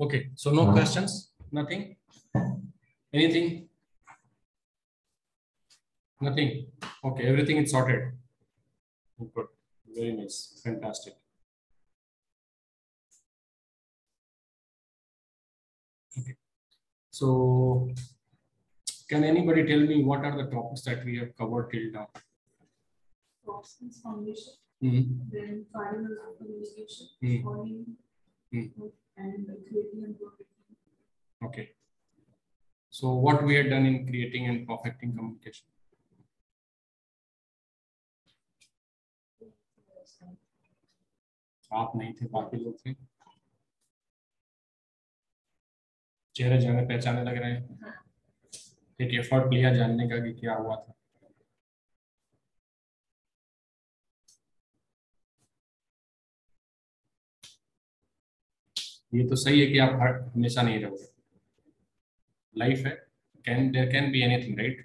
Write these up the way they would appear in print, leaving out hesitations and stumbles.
Okay, so no questions, nothing, anything, nothing. Okay, everything is sorted. Good, very nice, fantastic. Okay, so can anybody tell me what are the topics that we have covered till now? Process foundation, then final communication, calling, and creating and perfecting. Okay. So what we had done in creating and perfecting communication? आप नहीं थे, बाकी लोग थे। चेहरे जाने पहचाने लग रहे हैं। एक एफर्ट लिया जानने का कि क्या हुआ था। ये तो सही है कि आप हमेशा नहीं रहोगे। लाइफ है, there can be anything, right?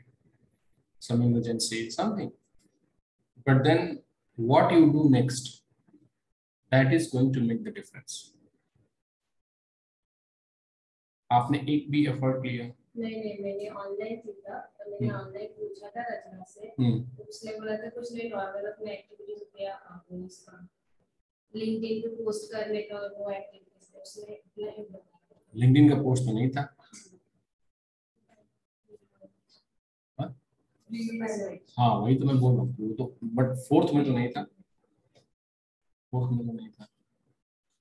Some emergency, something. But then what you do next, that is going to make the difference. आपने एक भी एफर्ट लिया? नहीं, मैंने ऑनलाइन सीखा, तो मैंने ऑनलाइन पूछा था रचना से, उसने बोला था कुछ नहीं, नॉर्मल अपने एक्टिविटीज किया, आपने इसका लिंक्डइन पे पोस्ट करने का और वो एक्टिविटीज है, उसने अप्लाई किया। लिंक्डइन का पोस्ट में नहीं था? हाँ, वही तो मैं बोल रहा हूँ, तो बट फोर्थ में तो नहीं था, फोर्थ में तो नहीं था।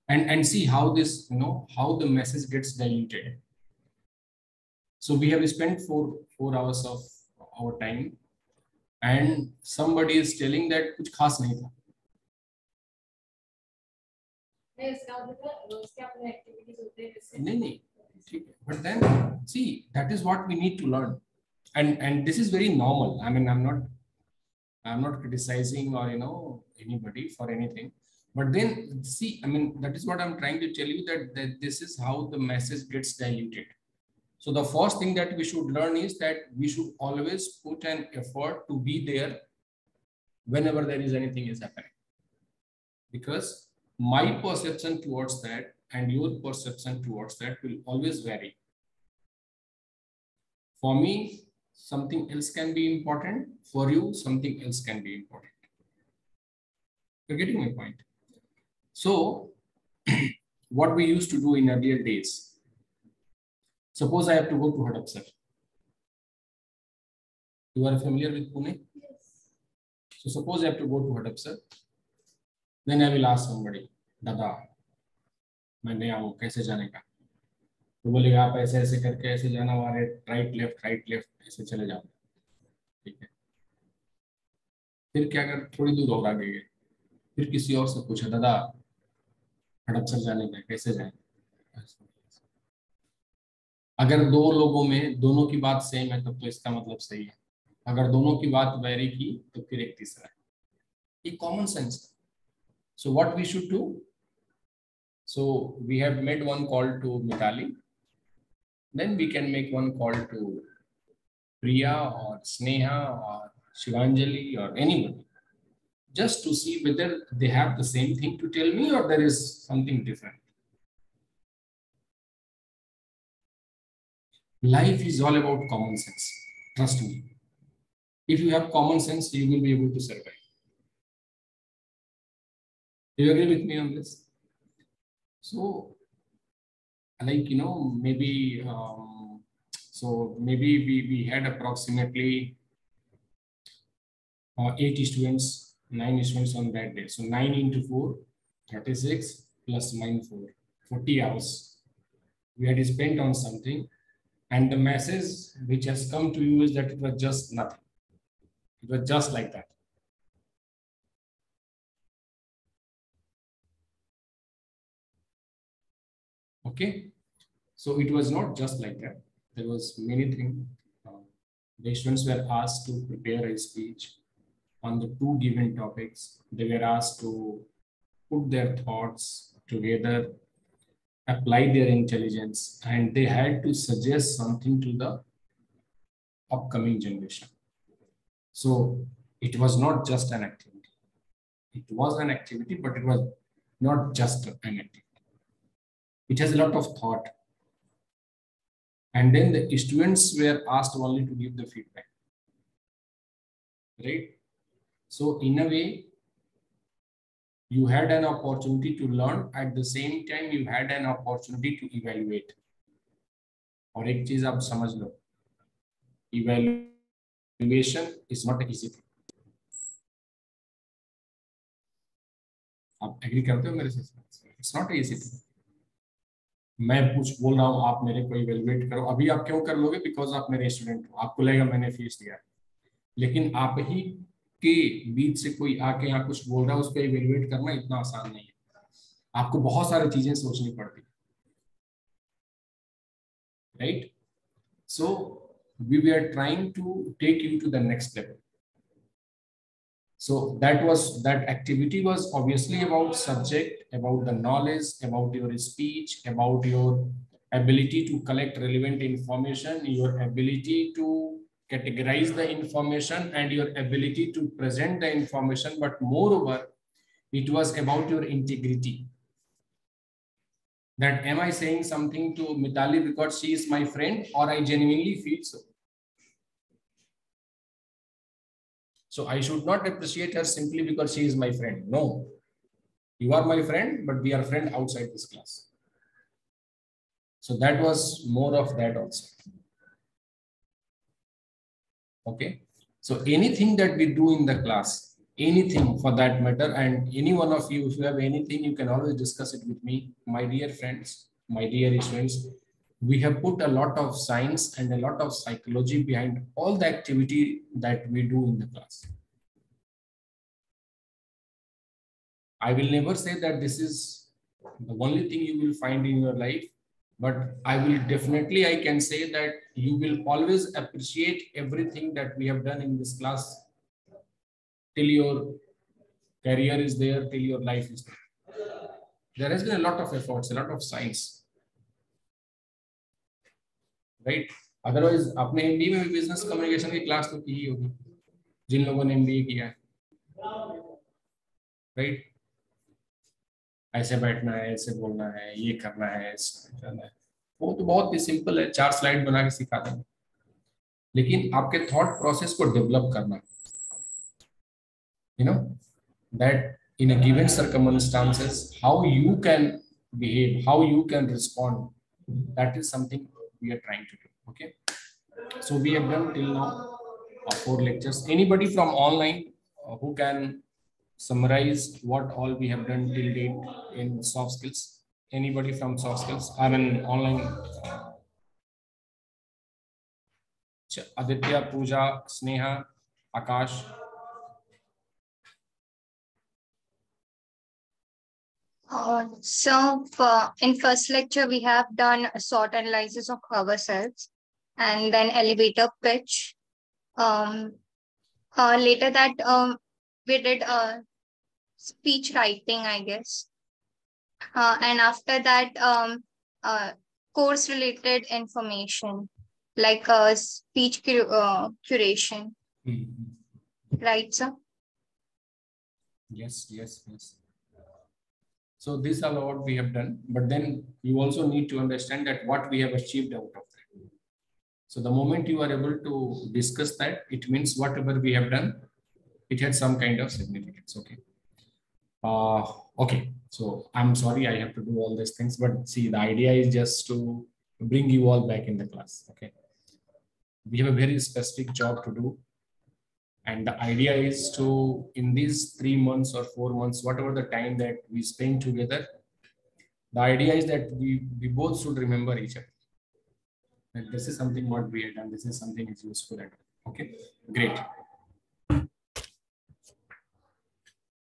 And see how this, how the message gets diluted. So we have spent four hours of our time, and somebody is telling that कुछ खास नहीं था। नहीं, ठीक है, but then see, that is what we need to learn, and this is very normal. I mean, I'm not criticizing or anybody for anything, but then see, I mean, that is what I'm trying to tell you, that this is how the message gets diluted. So the first thing that we should learn is that we should always put an effort to be there whenever there is anything is happening, because my perception towards that and your perception towards that will always vary. For me, something else can be important. For you, something else can be important. You're getting my point? So what we used to do in earlier days, suppose I have to go to Hadapsar. You are familiar with Pune? Yes. So suppose I have to go to Hadapsar. Then I will ask somebody, दादा मैं नहीं आऊँ, कैसे जाने का? तो बोलेगा आप ऐसे ऐसे करके ऐसे जाना, वाले राइट लेफ्ट ऐसे चले जाओ, ठीक है। फिर क्या कर, थोड़ी दूर और आगे गए, फिर किसी और से पूछा, दादा हड़पसर जाने का कैसे जाए? अगर दो लोगों में दोनों की बात सेम है तब तो इसका मतलब सही है, अगर दोनों की बात वेरी की तो फिर एक तीसरा है। ये कॉमन सेंस है। So what we should do? So we have made one call to Mitali, then we can make one call to Priya or Sneha or Shivanjali or anybody, just to see whether they have the same thing to tell me or there is something different. Life is all about common sense. Trust me. If you have common sense, you will be able to survive. Do you agree with me on this? So, like, maybe, so maybe we had approximately 80 students, 9 students on that day. So 9 into 4, 36 plus 9, 4, 40 hours. We had spent on something, and the message which has come to you is that it was just nothing. It was just like that. Okay, so it was not just like that. There was many things. The students were asked to prepare a speech on the 2 given topics. They were asked to put their thoughts together, apply their intelligence, and they had to suggest something to the upcoming generation. So it was not just an activity. It was an activity, but it was not just an activity. It has a lot of thought. And then the students were asked only to give the feedback. Right? So in a way, you had an opportunity to learn, at the same time you had an opportunity to evaluate. और एक चीज आप समझ लो, evaluation is not easy thing. आप agree करते हो मेरे से? It's not easy thing. मैं कुछ बोल रहा हूँ, आप मेरे को इवेल्युएट करो. अभी आप क्यों कर लोगे? बिकॉज आप मेरे स्टूडेंट हो, आपको लगेगा मैंने फीस दिया. लेकिन आप ही के बीच से कोई आके यहाँ कुछ बोल रहा है, उसको इवेल्युएट करना इतना आसान नहीं है. आपको बहुत सारी चीजें सोचनी पड़ती है. Right? So we were trying to take you to the next level. So that activity was obviously about subject, about the knowledge, about your speech, about your ability to collect relevant information, your ability to categorize the information, and your ability to present the information. But moreover, it was about your integrity. That am I saying something to Mitali because she is my friend, or I genuinely feel so? So I should not appreciate her simply because she is my friend. No, you are my friend, but we are friends outside this class. So that was more of that also. Okay. So anything that we do in the class, anything for that matter, and any one of you, if you have anything, you can always discuss it with me, my dear friends, my dear students. We have put a lot of science and a lot of psychology behind all the activity that we do in the class. I will never say that this is the only thing you will find in your life, but I will definitely, I can say that you will always appreciate everything that we have done in this class till your career is there, till your life is there. There has been a lot of efforts, a lot of science. Right? Otherwise आपने MBA में business communication की class तो की ही होगी जिन लोगों ने MBA किया है. राइट? ऐसे बैठना है, ऐसे बोलना है, ये करना है, वो तो बहुत ही सिंपल है, 4 स्लाइड बना के सिखा देंगे. लेकिन आपके थॉट प्रोसेस को डेवलप करना, you know, that in a given circumstances, how you can behave, how you can respond, that is something we are trying to do. Okay, so we have done till now 4 lectures. Anybody from online who can summarize what all we have done till date in soft skills? Anybody from soft skills? I mean online. Aditya, Pooja, Sneha, Akash. So in first lecture, we have done a SWOT analysis of ourselves and then elevator pitch. Later that we did speech writing, I guess. And after that, course related information like speech curation. Right, sir? Yes. So these are what we have done, but then you also need to understand that what we have achieved out of that. So the moment you are able to discuss that, it means whatever we have done, it had some kind of significance. Okay. Okay. So I'm sorry I have to do all these things, but see, the idea is just to bring you all back in the class. Okay. We have a very specific job to do. And the idea is to, in these 3 months or 4 months, whatever the time that we spend together, the idea is that we both should remember each other. And this is something what we have done. This is something is useful. Okay, great.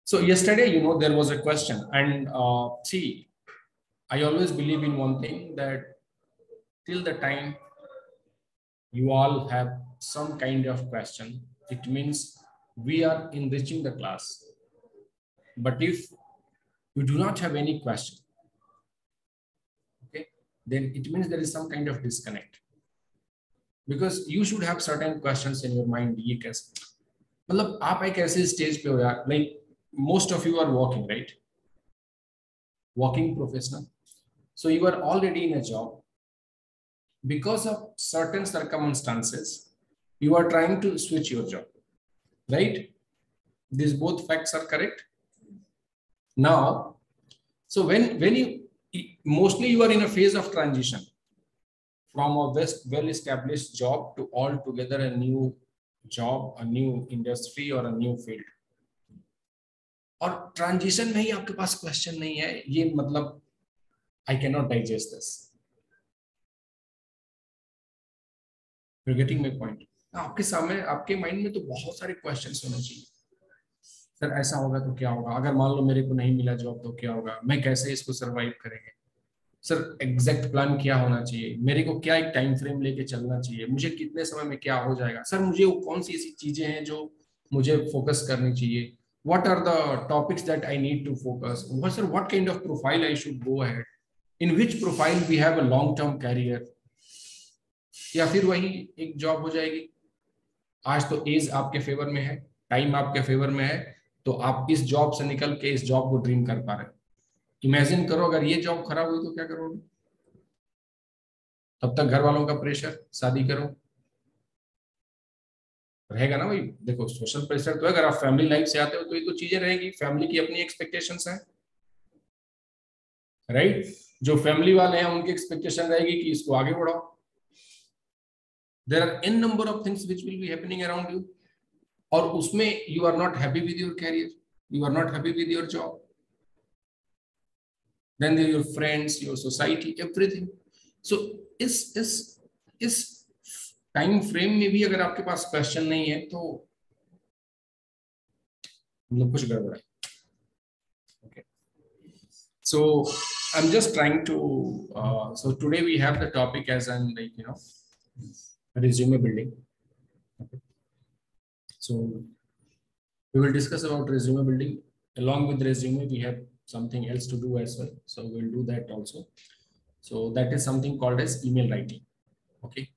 So yesterday, you know, there was a question, and see, I always believe in one thing, that till the time you all have some kind of question, it means we are enriching the class. But if you do not have any question, okay, then it means there is some kind of disconnect. Because you should have certain questions in your mind. ये कैसे, मतलब आप एक ऐसे stage पे हो यार, like most of you are working, right? Working professional. So you are already in a job. Because of certain circumstances, you are trying to switch your job, right? These both facts are correct. Now, so when you, mostly you are in a phase of transition from a well-established job to altogether a new job, a new industry or a new field. और transition में ही आपके पास question नहीं है, ये मतलब I cannot digest this. You're getting my point? आपके सामने, आपके माइंड में तो बहुत सारे क्वेश्चंस होने चाहिए. सर ऐसा होगा तो क्या होगा, अगर मान लो मेरे को नहीं मिला जॉब तो क्या होगा, मैं कैसे इसको सरवाइव करेंगे. सर एग्जैक्ट प्लान क्या होना चाहिए, मेरे को क्या एक टाइम फ्रेम लेके चलना चाहिए, मुझे कितने समय में क्या हो जाएगा. सर मुझे वो कौन सी ऐसी चीजें हैं जो मुझे फोकस करनी चाहिए. What are the topics that I need to focus? Sir, what kind of profile I should go ahead? In which profile we have a long-term career? या फिर वही एक जॉब हो जाएगी. आज तो एज आपके फेवर में है, टाइम आपके फेवर में है, तो आप इस जॉब से निकल के इस जॉब को ड्रीम कर पा रहे. इमेजिन करो अगर ये जॉब खराब हुई तो क्या करोगे. तब तक घर वालों का प्रेशर, शादी करो, रहेगा ना भाई. देखो सोशल प्रेशर तो है, अगर आप फैमिली लाइफ से आते हो तो ये तो चीजें रहेगी. फैमिली की अपनी एक्सपेक्टेशंस हैं, राइट. जो फैमिली वाले हैं उनकी एक्सपेक्टेशन रहेगी कि इसको आगे बढ़ाओ. There are an number of things which will be happening around you, और उसमें you are not happy with your career, you are not happy with your job, then there your friends, your society, everything. So इस time frame में भी अगर आपके पास question नहीं है तो मतलब कुछ गड़बड़ है. Okay. So I'm just trying to so today we have the topic as an resume building. Okay. So we will discuss about resume building. Along with resume we have something else to do as well, so we'll do that also. So that is something called as email writing. Okay.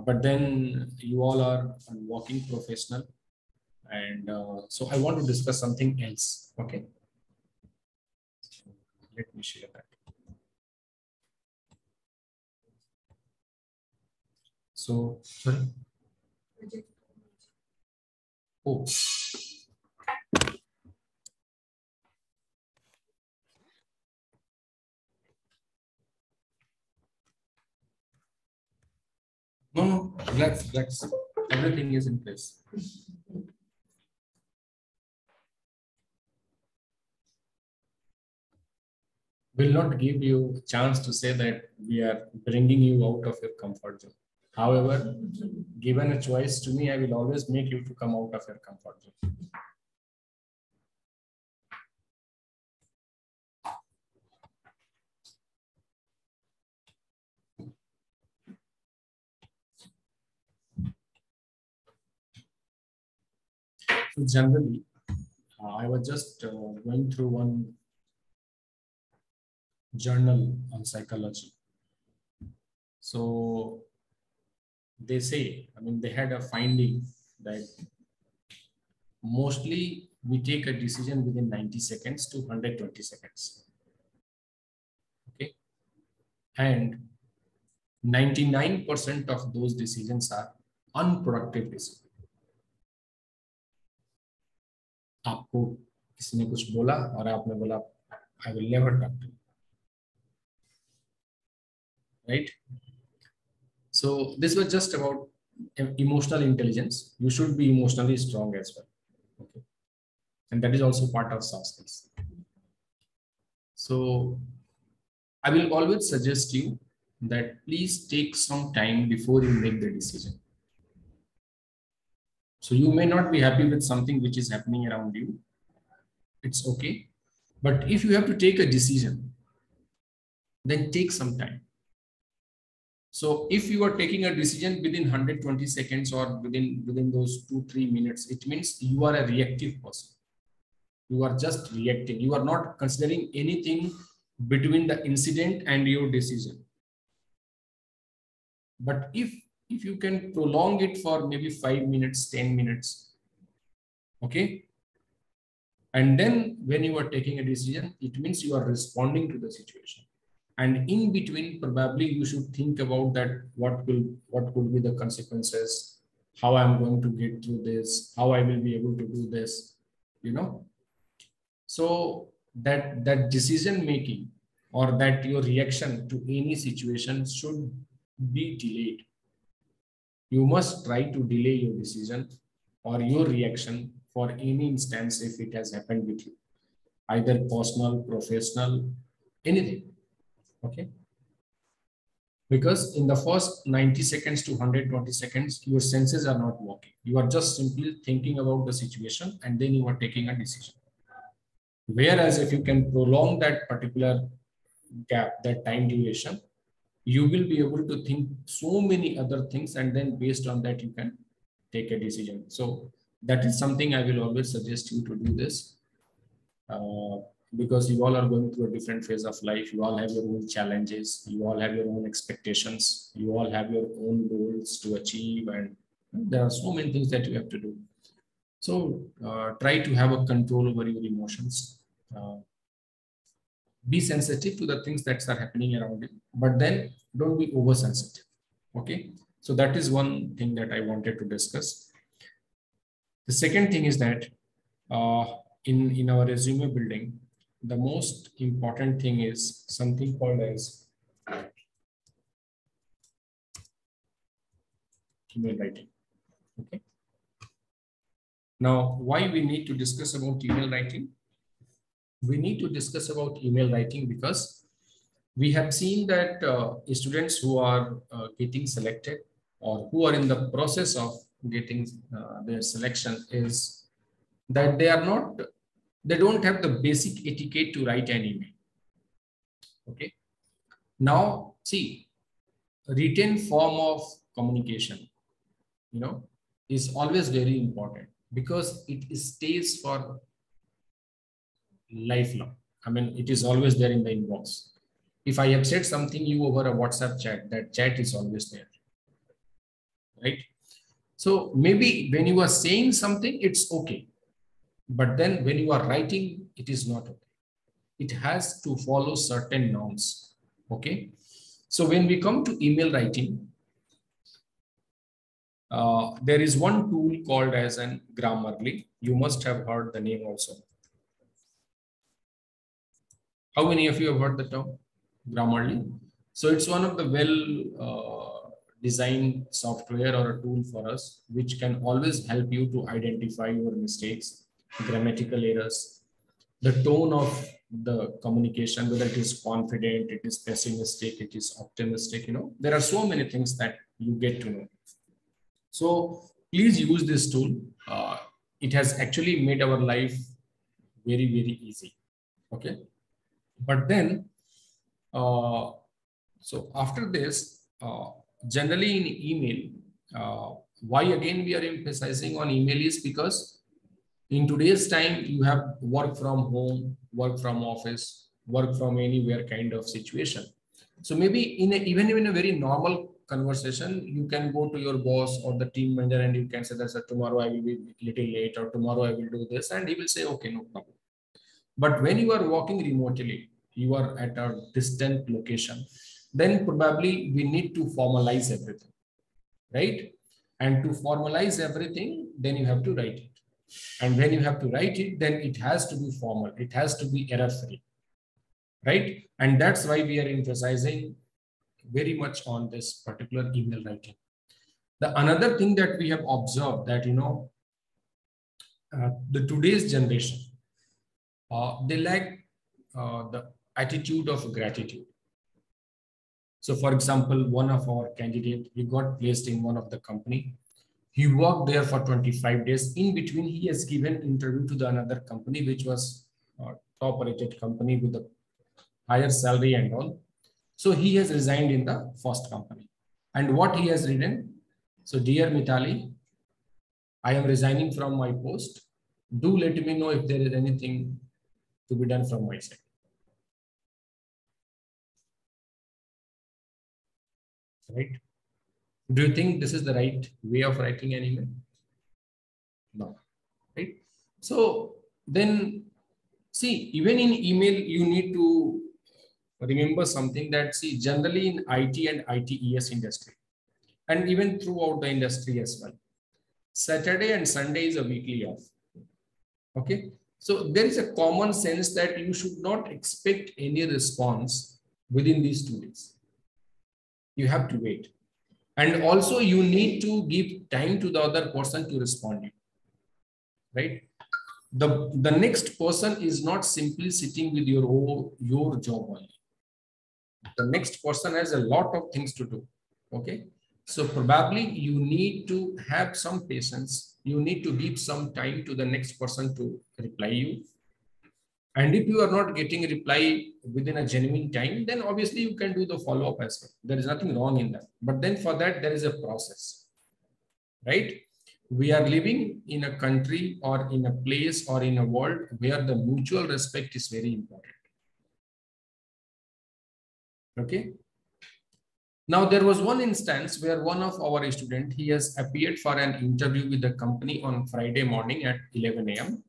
But then you all are a working professional, and so I want to discuss something else. Okay, let me share that. So sorry. Oh. No, relax. Everything is in place. Will not give you a chance to say that we are bringing you out of your comfort zone. However, given a choice to me, I will always make you to come out of your comfort zone. So generally, I was just going through one journal on psychology. So they say, I mean, they had a finding that mostly we take a decision within 90 seconds to 120 seconds. Okay. And 99% of those decisions are unproductive decisions. आपको किसी ने कुछ बोला और आपने बोला I will never talk to you, right? So this was just about emotional intelligence. You should be emotionally strong as well, okay? And that is also part of soft skills. So I will always suggest you that please take some time before you make the decision. So you may not be happy with something which is happening around you. It's okay. But if you have to take a decision, then take some time. So if you are taking a decision within 120 seconds or within those 2-3 minutes, it means you are a reactive person. You are just reacting. You are not considering anything between the incident and your decision. But if you can prolong it for maybe 5 minutes, 10 minutes, okay? And then when you are taking a decision, it means you are responding to the situation. And in between, probably you should think about that, what could be the consequences, how I'm going to get through this, how I will be able to do this, you know. So that decision making, or that your reaction to any situation should be delayed. You must try to delay your decision or your reaction for any instance if it has happened with you, either personal, professional, anything. Okay. Because in the first 90 seconds to 120 seconds, your senses are not working. You are just simply thinking about the situation and then you are taking a decision. Whereas if you can prolong that particular gap, that time duration, you will be able to think so many other things, and then based on that, you can take a decision. So that is something I will always suggest you to do this. Because you all are going through a different phase of life. You all have your own challenges. You all have your own expectations. You all have your own goals to achieve. And there are so many things that you have to do. So try to have a control over your emotions. Be sensitive to the things that are happening around you, but then don't be oversensitive. Okay. So that is one thing that I wanted to discuss. The second thing is that in our resume building, the most important thing is something called as email writing. Okay. Now, why we need to discuss about email writing? We need to discuss about email writing because we have seen that students who are getting selected or who are in the process of getting their selection is that they don't have the basic etiquette to write an email. Okay. Now, see, written form of communication, you know, is always very important because it stays for lifelong. I mean, it is always there in the inbox. If I have said something you over a WhatsApp chat, that chat is always there, right? So maybe when you are saying something, it's okay. But then when you are writing, it is not okay. It has to follow certain norms. Okay. So when we come to email writing, there is one tool called as an Grammarly. You must have heard the name also. How many of you have heard the term Grammarly? So it's one of the well designed software or a tool for us, which can always help you to identify your mistakes, grammatical errors, the tone of the communication, whether it is confident, it is pessimistic, it is optimistic, you know, there are so many things that you get to know. So please use this tool. It has actually made our life very, very easy. Okay. But then, so after this, generally in email, why again we are emphasizing on email is because in today's time, you have work from home, work from office, work from anywhere kind of situation. So maybe even in a very normal conversation, you can go to your boss or the team manager and you can say that tomorrow I will be a little late or tomorrow I will do this, and he will say, okay, no problem. But when you are working remotely, you are at a distant location, then probably we need to formalize everything, right? And to formalize everything, then you have to write it. And when you have to write it, then it has to be formal. It has to be error-free, right? And that's why we are emphasizing very much on this particular email writing. The another thing that we have observed that, you know, the today's generation, they lack the attitude of gratitude. So for example, one of our candidates, he got placed in one of the company. He worked there for 25 days. In between, he has given interview to the another company, which was a top rated company with a higher salary and all. So he has resigned in the first company. And what he has written, so dear Mitali, I am resigning from my post. Do let me know if there is anything to be done from my side. Right? Do you think this is the right way of writing an email? No. Right? So then, see, even in email, you need to remember something that, see, generally in IT and ITES industry, and even throughout the industry as well, Saturday and Sunday is a weekly off. Okay. So there is a common sense that you should not expect any response within these 2 days. You have to wait. And also you need to give time to the other person to respond to you, right? The next person is not simply sitting with your job only. The next person has a lot of things to do. Okay. So probably you need to have some patience. You need to give some time to the next person to reply you. And if you are not getting a reply within a genuine time, then obviously you can do the follow-up as well. There is nothing wrong in that. But then for that, there is a process, right? We are living in a country or in a place or in a world where the mutual respect is very important. Okay. Now, there was one instance where one of our students, he has appeared for an interview with the company on Friday morning at 11 a.m.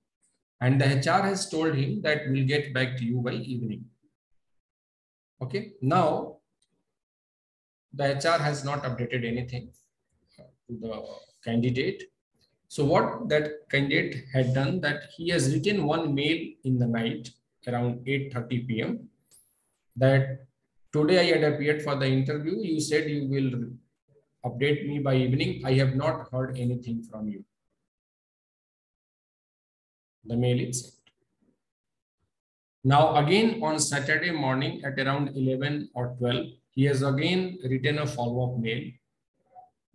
And the HR has told him that we'll get back to you by evening. Okay. Now, the HR has not updated anything to the candidate. So what that candidate had done, that he has written one mail in the night around 8:30 p.m. that today I had appeared for the interview. You said you will update me by evening. I have not heard anything from you. The mail is sent. Now again on Saturday morning at around 11 or 12, he has again written a follow-up mail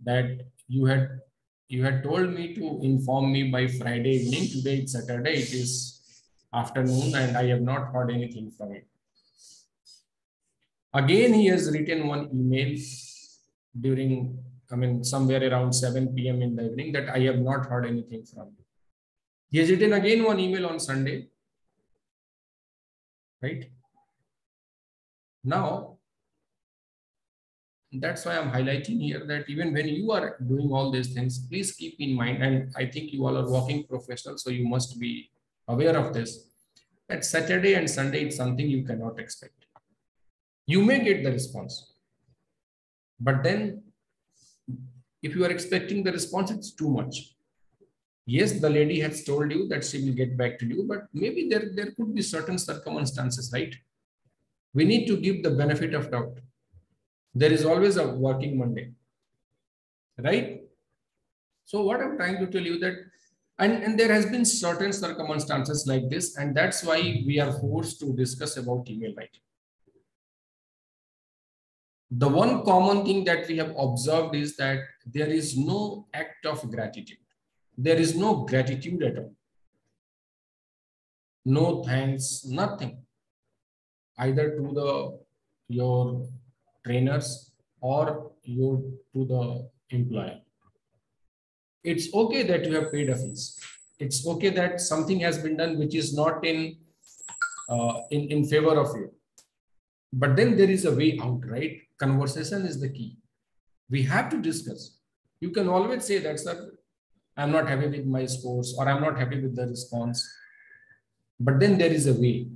that you had told me to inform me by Friday evening. Today it's Saturday, it is afternoon, and I have not heard anything from you. Again, he has written one email during, somewhere around 7 p.m. in the evening that I have not heard anything from you. He has written again one email on Sunday, right? Now, that's why I'm highlighting here that even when you are doing all these things, please keep in mind, and I think you all are working professionals, so you must be aware of this, that Saturday and Sunday is something you cannot expect. You may get the response, but then if you are expecting the response, it's too much. Yes, the lady has told you that she will get back to you, but maybe there could be certain circumstances, right? We need to give the benefit of doubt. There is always a working Monday, right? So what I'm trying to tell you that, and there has been certain circumstances like this, and that's why we are forced to discuss about email writing. The one common thing that we have observed is that there is no act of gratitude. There is no gratitude at all. No thanks, nothing. Either to your trainers or to the employer. It's okay that you have paid a fees. It's okay that something has been done which is not in favor of you. But then there is a way out, right? Conversation is the key. We have to discuss. You can always say that, sir, I'm not happy with my scores, or I'm not happy with the response. But then there is a way,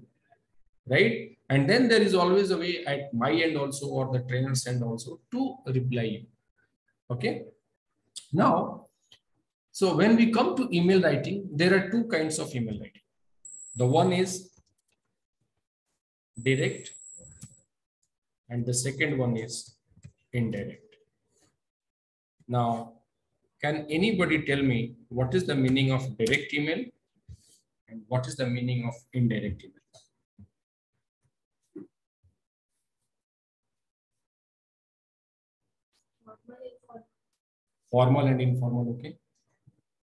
right? And then there is always a way at my end also, or the trainer's end also, to reply you. Okay. Now, so when we come to email writing, there are two kinds of email writing. The one is direct, and the second one is indirect. Now, can anybody tell me what is the meaning of direct email and what is the meaning of indirect email? Formal and informal, okay?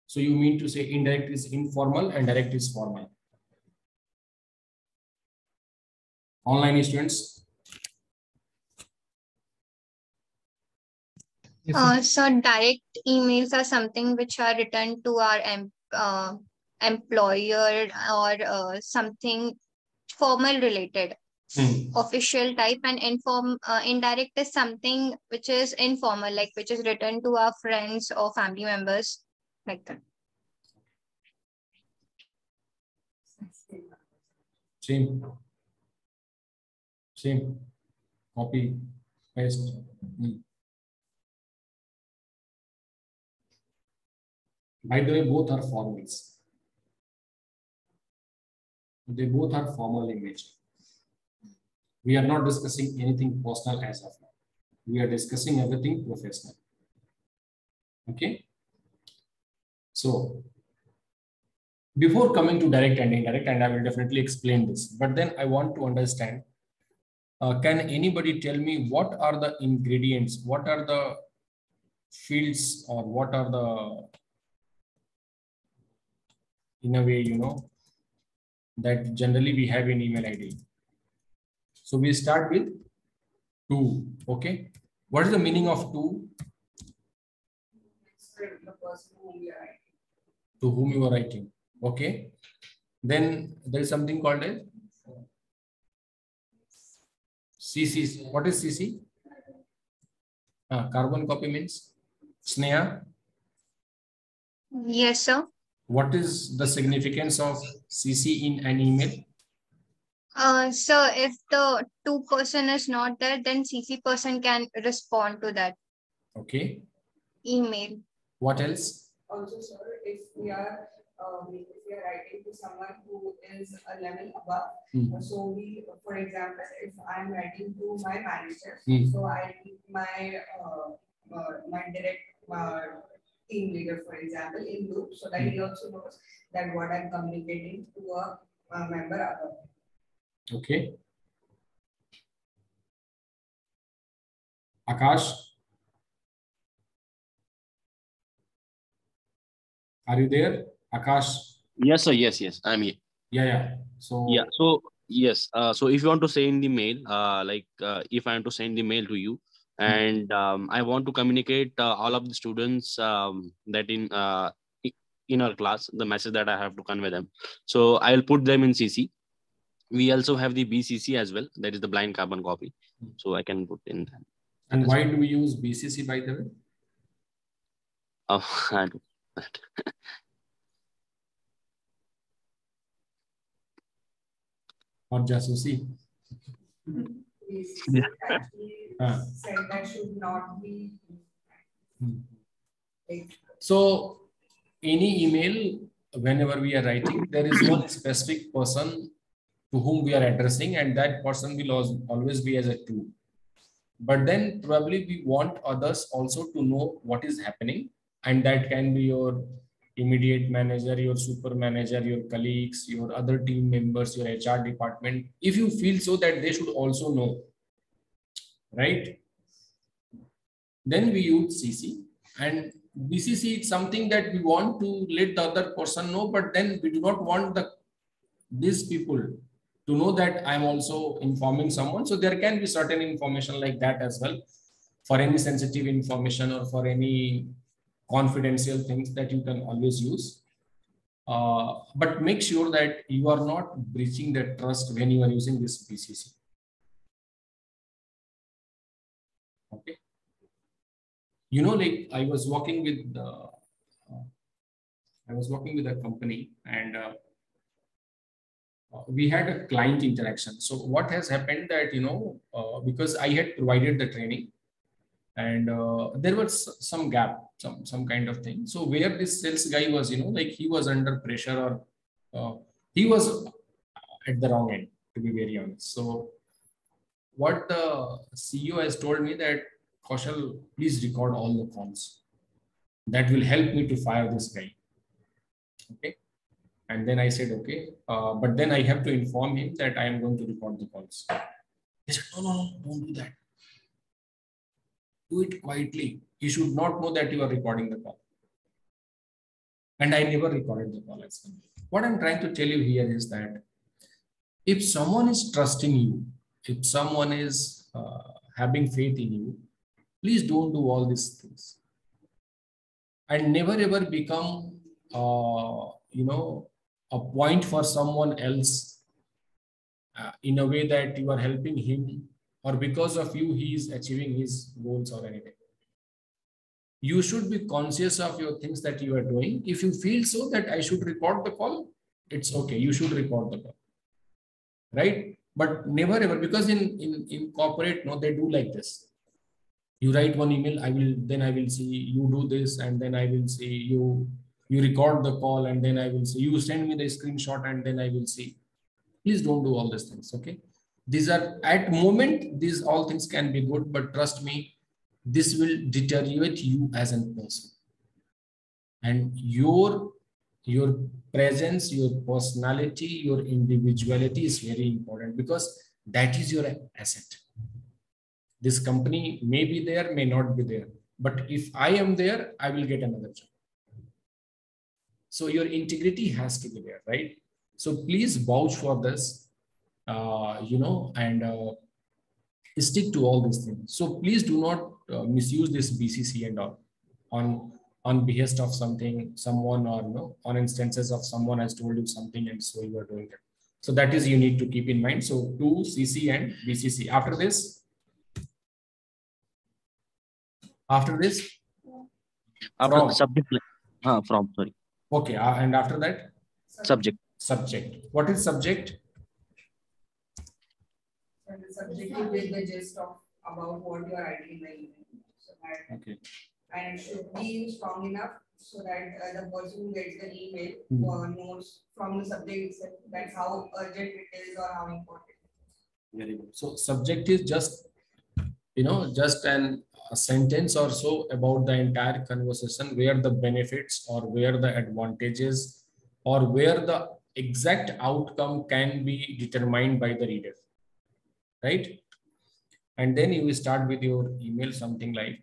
So you mean to say indirect is informal and direct is formal? Online students? So direct emails are something which are written to our employer or something formal related, official type, and indirect is something which is informal, like which is written to our friends or family members, like that. Same. Same. Copy, paste. By the way, both are formals. They both are formal in nature. We are not discussing anything personal as of now. We are discussing everything professional. Okay. So before coming to direct and indirect, and I will definitely explain this, but then I want to understand, can anybody tell me what are the ingredients, what are the fields, or what are the, in a way, you know, that generally we have in email ID. So we start with to. Okay. What is the meaning of to? The person whom we are writing. To whom you are writing. Okay. Then there is something called as CC. What is CC? Carbon copy means Sneha. Yes, sir. What is the significance of CC in an email? So if the to person is not there, then CC person can respond to that. Okay. Email. What else? Also, sir, if we are writing to someone who is a level above, so we, for example, if I'm writing to my manager, so I need my my direct team leader, for example, in loop, so that he also knows that what I'm communicating to a member above. Okay. Akash, are you there? Akash? Yes, sir. Yes, I'm here. Yeah. So yes. So if you want to send the mail, if I want to send the mail to you, and I want to communicate all of the students that in our class, the message that I have to convey them. So I'll put them in CC. We also have the BCC as well. That is the blind carbon copy. So I can put in that. And why do we use BCC, by the way? Oh, I don't know that. Or jasusi? Said that should not be. So any email, whenever we are writing, there is one specific person to whom we are addressing, and that person will always be as a to. But then probably we want others also to know what is happening, and that can be your immediate manager, your super manager, your colleagues, your other team members, your HR department. If you feel so that they should also know, right? Then we use CC, and BCC is something that we want to let the other person know, but then we do not want these people to know that I'm also informing someone. So there can be certain information like that as well, for any sensitive information or for any confidential things that you can always use. But make sure that you are not breaching the trust when you are using this BCC. Okay. You know, like I was working with a company, and we had a client interaction. So what has happened that, you know, because I had provided the training, and there was some gap, some kind of thing. So where this sales guy was, you know, like he was under pressure, or he was at the wrong end, to be very honest. So what the CEO has told me that, Kaushal, please record all the calls. That will help me to fire this guy. Okay. And then I said, okay, but then I have to inform him that I am going to record the calls. He said, no, don't do that. Do it quietly. He should not know that you are recording the call. And I never recorded the call. What I'm trying to tell you here is that if someone is trusting you, if someone is having faith in you, please don't do all these things. And never ever become, you know, a point for someone else in a way that you are helping him, or because of you, he is achieving his goals or anything. You should be conscious of your things that you are doing. If you feel so that I should record the call, it's okay. You should record the call, right? But never ever, because in corporate, no, they do like this. You write one email, then I will see, you do this, and then I will see, you record the call, and then I will see, you send me the screenshot, and then I will see. Please don't do all these things, okay? These are, at moment, these all things can be good, but trust me, this will deteriorate you as a person. And your presence, your personality, your individuality is very important, because that is your asset. This company may be there, may not be there, but if I am there, I will get another job. So your integrity has to be there, right? So please vouch for this, and stick to all these things. So please do not misuse this BCC and all on behest of someone, or on instances of someone has told you something, and so you are doing it. So that is you need to keep in mind. So 2 CC and BCC. After this, After subject, from, sorry. Okay, and after that? Subject. What is subject? And the subject will be the gist of about what you are writing in the email. So that, okay. And it should be strong enough so that the person who gets the email knows from the subject itself that how urgent it is or how important. Very good. So subject is just, just a sentence or so about the entire conversation, where the benefits or where the advantages or where the exact outcome can be determined by the reader, right? And then you will start with your email, something like,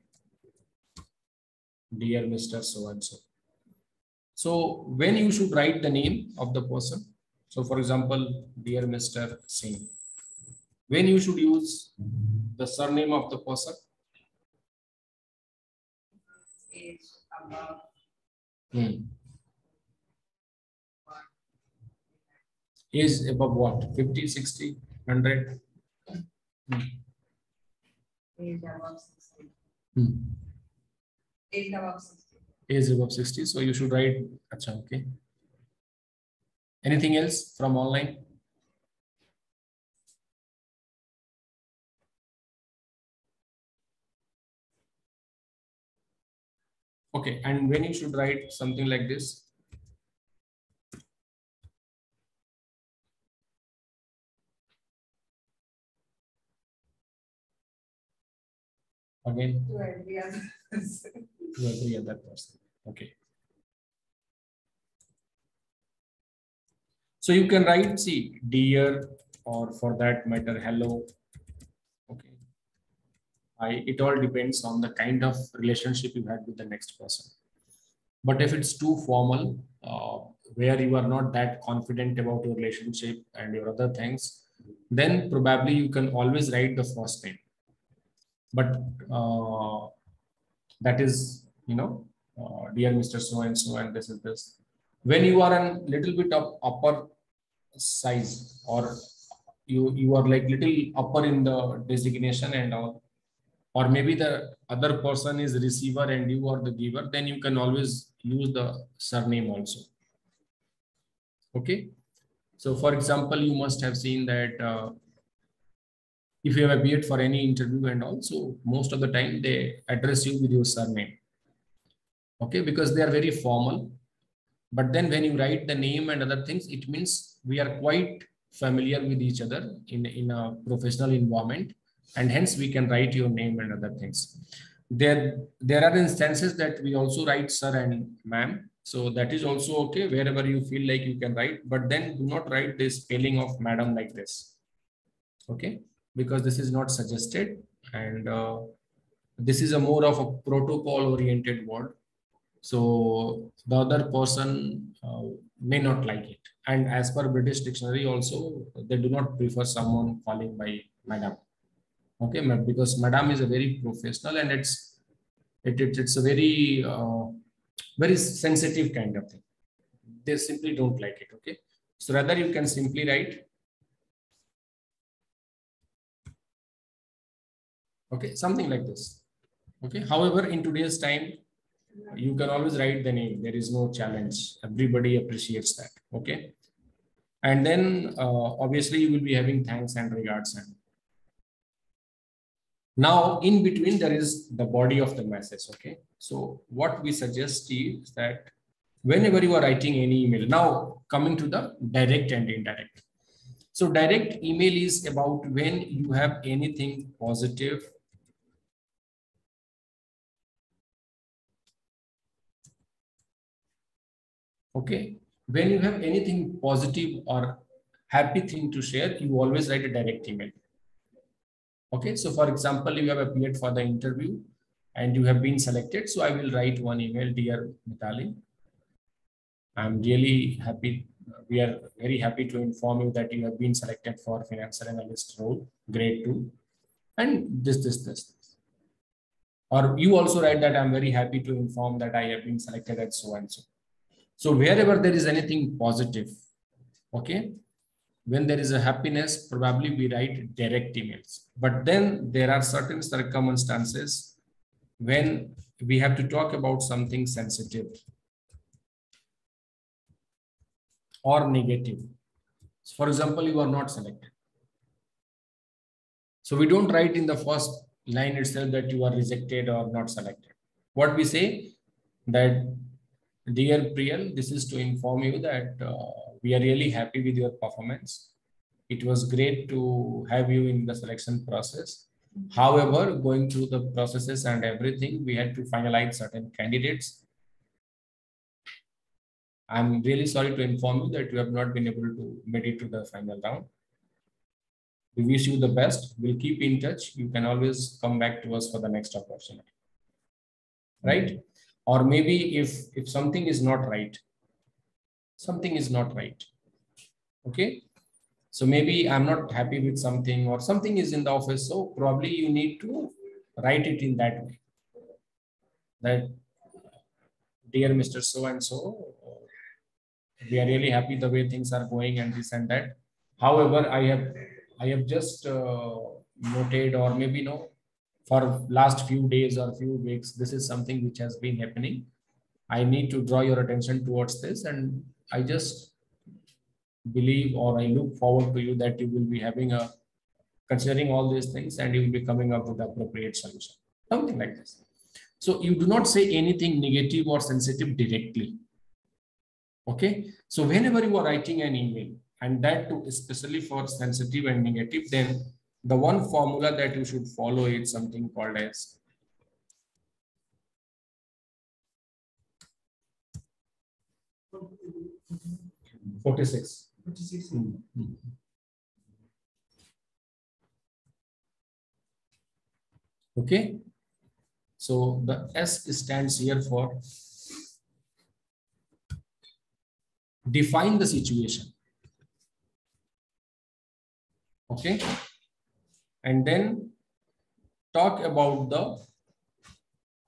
dear Mr. So-and-so. So when you should write the name of the person, so for example, dear Mr. Singh. When you should use the surname of the person? Age above. Age above what? 50, 60, 100? Age above 60. Age above 60. Age above 60. So you should write, okay. Anything else from online? Okay, and when you should write something like this? Again? To every other person. To every other person. Okay. So you can write, see, dear, or for that matter, hello. Okay. It all depends on the kind of relationship you had with the next person. But if it's too formal, where you are not that confident about your relationship and your other things, then probably you can always write the first name. But that is, dear Mr. So-and-so, and this is this. When you are a little bit of upper size, or you are like little upper in the designation and all, or maybe the other person is receiver and you are the giver, then you can always use the surname also. Okay. So for example, you must have seen that if you have appeared for any interview and also, most of the time they address you with your surname. Okay, because they are very formal. But then when you write the name and other things, it means we are quite familiar with each other in a professional environment, and hence we can write your name and other things. There are instances that we also write sir and ma'am. So that is also okay, wherever you feel like you can write, but then do not write the spelling of madam like this. Okay, because this is not suggested, and this is a more of a protocol oriented word. So the other person may not like it. And as per British dictionary also, they do not prefer someone calling by madam. Okay, because madam is a very professional, and it's a very very sensitive kind of thing. They simply don't like it. Okay, so rather you can simply write, okay, something like this. Okay, however, in today's time, you can always write the name. There is no challenge. Everybody appreciates that. Okay. And then obviously you will be having thanks and regards. And now in between there is the body of the message. Okay. So what we suggest is that whenever you are writing any email, now coming to the direct and indirect. So direct email is about when you have anything positive okay. When you have anything positive or happy thing to share, you always write a direct email. Okay. So for example, you have appeared for the interview and you have been selected. So I will write one email, dear Mithali. I'm really happy. We are very happy to inform you that you have been selected for financial analyst role, grade 2. And this. Or you also write that I'm very happy to inform that I have been selected at so and so. So wherever there is anything positive, okay, when there is a happiness, probably we write direct emails. But then there are certain circumstances when we have to talk about something sensitive or negative. For example, you are not selected. So we don't write in the first line itself that you are rejected or not selected. What we say that, dear Priyal, this is to inform you that we are really happy with your performance. It was great to have you in the selection process. However, going through the processes and everything, we had to finalize certain candidates. I'm really sorry to inform you that you have not been able to make it to the final round. We wish you the best. We'll keep in touch. You can always come back to us for the next opportunity. Right? Or maybe if something is not right, something is not right. Okay. So maybe I'm not happy with something or something is in the office. So probably you need to write it in that way. That, dear Mr. So-and-so, we are really happy the way things are going and this and that. However, I have just noted, or maybe no, for last few days or few weeks, this is something which has been happening. I need to draw your attention towards this, and I just believe, or I look forward to you that you will be having a, considering all these things, and you will be coming up with the appropriate solution, something like this. So you do not say anything negative or sensitive directly. Okay. So whenever you are writing an email, and that too, especially for sensitive and negative, then the one formula that you should follow is something called as (46). Okay. So the S stands here for define the situation. Okay. And then talk about the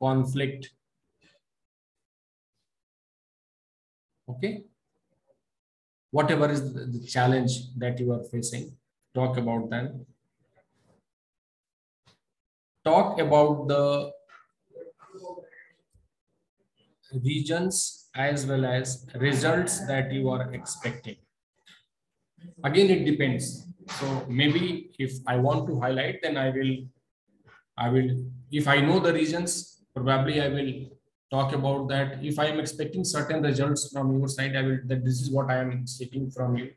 conflict. Okay. Whatever is the challenge that you are facing, talk about that. Talk about the regions as well as results that you are expecting. Again, it depends. So maybe if I want to highlight, then I will, if I know the regions, probably I will talk about that. If I am expecting certain results from your side, I will, that this is what I am seeking from you.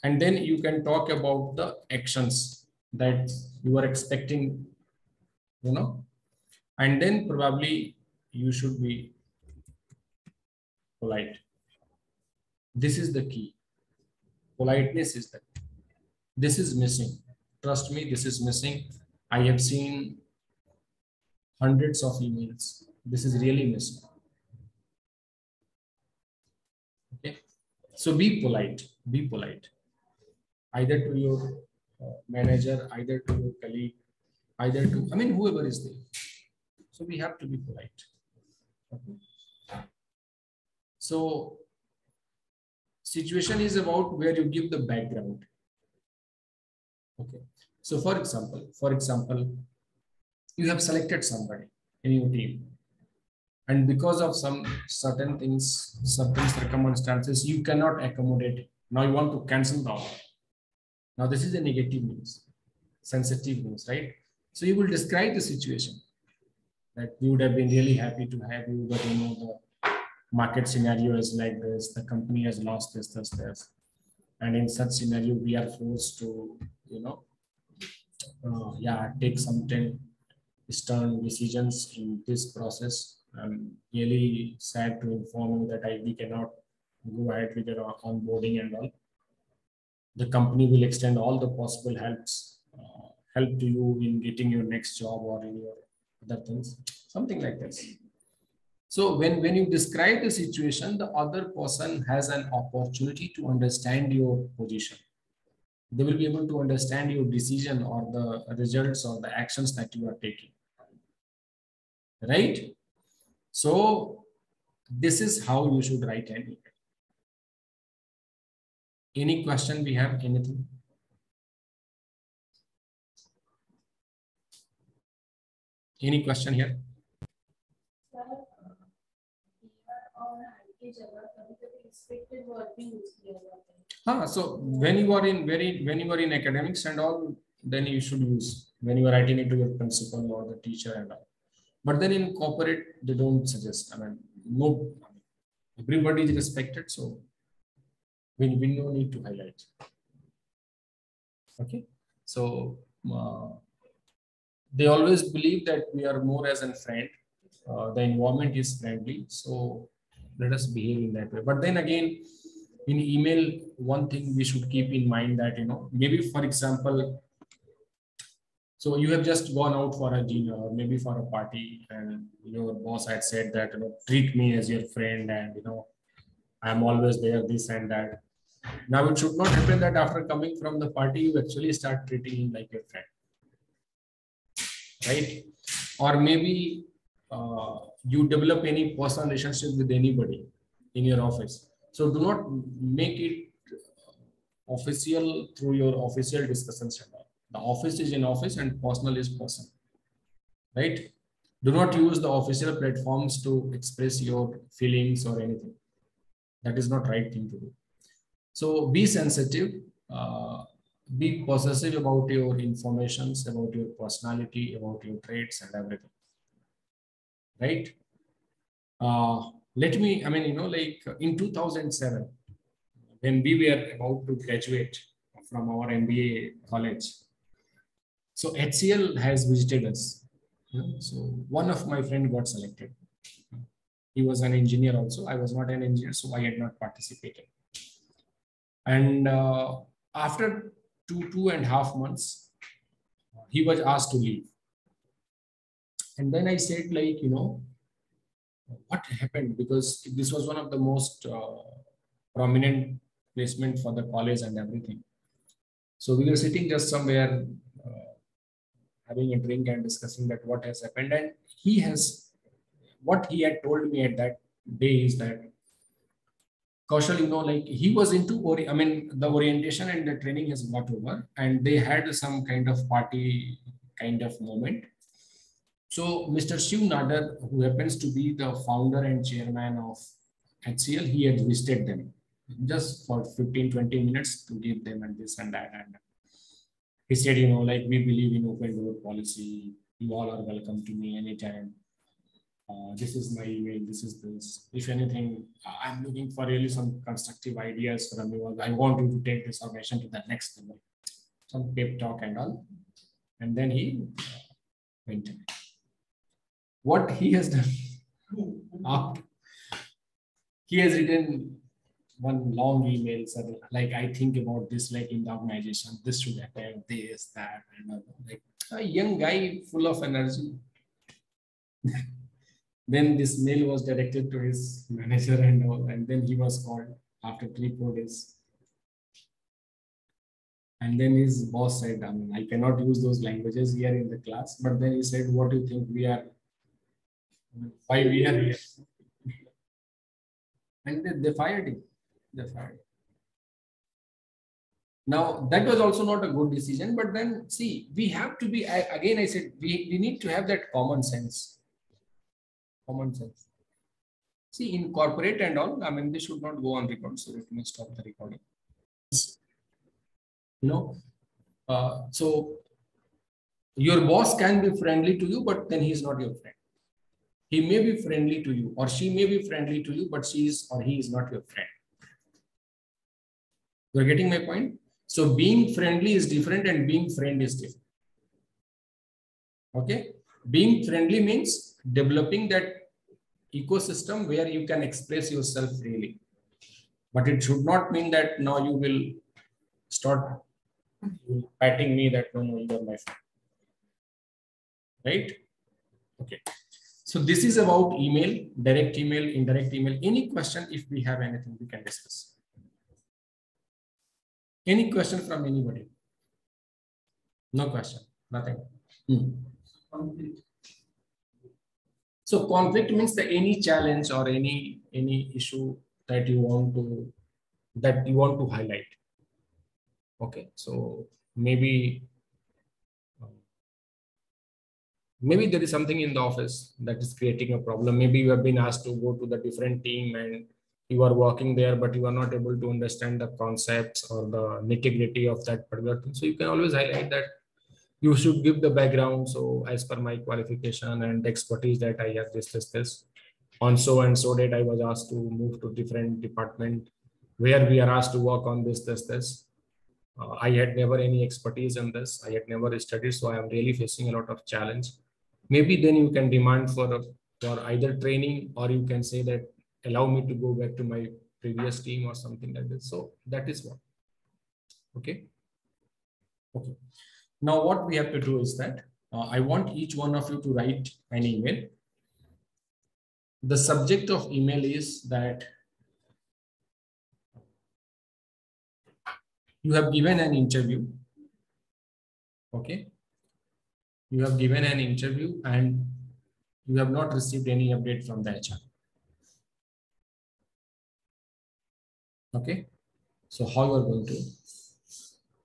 And then you can talk about the actions that you are expecting, you know, and then probably you should be polite. This is the key. Politeness is the key. This is missing. Trust me, this is missing. I have seen hundreds of emails. This is really missing. Okay. So be polite. Be polite. Either to your manager, either to your colleague, either to, I mean, whoever is there. So we have to be polite. Okay. So situation is about where you give the background. Okay. So for example, you have selected somebody in your team. And because of some certain things, certain circumstances, you cannot accommodate. Now you want to cancel the offer. Now this is a negative news, sensitive news, right? So you will describe the situation that we would have been really happy to have you, but the market scenario is like this, the company has lost this. And in such scenario, we are forced to, take some stern decisions in this process. I'm really sad to inform you that we cannot go ahead with your onboarding and all. The company will extend all the possible help to you in getting your next job or in your other things, something like this. So when you describe the situation, the other person has an opportunity to understand your position. They will be able to understand your decision or the results or the actions that you are taking. Right? So this is how you should write an email. Any question we have? Anything? Any question here? So when you are in academics and all, then you should use when you are writing it to your principal or the teacher and all. But then in corporate, they don't suggest. No, everybody is respected, so we no need to highlight. Okay, so they always believe that we are more as a friend. The environment is friendly, so let us behave in that way. But then again, in email, one thing we should keep in mind that maybe for example, so you have just gone out for a dinner or maybe for a party, and your boss had said that treat me as your friend, and I'm always there, this and that. Now it should not happen that after coming from the party, you actually start treating him like your friend, right? Or maybe you develop any personal relationship with anybody in your office. So do not make it official through your official discussions. The office is in office and personal is personal, right? Do not use the official platforms to express your feelings or anything. That is not right thing to do. So be sensitive, be possessive about your informations, about your personality, about your traits and everything, right? Let me, like in 2007, when we were about to graduate from our MBA college, so HCL has visited us. So one of my friend got selected. He was an engineer also. I was not an engineer, so I had not participated. And after 2.5 months, he was asked to leave. And then I said, like, what happened? Because this was one of the most prominent placement for the college and everything. So we were sitting just somewhere having a drink and discussing that what has happened. And what he had told me at that day is that, Kaushal, like he was into, the orientation and the training has got over and they had some kind of party kind of moment. So Mr. Shiv Nadar, who happens to be the founder and chairman of HCL, he had visited them just for 15-20 minutes to give them and this and that. And he said, like we believe in open door policy. You all are welcome to me anytime. This is my email. This is this. If anything, I'm looking for really some constructive ideas from you. I want you to take this organization to the next level. Some pep talk and all. And then he went away. What he has done, he has written one long email, like I think about this, like in the organization, this should happen, this, that, and like a young guy full of energy. Then this mail was directed to his manager and all, and then he was called after 3-4 days. And then his boss said, I cannot use those languages here in the class, but then he said, what do you think we are? Why we are here? And they fired him. Now, that was also not a good decision, but then see, we have to be, again, I said, we need to have that common sense. Common sense. See, in corporate and all, I mean, they should not go on record, so let me stop the recording. You know, so your boss can be friendly to you, but then he is not your friend. He may be friendly to you, or she may be friendly to you, but she is or he is not your friend. You're getting my point? So being friendly is different and being friend is different. Okay? Being friendly means developing that ecosystem where you can express yourself freely. But it should not mean that now you will start patting me that no, you are my friend. Right? Okay. So this is about email, direct email, indirect email. Any question, if we have anything, we can discuss. Any question from anybody? No question, nothing. Conflict. So conflict means that any challenge or any issue that you want to highlight. Okay, so maybe there is something in the office that is creating a problem. Maybe you have been asked to go to the different team and you are working there, but you are not able to understand the concepts or the nitty-gritty of that particular thing. So you can always highlight that you should give the background. So as per my qualification and expertise that I have this. On so and so date, I was asked to move to different department where we are asked to work on this. I had never any expertise in this. I had never studied, so I am really facing a lot of challenge. Maybe then you can demand for either training, or you can say that allow me to go back to my previous team or something like this. So that is what. Okay. Okay. Now what we have to do is that I want each one of you to write an email. The subject of email is that you have given an interview. Okay. You have given an interview and you have not received any update from the HR. Okay. So how you are going to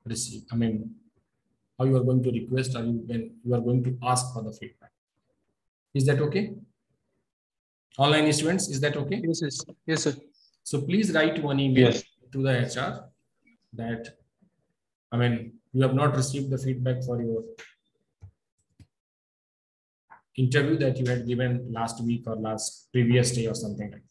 receive? I mean, how you are going to request, or you are going to ask for the feedback. Is that okay? Online students, is that okay? Yes, yes. Yes, sir. So please write one email to the HR that, I mean, you have not received the feedback for your interview that you had given last week or previous day or something like that.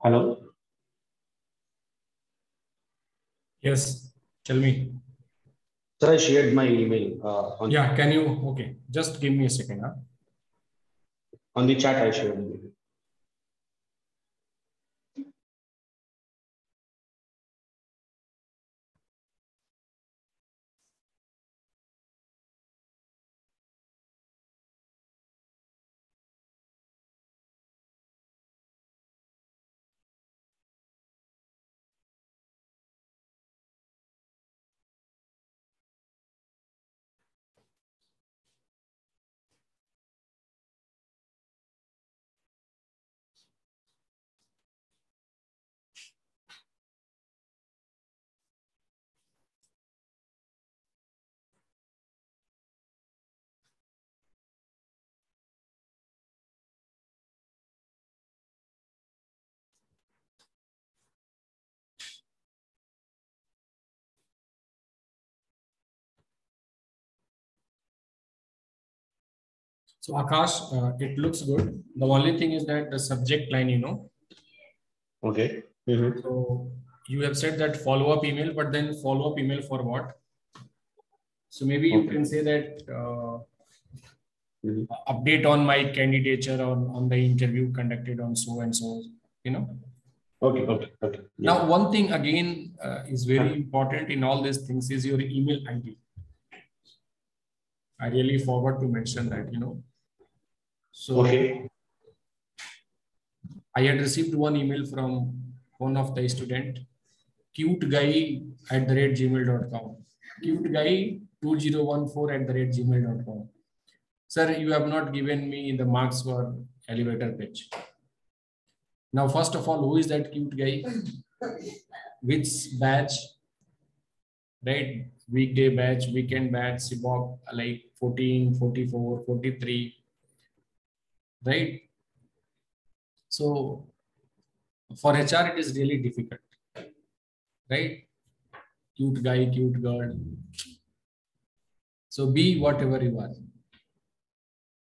Hello. Yes, tell me. Sir, I shared my email. Yeah, can you? Okay, just give me a second. Huh? On the chat, I shared it. So Akash, it looks good. The only thing is that the subject line, Okay. So you have said that follow-up email, but then follow-up email for what? So maybe you can say that update on my candidature or on the interview conducted on so and so, Okay. Yeah. Now, one thing again is very important in all these things is your email ID. I really forgot to mention that, So okay. I had received one email from one of the student, cuteguy@gmail.com. Cuteguy2014@gmail.com. Sir, you have not given me the marks for elevator pitch. Now, first of all, who is that cute guy? Which batch? Right? Weekday batch, weekend batch, CBOP, like 14, 44, 43. Right? So, for HR, it is really difficult. Right? Cute guy, cute girl. So, be whatever you are. It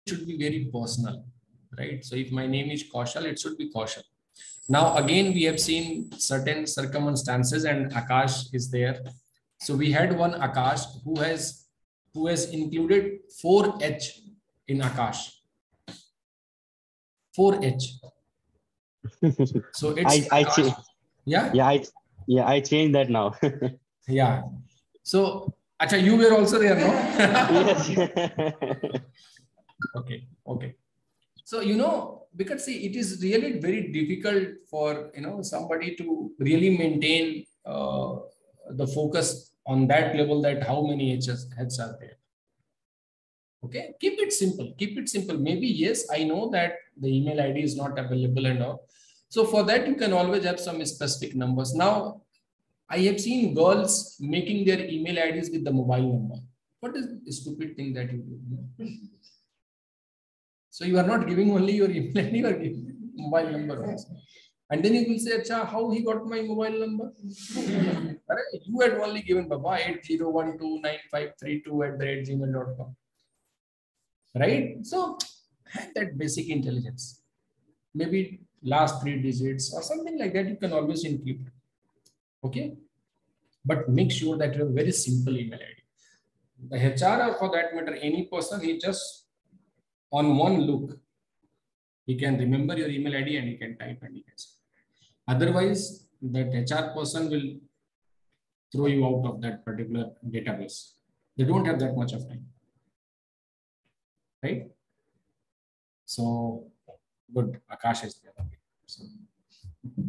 should be very personal. Right? So, if my name is Kaushal, it should be Kaushal. Now, again, we have seen certain circumstances and Akash is there. So we had one Akash who has included 4H in Akash. 4H. So it's I changed that now. Yeah. So Acha, you were also there, no? Yes. Okay. So because see, it is really very difficult for somebody to really maintain the focus on that level, that how many heads are there. Okay, keep it simple. Maybe yes, I know that the email ID is not available and all. So for that, you can always have some specific numbers. Now, I have seen girls making their email IDs with the mobile number. What is the stupid thing that you do? So you are not giving only your email ID, you are giving mobile number also. And then you will say, Acha, how he got my mobile number? You had only given Baba 80129532@gmail.com. Right? So have that basic intelligence. Maybe last 3 digits or something like that, you can always include. Okay? But make sure that you have a very simple email ID. The HR, or for that matter, any person, he just on one look, he can remember your email ID and he can type and he can say. Otherwise, that HR person will throw you out of that particular database. They don't have that much of time. Right? So, good. Akash is there. So,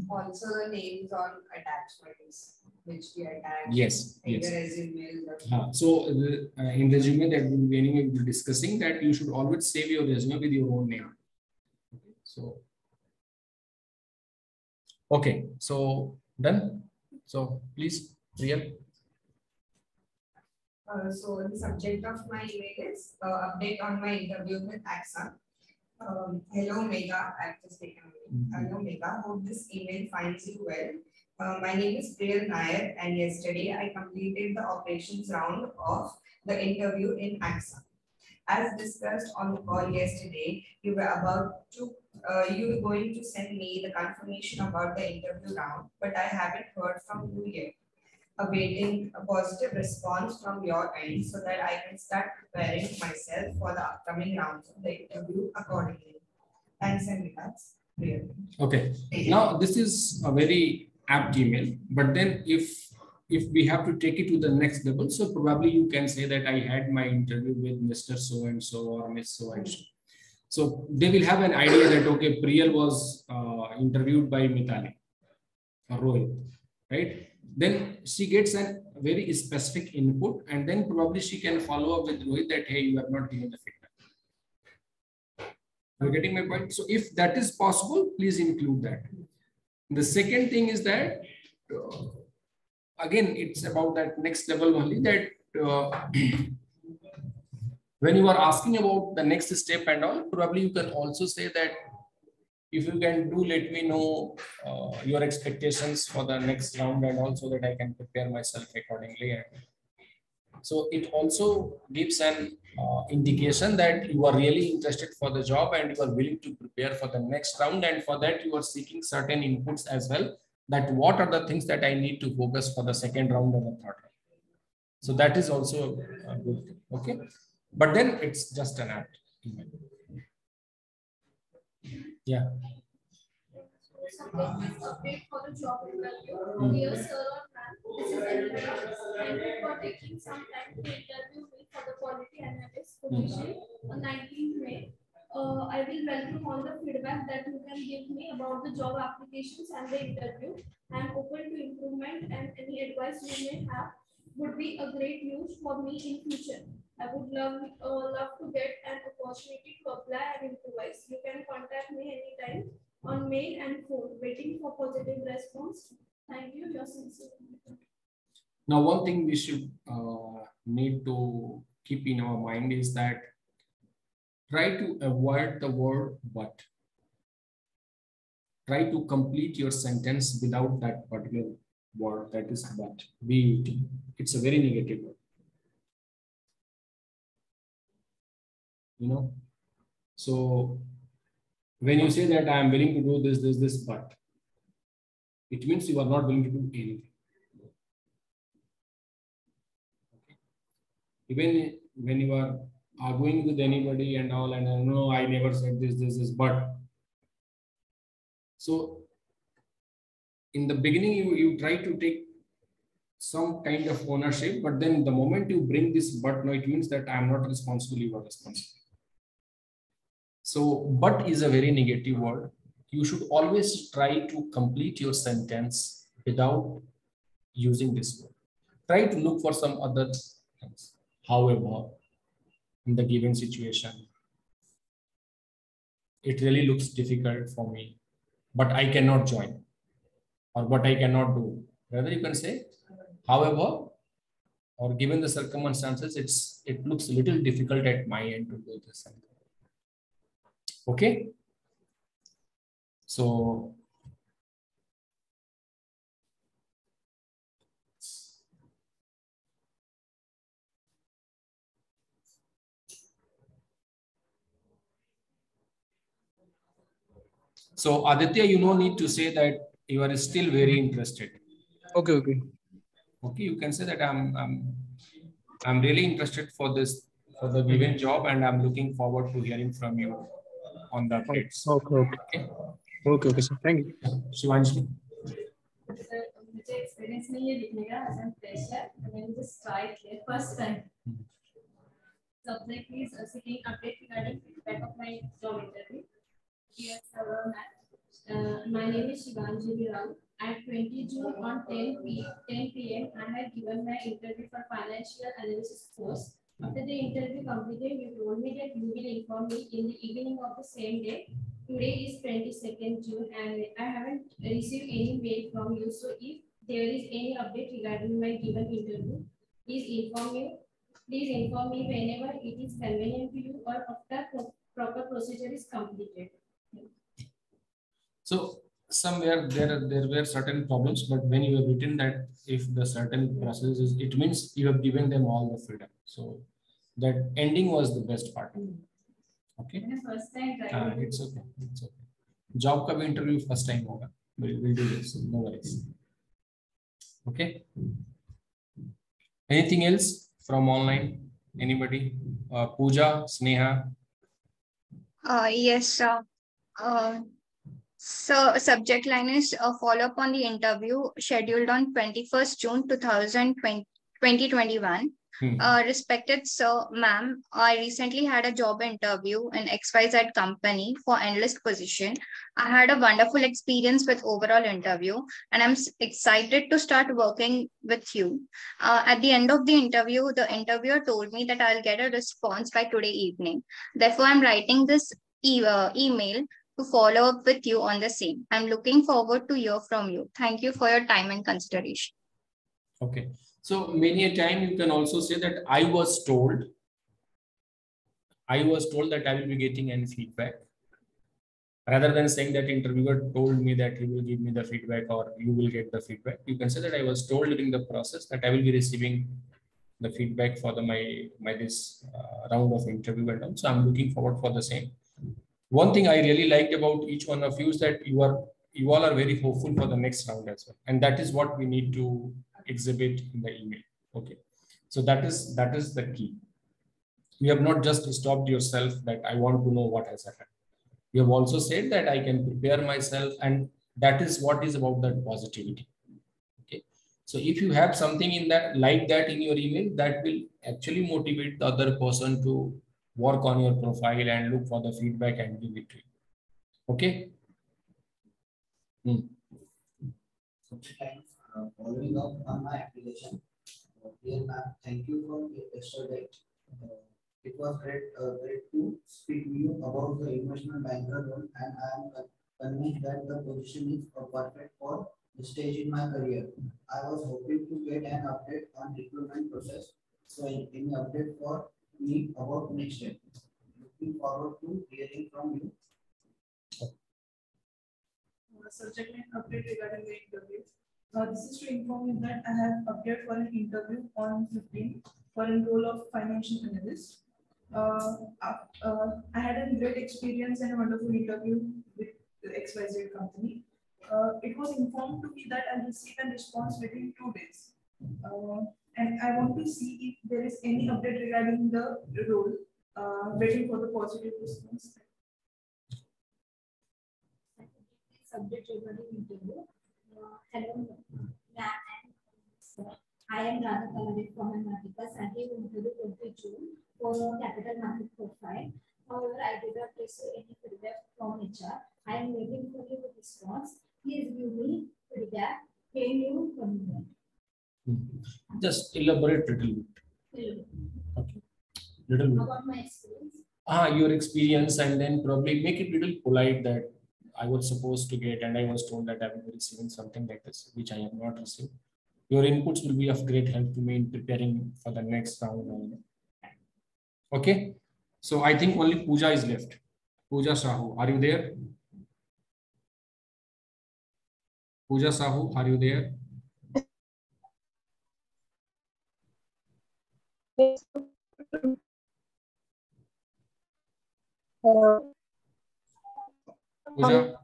also, the names on attachments which we attach. Yes. In the resume. So, in resume that we will be discussing that you should always save your resume with your own name. So, okay. So, done. So, please, Priya. So the subject of my email is update on my interview with AXA. Hello Megha, I've just taken a minute. Hello Megha, hope this email finds you well. My name is Priya Nair and yesterday I completed the operations round of the interview in AXA. as discussed on the call yesterday, you were going to send me the confirmation about the interview round, but I haven't heard from you yet. Awaiting a positive response from your end so that I can start preparing myself for the upcoming rounds of the interview accordingly. Thanks and regards. Okay. Now this is a very apt email, but then if we have to take it to the next level, so probably you can say that I had my interview with Mr. So and so or Miss so and so. So they will have an idea that okay, Priyal was interviewed by Mitali or Rohit, right? Then she gets a very specific input, and then probably she can follow up with Rohit that hey, you have not given the feedback. You're getting my point? So if that is possible, please include that. The second thing is that again, it's about that next level only, that when you are asking about the next step and all, probably you can also say that if you can do, let me know your expectations for the next round and also that I can prepare myself accordingly. And so it also gives an indication that you are really interested for the job and you are willing to prepare for the next round, and for that you are seeking certain inputs as well, that what are the things that I need to focus for the second round or the third round. So that is also a good thing. Okay. But then it's just an act. Yeah. Update for the job interview. Dear sir or ma'am, this is Anita. Thank you for taking some time to interview me for the quality analyst position on 19th May. I will welcome all the feedback that you can give me about the job applications and the interview. I am open to improvement, and any advice you may have would be a great use for me in future. I would love to get an opportunity to apply and improvise. You can contact me anytime on mail and phone. Waiting for positive response. Thank you. Your sincere. Now, one thing we should need to keep in our mind is that try to avoid the word but. Try to complete your sentence without that particular word, that is but. It's a very negative word. You know, so when you say that I am willing to do this, but it means you are not willing to do anything. Okay. Even when you are arguing with anybody and all, and no, I never said this, but. So in the beginning, you try to take some kind of ownership, but then the moment you bring this but, no, it means that I am not responsible, you are responsible. So but is a very negative word. You should always try to complete your sentence without using this word. Try to look for some other things. However, in the given situation, it really looks difficult for me, but I cannot join, or what I cannot do. Rather, you can say, however, or given the circumstances, it looks a little difficult at my end to do this. Okay. So Aditya, you no need to say that you are still very interested. Okay. Okay, you can say that I'm really interested for the given job, and I'm looking forward to hearing from you on the updates. Okay, sir. Thank you. Shivanshi. Sir, मुझे experience नहीं है लिखने का, as I'm fresher, and then just try it first time. Subject is seeking update regarding feedback of my job interview. Dear sir, my name is Shivanshi Rao. At 20 June on 10 p.m. I had given my interview for financial analysis course. After the interview completed, you told me that you will inform me in the evening of the same day. Today is 22nd June and I haven't received any mail from you. So if there is any update regarding my given interview, please inform me whenever it is convenient to you or after proper procedure is completed. So somewhere there were certain problems, but when you have written that if the certain process is, it means you have given them all the freedom. So That ending was the best part. Okay. First time it's okay. It's okay. Job ka bhi interview first time hoga. We'll do this. No worries. Okay. Anything else from online? Anybody? Pooja, Sneha? Yes, sir. So subject line is a follow-up on the interview scheduled on 21st June 2021. Respected sir, ma'am, I recently had a job interview in XYZ company for analyst position. I had a wonderful experience with overall interview and I'm excited to start working with you. At the end of the interview, the interviewer told me that I'll get a response by today evening. Therefore, I'm writing this email to follow up with you on the same. I'm looking forward to hear from you. Thank you for your time and consideration. Okay. So many a time you can also say that I was told that I will be getting any feedback. Rather than saying that interviewer told me that he will give me the feedback or you will get the feedback, you can say that I was told during the process that I will be receiving the feedback for my this round of interview and all. So I'm looking forward for the same. One thing I really liked about each one of you is that you all are very hopeful for the next round as well, and that is what we need to exhibit in the email. Okay, so that is the key. You have not just stopped yourself that I want to know what has happened. You have also said that I can prepare myself, and that is what is about that positivity. Okay, so if you have something in that like that in your email, that will actually motivate the other person to work on your profile and look for the feedback and give it to you. Okay. Following up on my application, dear ma'am, thank you for yesterday. It was great to speak to you about the investment banker role, and I am convinced that the position is perfect for the stage in my career. I was hoping to get an update on recruitment process. So, any update for me about next step? Looking forward to hearing from you. Subject line update regarding the interview. This is to inform you that I have appeared for an interview on 15 for a role of financial analyst. I had a great experience and a wonderful interview with the XYZ company. It was informed to me that I'll receive a response within 2 days. And I want to see if there is any update regarding the role, waiting for the positive response. Subject regarding interview. Hello, I am Radha Kalade from Karnataka. Sadly, we interviewed 20 June for capital market profile. However, I did not receive any feedback from HR. I am waiting for your response. Please give me feedback. Can you comment? Just elaborate a little bit. Okay. Little bit. About my experience. Your experience, and then probably make it little polite that I was supposed to get, and I was told that I will be receiving something like this, which I have not received. Your inputs will be of great help to me in preparing for the next round. Okay. So I think only Pooja is left. Pooja Sahu, are you there? Pooja Sahu, are you there? Hello. Pooja.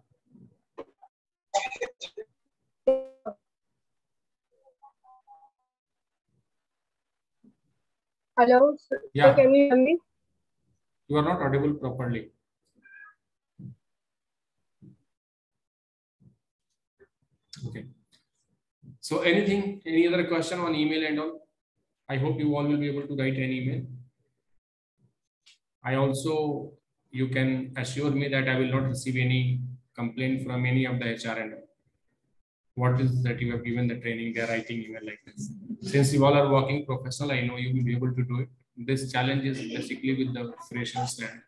Hello. Yeah. So can you hear me? You are not audible properly. Okay. So any other question on email and all? I hope you all will be able to write an email. You can assure me that I will not receive any complaint from any of the HR and all. What is that you have given the training, they are writing email like this. Since you all are working professional, I know you will be able to do it. This challenge is basically with the freshers and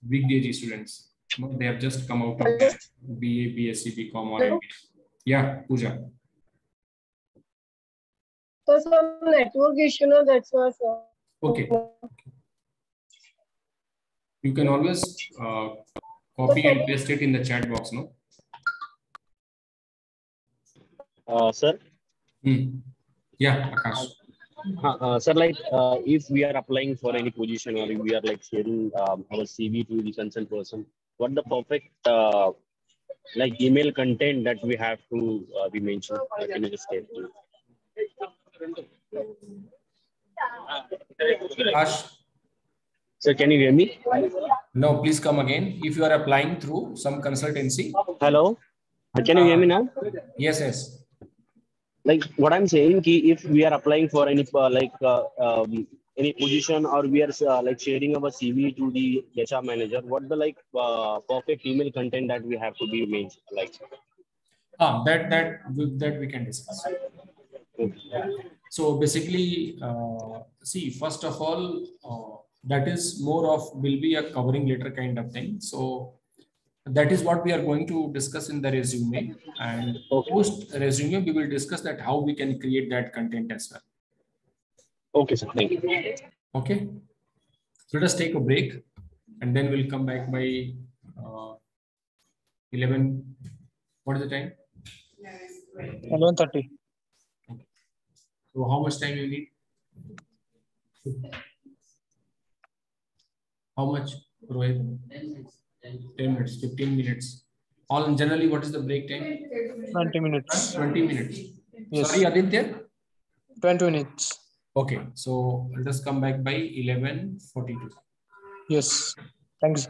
big DG students. They have just come out of BA, BSc, BCom or MBA. Yeah, Pooja. So some network issue, no, that's why. Okay. You can always copy and paste it in the chat box, no? Sir? Yeah, Akash. Sir, like if we are applying for any position or if we are like sharing our CV to the concerned person, what the perfect like email content that we have to be mentioned? Can you just tell me? Ash, Sir, can you hear me? no, please come again. If you are applying through some consultancy. Hello, can you hear me now? Yes, yes. Like what I'm saying, ki if we are applying for any any position or we are like sharing our CV to the HR manager, what the like perfect email content that we have to be mentioned like? That we can discuss. So basically, see, first of all, that is more of will be a covering letter kind of thing. So that is what we are going to discuss in the resume, and post resume we will discuss that how we can create that content as well. Okay, sir. Thank you. Okay. So let us take a break, and then we'll come back by 11. What is the time? 11:30. Okay. So how much time you need? How much, Rohit? 10 minutes, 15 minutes. All generally, what is the break time? 20 minutes. 20 minutes. Yes. Sorry, Aditya? 20 minutes. Okay, so let us come back by 11:42. Yes. Thanks.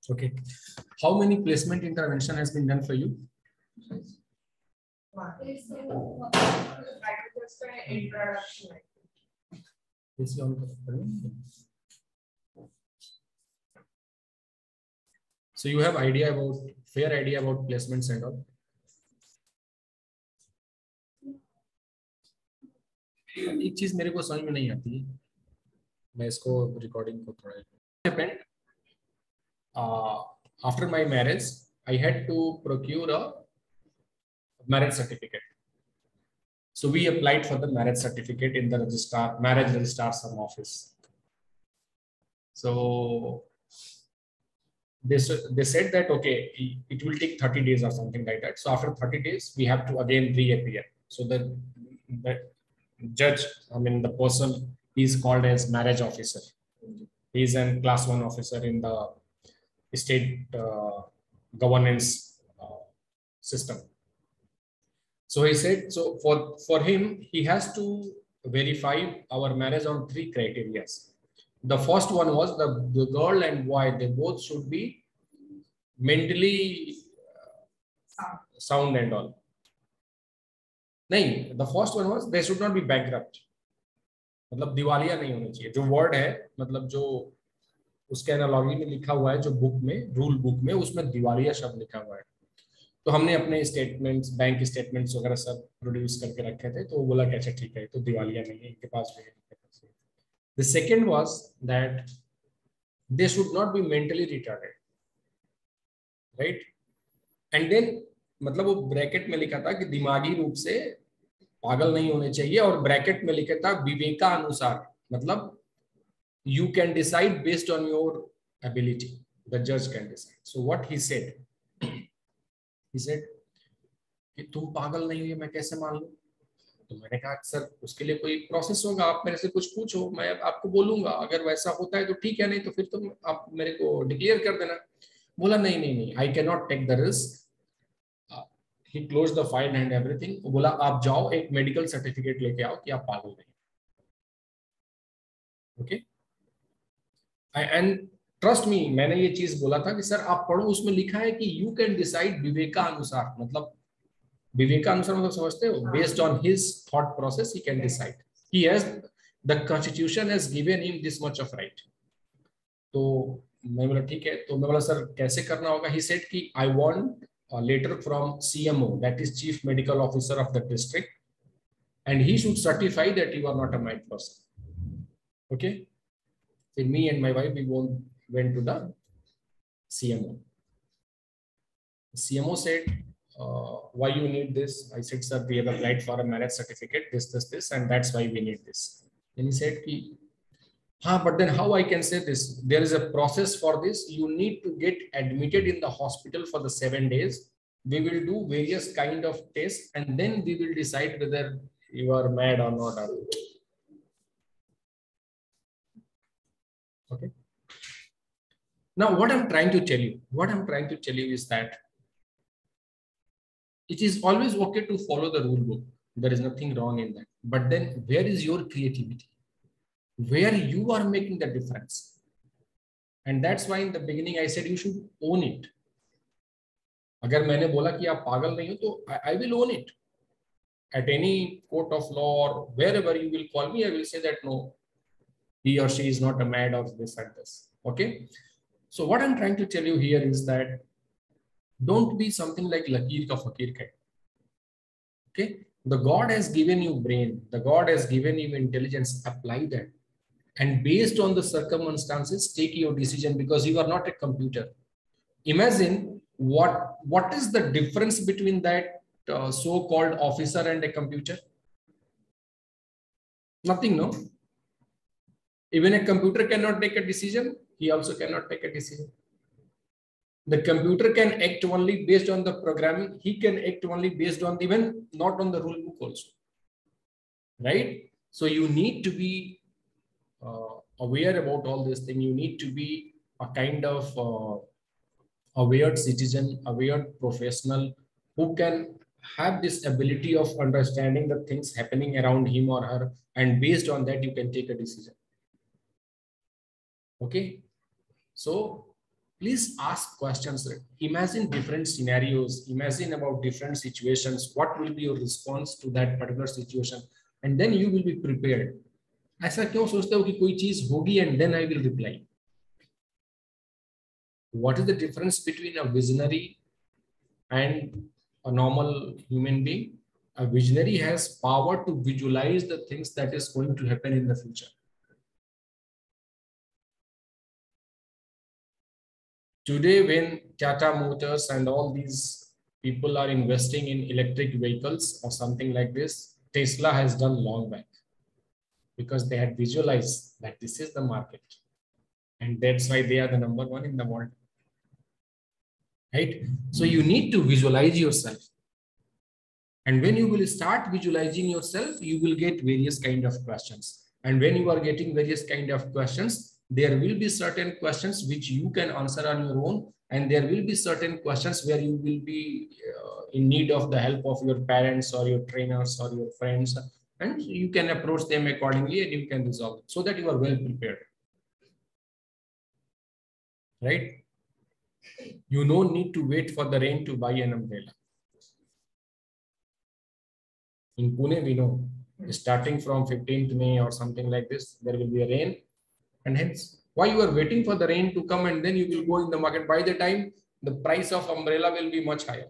Okay. How many placement intervention has been done for you? So you have fair idea about placements and all. एक चीज मेरे को समझ में नहीं आती, मैं इसको रिकॉर्डिंग को थोड़ा happened after my marriage. I had to procure a marriage certificate. So we applied for the marriage certificate in the marriage registrar some office. So they said that okay, it will take 30 days or something like that. So after 30 days, we have to again reappear. So the judge, I mean the person, is called as marriage officer. He is a class 1 officer in the state governance system. So he said, so for him, he has to verify our marriage on 3 criteria. The first one was the girl and boy, they both should be mentally sound and all. नहीं, the first one was they should not be bankrupt. मतलब दिवालिया नहीं होनी चाहिए. जो word है, मतलब जो उसके एनालॉजी में लिखा हुआ है, जो बुक में, रूल बुक में, उसमें दिवालिया शब्द लिखा हुआ है. तो हमने अपने स्टेटमेंट्स, बैंक स्टेटमेंट्स वगैरह सब प्रोड्यूस करके रखे थे. तो वो बोला कि अच्छा ठीक है, तो दिवालिया नहीं है, इनके पास भी है. The second was that they should not be mentally retarded, right? And then मतलब वो ब्रैकेट में लिखा था कि दिमागी रूप से पागल नहीं होने चाहिए, और ब्रैकेट में लिखा था विवेकानुसार, मतलब you can decide based on your ability. The judge can decide. So what he said, he said कि तुम पागल नहीं हो, मैं कैसे मान लूं? तो मैंने कहा सर उसके लिए कोई प्रोसेस होगा, आप मेरे से कुछ पूछो, मैं आपको बोलूंगा, अगर वैसा होता है तो ठीक है, नहीं तो फिर तुम आप मेरे को डिक्लेयर कर देना. बोला नहीं नहीं नहीं, I can not take the risk. He close the file and everything. बोला आप जाओ एक मेडिकल सर्टिफिकेट लेके आओ कि आप पागल नहीं. ओके, एंड ट्रस्ट मी, मैंने ये चीज बोला था कि सर आप पढ़ो, उसमें लिखा है कि यू कैन डिसाइड विवेकानुसार. मतलब विवेकानुसार मतलब समझते हो, based on his thought process he can decide. He has, the constitution has given him this much of right. तो मैं बोला ठीक है. तो मैं बोला सर कैसे करना होगा? ही सेड कि I want a letter from CMO, that is Chief Medical Officer of the district, and he should certify that you are not a mad person. Okay, so me and my wife, we went to the CMO. CMO said, why you need this? I said, sir, we have applied for a marriage certificate, this, and that's why we need this. And he said, but then how I can say this? There is a process for this. You need to get admitted in the hospital for the 7 days. We will do various kind of tests, and then we will decide whether you are mad or not. Okay. Now, what I'm trying to tell you is that it is always okay to follow the rule book. There is nothing wrong in that. But then where is your creativity? Where you are making the difference? And that's why in the beginning I said you should own it. अगर मैंने बोला कि आप पागल नहीं हो, तो I will own it. At any court of law or wherever you will call me, I will say that no, he or she is not a mad or this and this. Okay. So what I'm trying to tell you here is that don't be something like Lakir ka Fakir ka. Okay. The God has given you brain. The God has given you intelligence. Apply that. And based on the circumstances, take your decision, because you are not a computer. Imagine what is the difference between that so-called officer and a computer? Nothing, no? Even a computer cannot take a decision. He also cannot take a decision. The computer can act only based on the programming. He can act only based on even not on the rule book also. Right? So you need to be aware about all this thing. You need to be a kind of aware citizen, aware professional who can have this ability of understanding the things happening around him or her, and based on that you can take a decision. Okay, so Please ask questions. Imagine different scenarios. Imagine about different situations. What will be your response to that particular situation? And then you will be prepared. ऐसा क्यों सोचते हो कि कोई चीज होगी and then I will reply? What is the difference between a visionary and a normal human being? A visionary has power to visualize the things that is going to happen in the future. Today, when Tata Motors and all these people are investing in electric vehicles or something like this, Tesla has done long back, because they had visualized that this is the market. And that's why they are the #1 in the world. Right? So you need to visualize yourself. And when you will start visualizing yourself, you will get various kind of questions. And when you are getting various kind of questions, there will be certain questions which you can answer on your own. And there will be certain questions where you will be in need of the help of your parents or your trainers or your friends. And you can approach them accordingly and you can resolve it so that you are well prepared. Right? You don't need to wait for the rain to buy an umbrella. In Pune, we know, starting from 15th May or something like this, there will be a rain. And hence, why you are waiting for the rain to come and then you will go in the market. By the time, the price of umbrella will be much higher.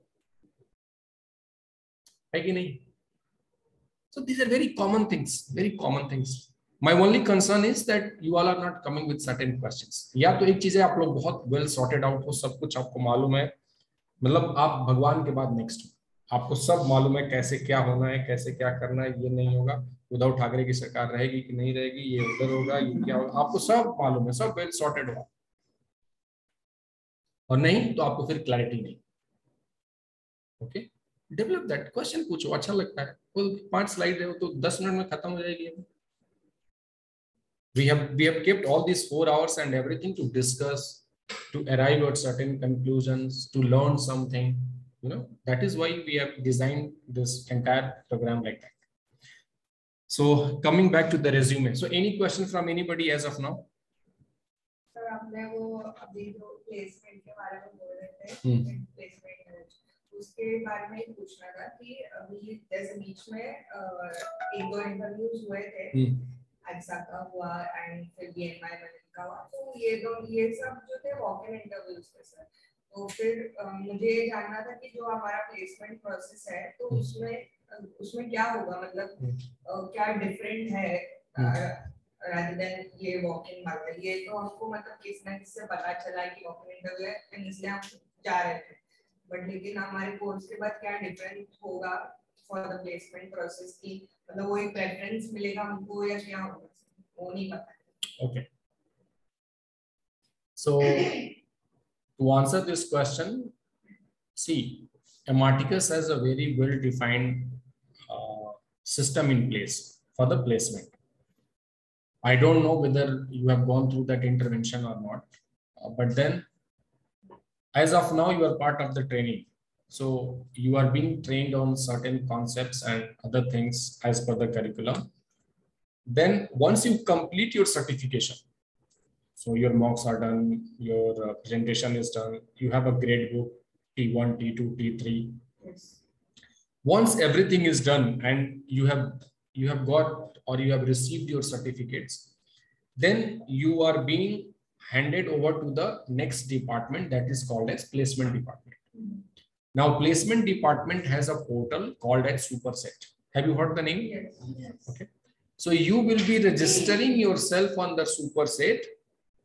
So these are very common things, very common things. My only concern is that you all are not coming with certain questions. या तो एक चीज है आप लोग बहुत well sorted out हो, सब कुछ आपको मालूम है, मतलब आप भगवान के बाद next, आपको सब मालूम है कैसे क्या होना है, कैसे क्या करना है, ये नहीं होगा, उद्धव ठाकरे की सरकार रहेगी कि नहीं रहेगी, ये उधर होगा, ये क्या होगा, आपको सब मालूम है, सब well sorted हो, और नहीं तो आपको फिर clarity नहीं. Okay, develop that question, पूछो, अच्छा लगता है, वो 5 स्लाइड है तो 10 मिनट में खत्म हो जाएगी. We have kept all these 4 hours and everything to discuss, to arrive at certain conclusions, to learn something. You know, that is why we have designed this entire program like that. So coming back to the resume. So any question from anybody as of now? Sir, आपने वो अभी जो placement के बारे में बोल रहे थे, placement उसके बारे में पूछना था कि अभी जैसे बीच में 1-2 इंटरव्यूज हुए थे, ऐसा का हुआ एंड फिर BNY का हुआ, तो ये सब जो थे वॉक इन इंटरव्यूज थे सर. तो फिर मुझे ये जानना था कि जो हमारा प्लेसमेंट प्रोसेस है तो उसमें क्या होगा, मतलब क्या डिफरेंट है rather than ये वॉक इन वाला. ये तो हमको मतलब किस ना किससे पता चला कि वॉक इन इंटरव्यू है इसलिए हम जा रहे थे, बट लेकिन हमारे कोर्स के बाद क्या डिफरेंट होगा फॉर द प्लेसमेंट प्रोसेस की, मतलब वो एक प्रेफरेंस मिलेगा हमको या क्या होगा, वो नहीं पता. Okay. So to answer this question, see, Ematicus has a very well-defined system in place for the placement. I don't know whether you have gone through that intervention or not, but then as of now, you are part of the training. So you are being trained on certain concepts and other things as per the curriculum. Then once you complete your certification, so your mocks are done, your presentation is done, you have a grade book, T1, T2, T3. Yes. Once everything is done and you have got or you have received your certificates, then you are being handed over to the next department that is called as placement department. Now, placement department has a portal called as Superset. Have you heard the name? Yes. Okay. So you will be registering yourself on the Superset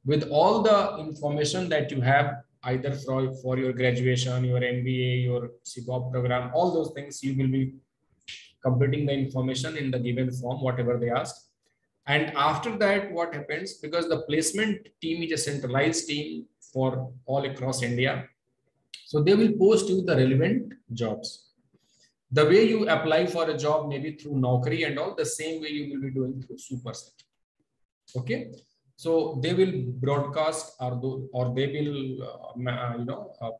with all the information that you have either for your graduation, your MBA, your CPOP program, all those things. You will be completing the information in the given form, whatever they ask. And after that, what happens, because the placement team is a centralized team for all across India, so they will post you the relevant jobs. The way you apply for a job, maybe through Naukri and all, the same way you will be doing through Superset. Okay, so they will broadcast or they will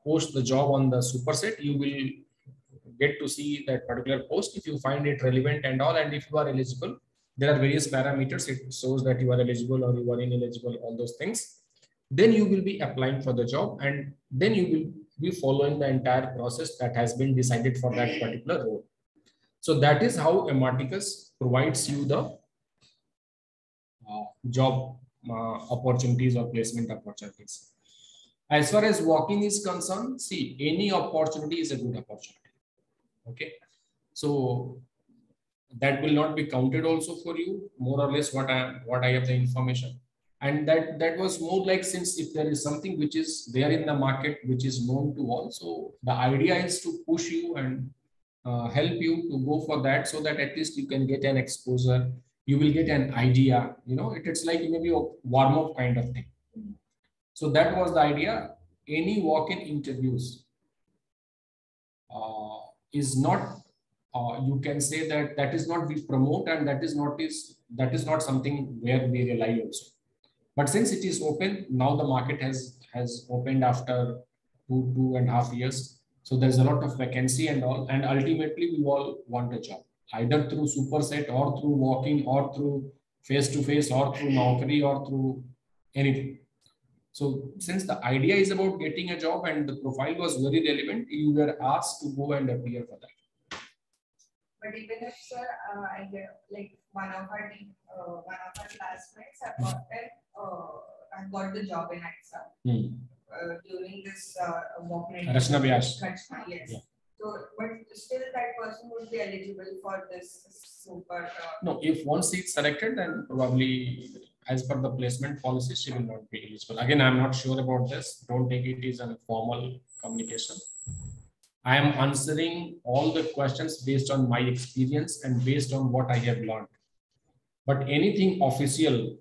post the job on the Superset. You will get to see that particular post if you find it relevant and all, and if you are eligible. There are various parameters. It shows that you are eligible or you are ineligible, all those things. then you will be applying for the job, and then you will be following the entire process that has been decided for that particular role. So that is how Ematicus provides you the job opportunities or placement opportunities. As far as walking is concerned, see, any opportunity is a good opportunity. Okay, so that will not be counted also for you, more or less what I have the information. And that was more like, since if there is something which is there in the market which is known to all, so the idea is to push you and help you to go for that, so that at least you can get an exposure, you will get an idea, you know, it's like maybe a warm-up kind of thing. So that was the idea. Any walk-in interviews is not, you can say that is not we promote, and that is not something where we rely also. But since it is open now, the market has opened after 2.5 years. So there's a lot of vacancy and all, and ultimately we all want a job, either through Superset or through walking or through face-to-face or through Naukri or through anything. So since the idea is about getting a job and the profile was very relevant, you were asked to go and appear for that. But even if, sir, I get like one of our classmates I got the job in AXA during this walk-in. Rachna Vyas. Yes. Yeah. So, but still that person would be eligible for this super. No, if once it's selected, then probably as per the placement policy, she will not be eligible. Again, I'm not sure about this. Don't take it as a formal communication. I am answering all the questions based on my experience and based on what I have learned. But anything official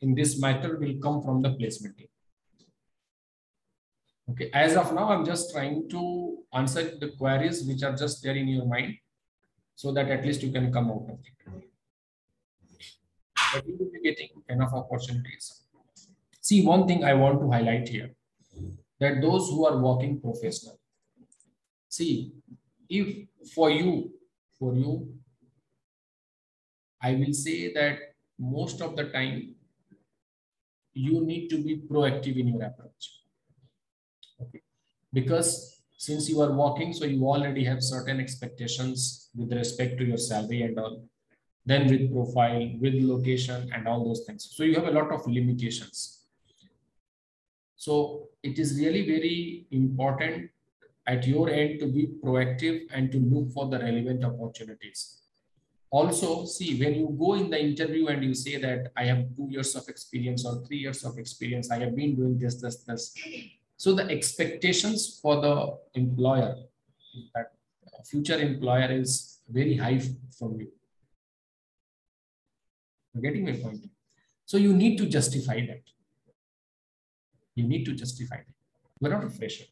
in this matter will come from the placement team. Okay, as of now, I'm just trying to answer the queries which are just there in your mind, so that at least you can come out of it. But you will be getting enough opportunities. See, one thing I want to highlight here, that those who are working professional, see, if for you, I will say that most of the time you need to be proactive in your approach. Okay, because since you are working, so you already have certain expectations with respect to your salary and all, then with profile, with location and all those things. So you have a lot of limitations. So it is really very important at your end to be proactive and to look for the relevant opportunities. Also, see, when you go in the interview and you say that I have 2 years of experience or 3 years of experience, I have been doing this. So the expectations for the employer, that future employer, is very high from you. You're getting my point? So you need to justify that. You need to justify that. You're not a fresher.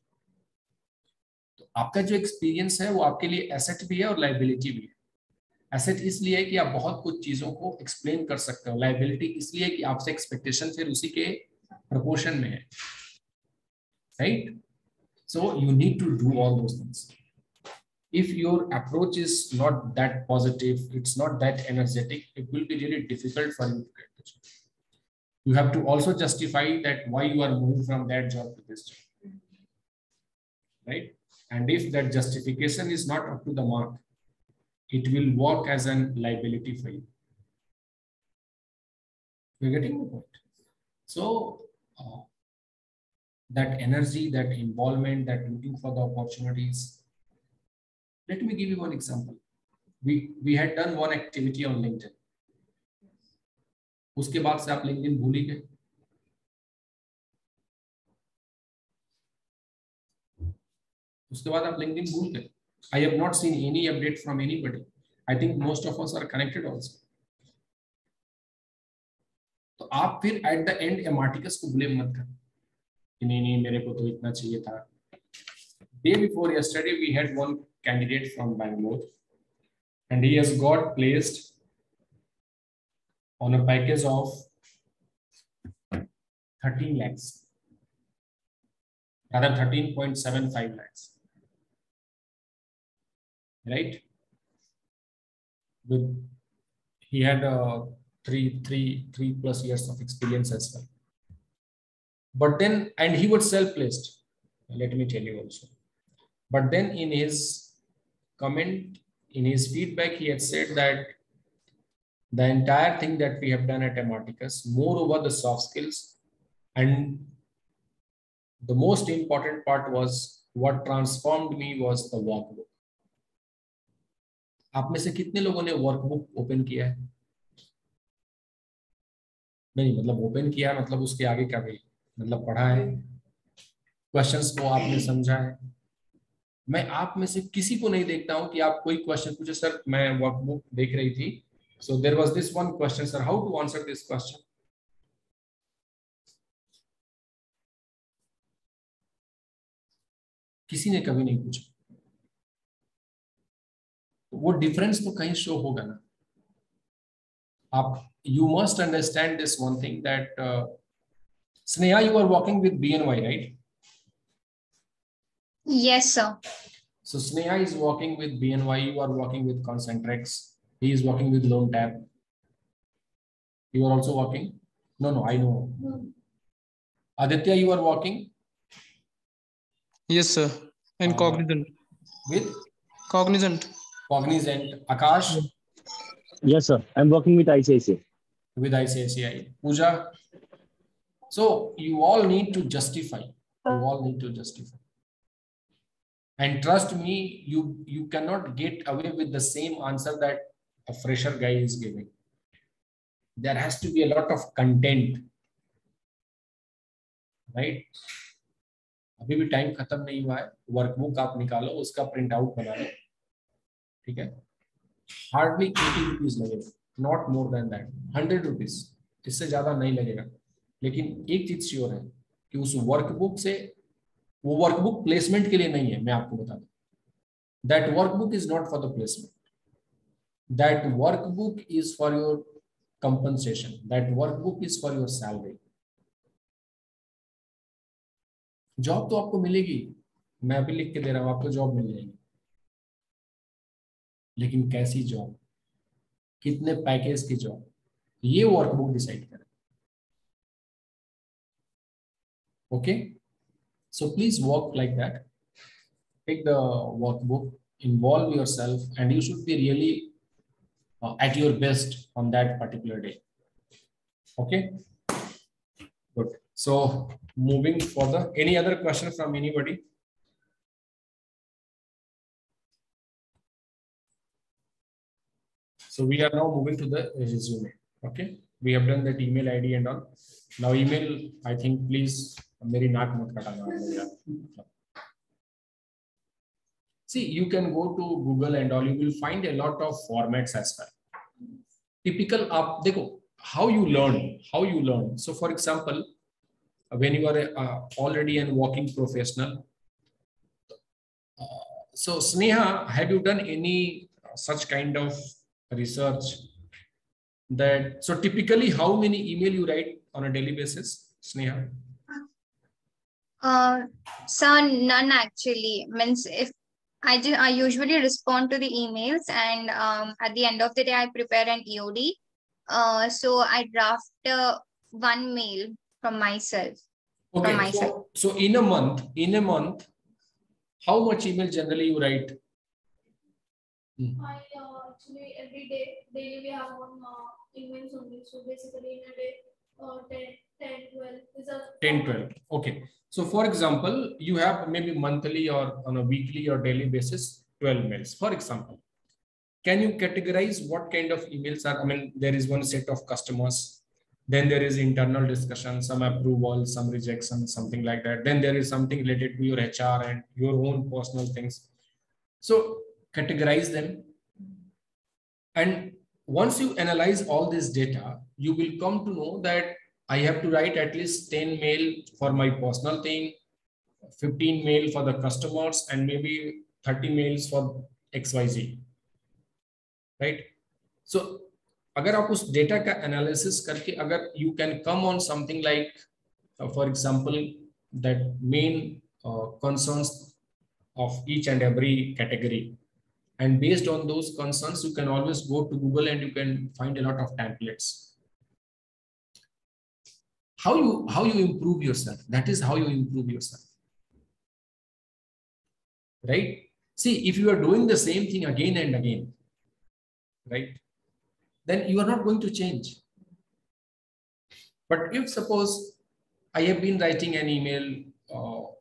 तो आपका जो experience है वो आपके लिए asset भी है और लायबिलिटी भी है. एसेट इसलिए है कि आप बहुत कुछ चीजों को एक्सप्लेन कर सकते हो. लायबिलिटी इसलिए है कि आपसे एक्सपेक्टेशन फिर उसी के प्रोपोर्शन में है. Right? So you need to do all those things. If your approach is not that positive, it's not that energetic, it will be really difficult for you to get the job. You have to also justify that why you are moving from that job to this job. Right? And if that justification is not up to the mark, it will work as a liability for you. You're getting the point. So that energy, that involvement, that looking for the opportunities. Let me give you one example. We had done one activity on LinkedIn. उसके बाद से आप LinkedIn भूल ही गए. उसके बाद आप LinkedIn भूल गए. I have not seen any update from anybody. I think most of us are connected also. तो आप फिर at the end Ematicus को blame मत करो. नहीं मेरे को तो इतना चाहिए था. Day before yesterday we had one candidate from Bangalore and he has got placed on a package of 13 lakhs, rather 13.75 lakhs, right? He had 3+ years of experience as well. But then, and he was self-placed, let me tell you also. But then in his comment, in his feedback, he had said that the entire thing that we have done at Ematicus, moreover the soft skills, and the most important part was what transformed me was the workbook. आप में से कितने लोगों ने workbook open किया है? नहीं, मतलब ओपन किया मतलब उसके आगे क्या भी मतलब पढ़ा है, क्वेश्चंस को आपने समझा है. मैं आप में से किसी को नहीं देखता हूं कि आप कोई क्वेश्चन पूछे, सर मैं वर्कबुक देख रही थी, so there was this one question, sir, how to answer this question? किसी ने कभी नहीं पूछा. वो डिफरेंस तो कहीं शो होगा ना. आप you must understand this one thing that Sneha, you are working with BNY, right? Yes, sir. So Sneha is working with BNY, you are working with Concentrex, he is working with LoanTap. You are also working? No, I know. Aditya, you are working? Yes, sir. And Cognizant. With? Cognizant. Cognizant. Akash? Yes, sir. I'm working with ICICI. With ICICI. Pooja? So you all need to justify. You all need to justify. And trust me, you cannot get away with the same answer that a fresher guy is giving. There has to be a lot of content, right? अभी भी time खत्म नहीं हुआ है. Workbook आप निकालो, उसका print out बना लो, ठीक है? हार्डली 80 रुपीज लगेगा, not more than that. 100 rupees, इससे ज्यादा नहीं लगेगा. लेकिन एक चीज श्योर है कि उस वर्कबुक से, वो वर्कबुक प्लेसमेंट के लिए नहीं है, मैं आपको बता दूं. That workbook is not for the placement. That workbook is for your compensation. That workbook is for your salary. Job तो आपको मिलेगी, मैं भी लिख के दे रहा हूं, आपको जॉब मिल जाएगी. लेकिन कैसी जॉब, कितने पैकेज की जॉब, ये वर्कबुक डिसाइड करें. Okay, so please work like that. Take the workbook, involve yourself, and you should be really at your best on that particular day. Okay, good. So moving further, any other question from anybody? So we are now moving to the resume. Okay, we have done that email ID and all. Now email, I think, please meri naak mat katana. See, you can go to Google and all, you will find a lot of formats as well. Typical, आप देखो, how you learn. So for example, when you are already a working professional, so Sneha, have you done any such kind of research that, so typically how many email you write on a daily basis, Sneha? So none actually. Means if I usually respond to the emails, and at the end of the day, I prepare an EOD. So I draft one mail from myself. Okay, so in a month, how much email generally you write? I actually every day, daily we have one emails only. So basically in a day, 10, 12 is a 10, 12. Okay. So for example, you have maybe monthly or on a weekly or daily basis, 12 mails. For example, can you categorize what kind of emails are? I mean, there is one set of customers, then there is internal discussion, some approval, some rejection, something like that. Then there is something related to your HR and your own personal things. So categorize them. And once you analyze all this data, you will come to know that I have to write at least 10 mail for my personal thing, 15 mail for the customers, and maybe 30 mails for XYZ, right? So, अगर आप उस data का analysis करके, अगर you can come on something like, for example, that main concerns of each and every category, and based on those concerns, you can always go to Google and you can find a lot of templates. how you improve yourself. That is how you improve yourself. Right? See, if you are doing the same thing again and again, right, then you are not going to change. But if suppose I have been writing an email,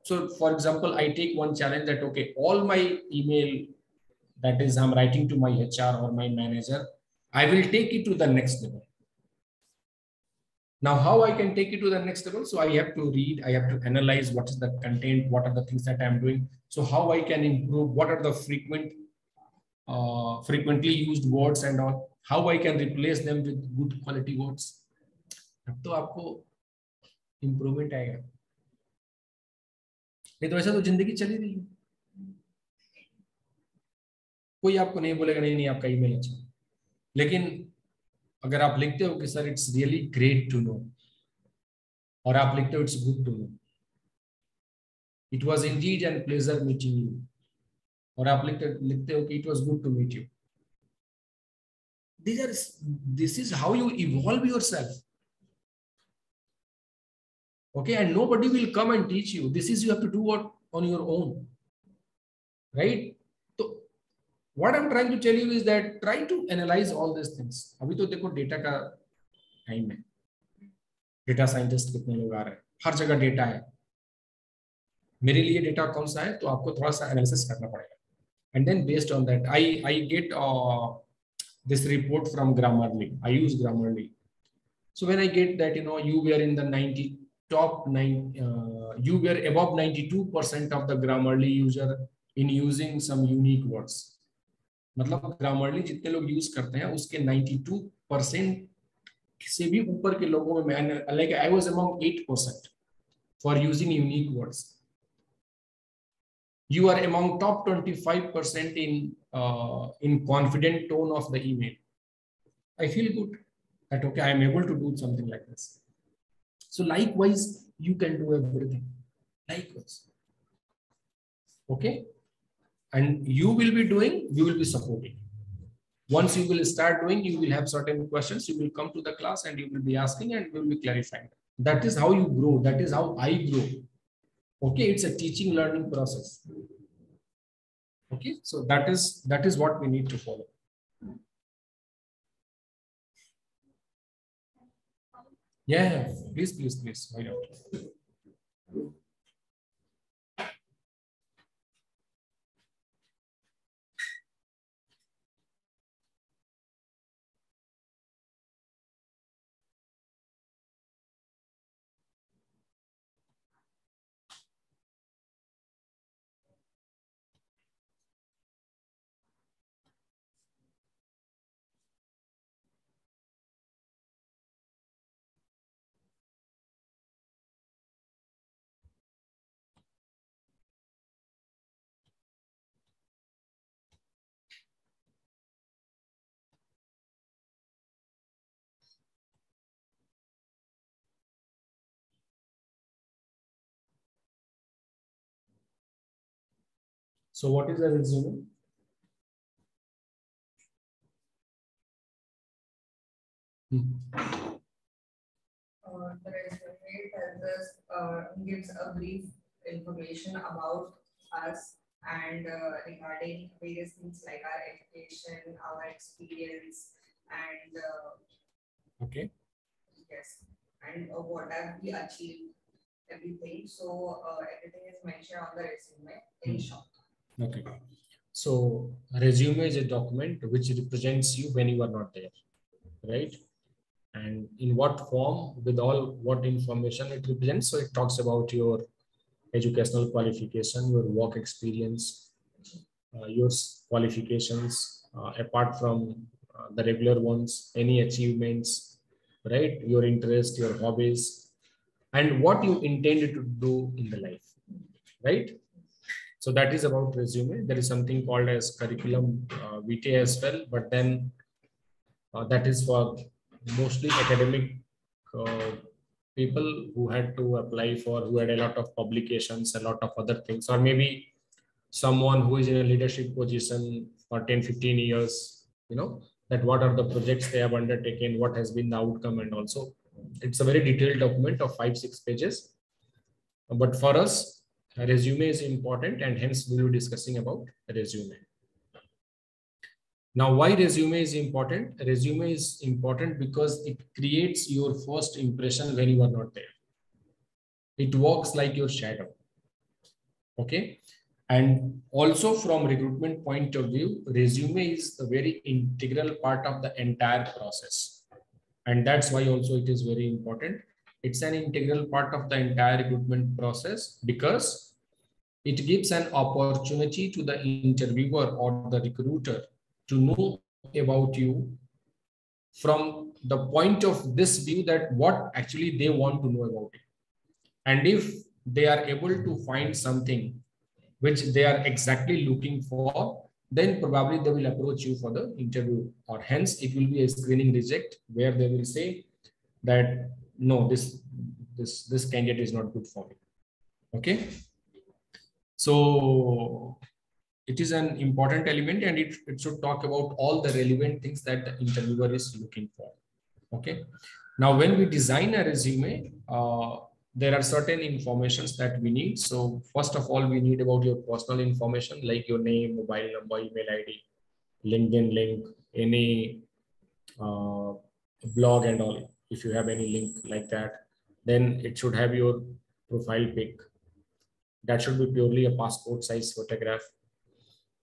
so for example, I take one challenge that, okay, all my email that is I'm writing to my HR or my manager, I will take it to the next level. Now, how I can take it to the next level? So I have to read, I have to analyze what is the content, what are the things that I'm doing. So how I can improve, what are the frequently used words and all, how I can replace them with good quality words. अब तो आपको improvement आएगा, नहीं तो ऐसा तो जिंदगी चली रही है. कोई आपको नहीं बोलेगा नहीं आपका ईमेल अच्छा, लेकिन अगर आप लिखते हो कि sir it's really great to know, और आप लिखते हो it's good to know, it was indeed and pleasure meeting you, और आप लिखते हो कि it was good to meet you. This is how you evolve yourself. Okay, and nobody will come and teach you. This is you have to do what on your own, right? So what I'm trying to tell you is that try to analyze all these things. अभी तो देखो data का time है, data scientist कितने लोग आ रहे हैं, हर जगह डेटा है. मेरे लिए डेटा कौन सा है, तो आपको थोड़ा सा एनालिसिस करना पड़ेगा. And then based on that, I get this report from Grammarly. I use Grammarly. So when I get that, you were in the you were above 92% of the Grammarly user in using some unique words. मतलब Grammarly जितने लोग use करते हैं उसके 92% से भी ऊपर के लोगों में मैं, like I was among 8% for using unique words. You are among top 25% in confident tone of the email. I feel good that okay, I am able to do something like this. So likewise, you can do everything. Likewise. Okay? And you will be doing, we will be supporting. Once you will start doing, you will have certain questions, you will come to the class and you will be asking and we will be clarifying. That is how you grow. That is how I grow. Okay, it's a teaching learning process. Okay, so that is what we need to follow. Yeah, please. Why not? So what is the resume? The resume tells us, gives a brief information about us and regarding various things like our education, our experience, and okay. Yes, and what have we achieved, everything. So everything is mentioned on the resume in short. Okay. So resume is a document which represents you when you are not there, right? And in what form, with all what information it represents. So it talks about your educational qualification, your work experience, your qualifications, apart from the regular ones, any achievements, right? Your interest, your hobbies, and what you intended to do in the life, right? So that is about resume. There is something called as curriculum vitae as well, but then that is for mostly academic people who had to apply for, who had a lot of publications, a lot of other things, or maybe someone who is in a leadership position for 10-15 years, that what are the projects they have undertaken, what has been the outcome, and also It's a very detailed document of 5-6 pages. But for us, a resume is important, and hence we will be discussing about a resume. Now, why resume is important? A resume is important because it creates your first impression when you are not there. It works like your shadow. Okay. And also from recruitment point of view, resume is a very integral part of the entire process. And that's why also it is very important. It's an integral part of the entire recruitment process because it gives an opportunity to the interviewer or the recruiter to know about you from the point of this view, that what actually they want to know about it. And if they are able to find something which they are exactly looking for, then probably they will approach you for the interview, or hence it will be a screening reject where they will say that no, this candidate is not good for me. Okay. So it is an important element, and it should talk about all the relevant things that the interviewer is looking for. Okay. Now, when we design a resume, there are certain informations that we need. So first of all, we need about your personal information, like your name, mobile number, email ID, LinkedIn link, any blog and all. If you have any link like that, then it should have your profile pic. That should be purely a passport size photograph.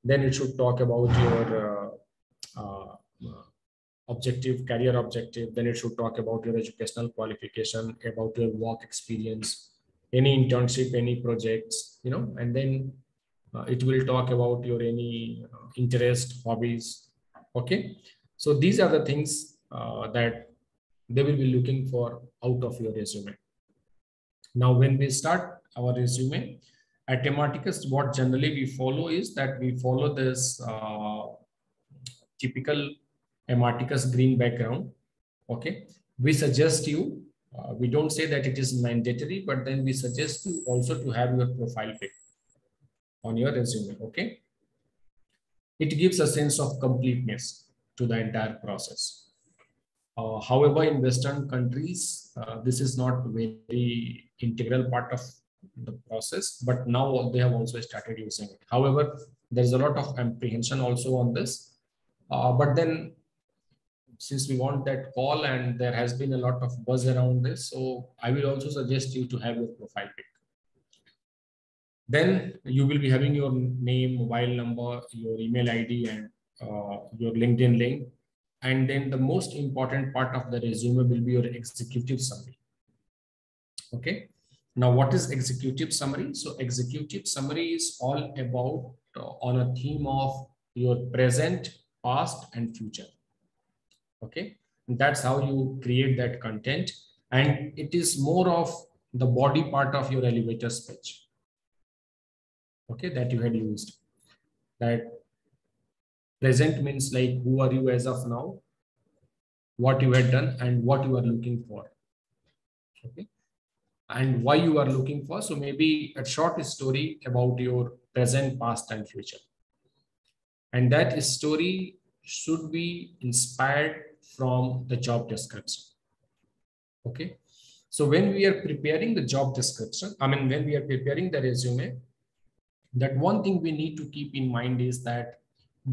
Then it should talk about your objective, career objective. Then it should talk about your educational qualification, about your work experience, any internship, any projects, you know, and then it will talk about your any interest, hobbies. Okay. So these are the things that they will be looking for out of your resume. Now, when we start our resume at Ematicus, what generally we follow is that we follow this typical Ematicus green background. Okay. We suggest you, we don't say that it is mandatory, but then we suggest you also to have your profile pic on your resume. Okay. It gives a sense of completeness to the entire process. However, in Western countries, this is not very integral part of the process, but now they have also started using it. However, there's a lot of apprehension also on this. But then, since we want that call and there has been a lot of buzz around this, so I will also suggest you to have your profile pic. Then you will be having your name, mobile number, your email ID, and your LinkedIn link. And then the most important part of the resume will be your executive summary. Okay. Now, what is executive summary? So executive summary is all about on a theme of your present, past, and future. Okay. And that's how you create that content. And it is more of the body part of your elevator speech. Okay. That you had used. That present means like who are you as of now, what you had done, and what you are looking for. Okay. And why you are looking for. So maybe a short story about your present, past, and future. And that story should be inspired from the job description. Okay. So when we are preparing the job description, when we are preparing the resume, that one thing we need to keep in mind is that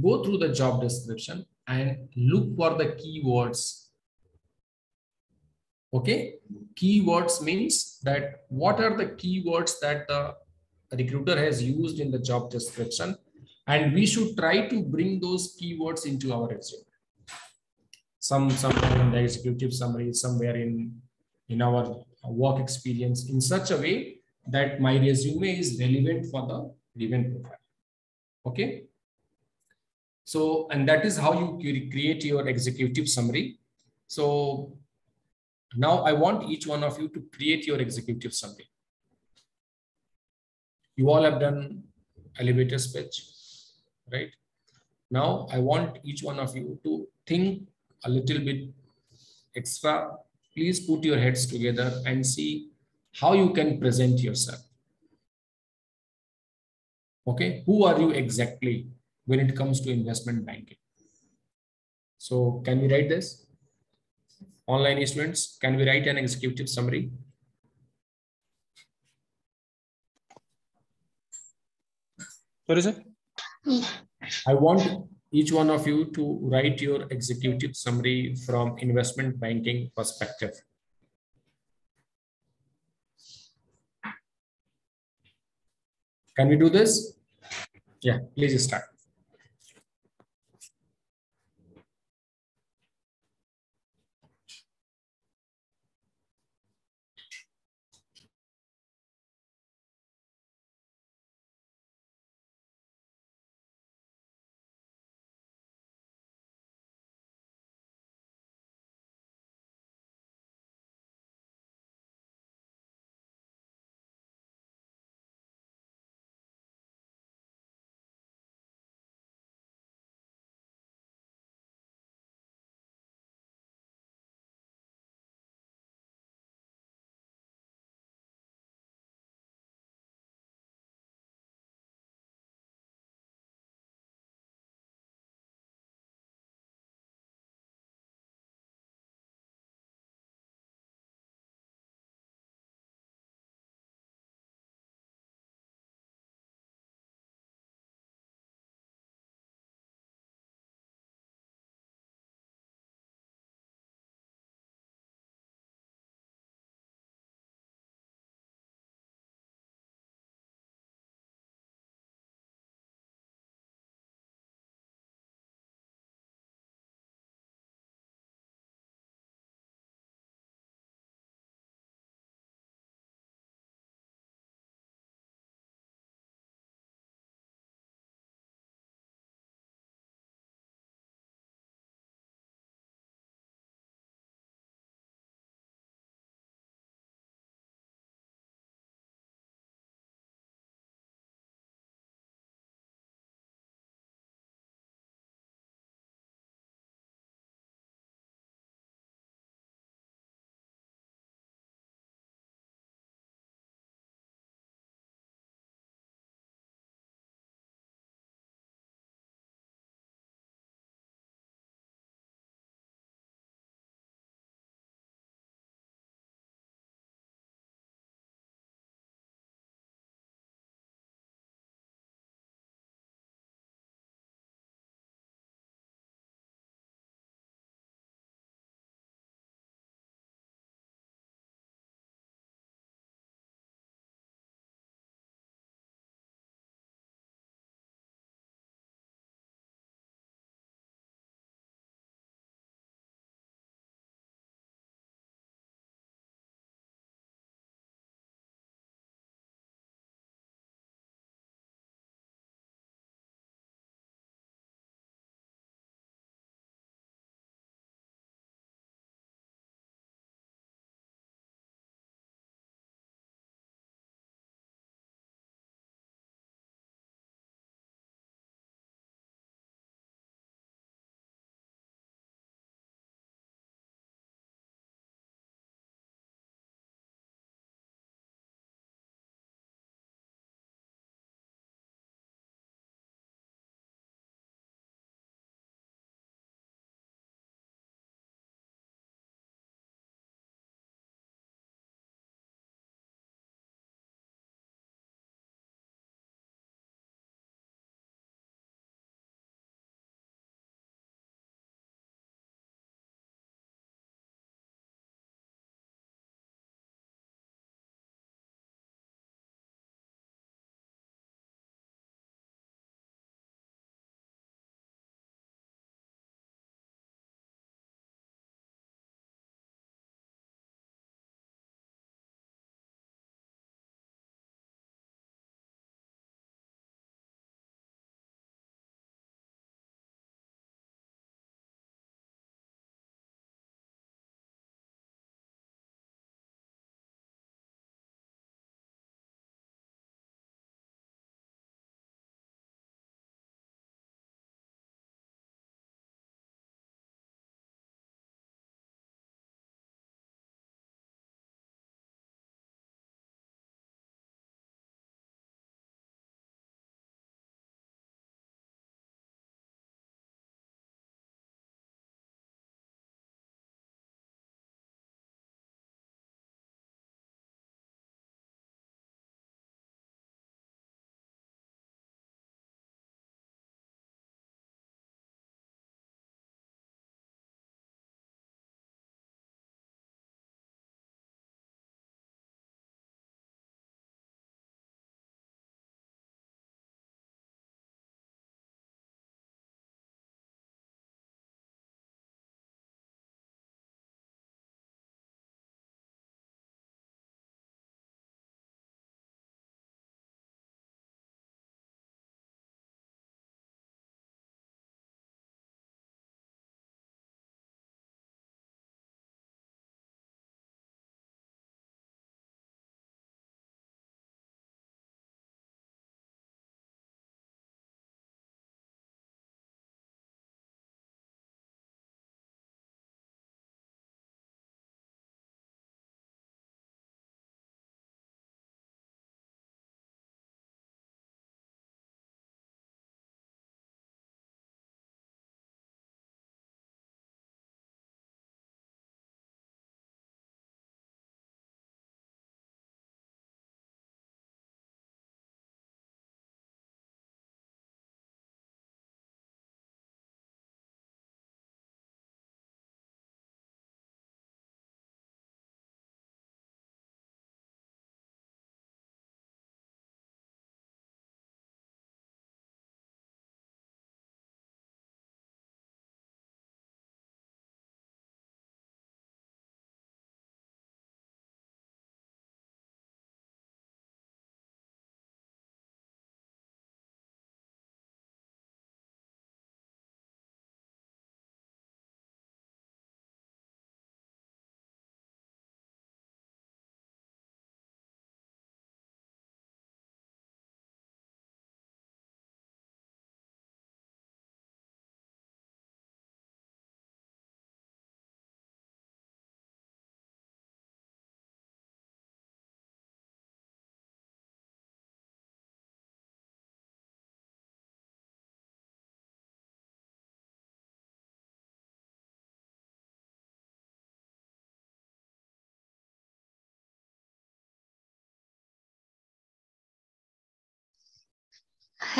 go through the job description and look for the keywords. Okay. Keywords means that what are the keywords that the recruiter has used in the job description, and we should try to bring those keywords into our resume. Somewhere in the executive summary, somewhere in our work experience, in such a way that my resume is relevant for the given profile. Okay. So, and that is how you create your executive summary. So now I want each one of you to create your executive summary. You all have done elevator speech, right? Now I want each one of you to think a little bit extra. Please put your heads together and see how you can present yourself. Okay, who are you exactly when it comes to investment banking? So can we write this? Online students, can we write an executive summary? Sorry, sir. I want each one of you to write your executive summary from investment banking perspective. Can we do this? Yeah, please start.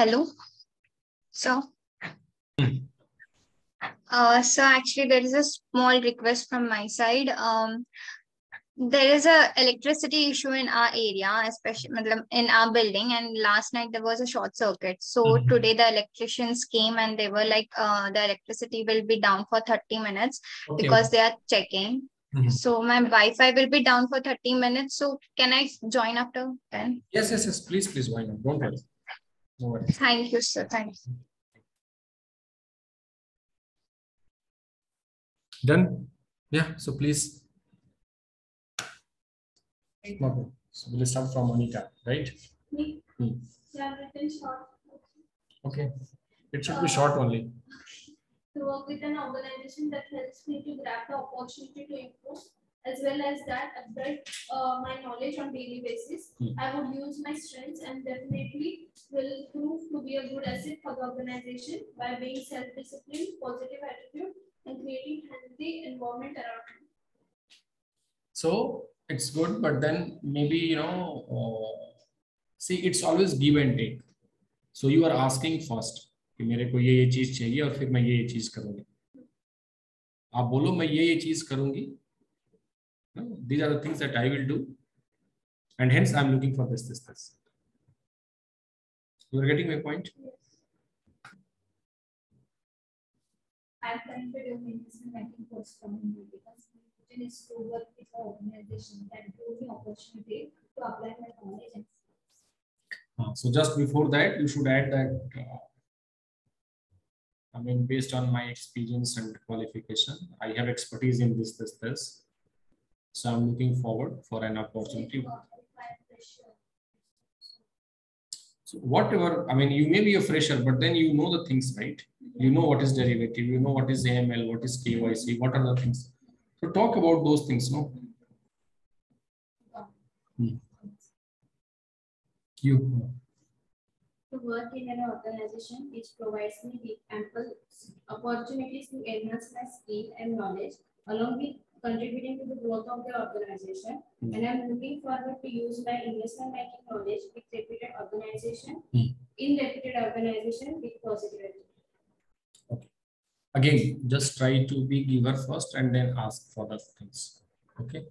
Hello. So actually there is a small request from my side. There is a electricity issue in our area, especially in our building, and last night there was a short circuit. So today the electricians came and they were like, the electricity will be down for 30 minutes because they are checking. So my Wi-Fi will be down for 30 minutes. So can I join after 10? Yes. Please. Why not? Don't worry. No worries. Thank you, sir. Thank you. Done? Yeah. So please. Okay. So we'll start from Anita, right? Okay. It should be short only. To work with an organization that helps me to grab the opportunity to improve, as well as that upgrade my knowledge on daily basis. I would use my strengths and definitely will prove to be a good asset for the organization by being self-disciplined, positive attitude, and creating healthy environment around me. So it's good, but then maybe, see, it's always give and take. So you are asking first कि मेरे को ये चीज चाहिए और फिर मैं ये चीज करूंगी. आप बोलो मैं ये चीज करूंगी. These are the things that I will do, and hence I'm looking for this. You are getting my point? Yes. I'm trying to do investment banking course from India because my vision is to work with an organization that gives me opportunity to apply my knowledge and skills. So just before that, you should add that. Based on my experience and qualification, I have expertise in this. So I'm looking forward for an opportunity. So whatever, you may be a fresher, but then you know the things, right? You know what is derivative, you know what is AML, what is KYC, what are the things. So talk about those things, no? You. To work in an organization which provides me with ample opportunities to enhance my skill and knowledge, along with contributing to the growth of the organization. And I'm looking forward to use my investment banking knowledge with reputed organization, in reputed organization with positivity. Okay. Again, just try to be giver first and then ask for the things. Okay.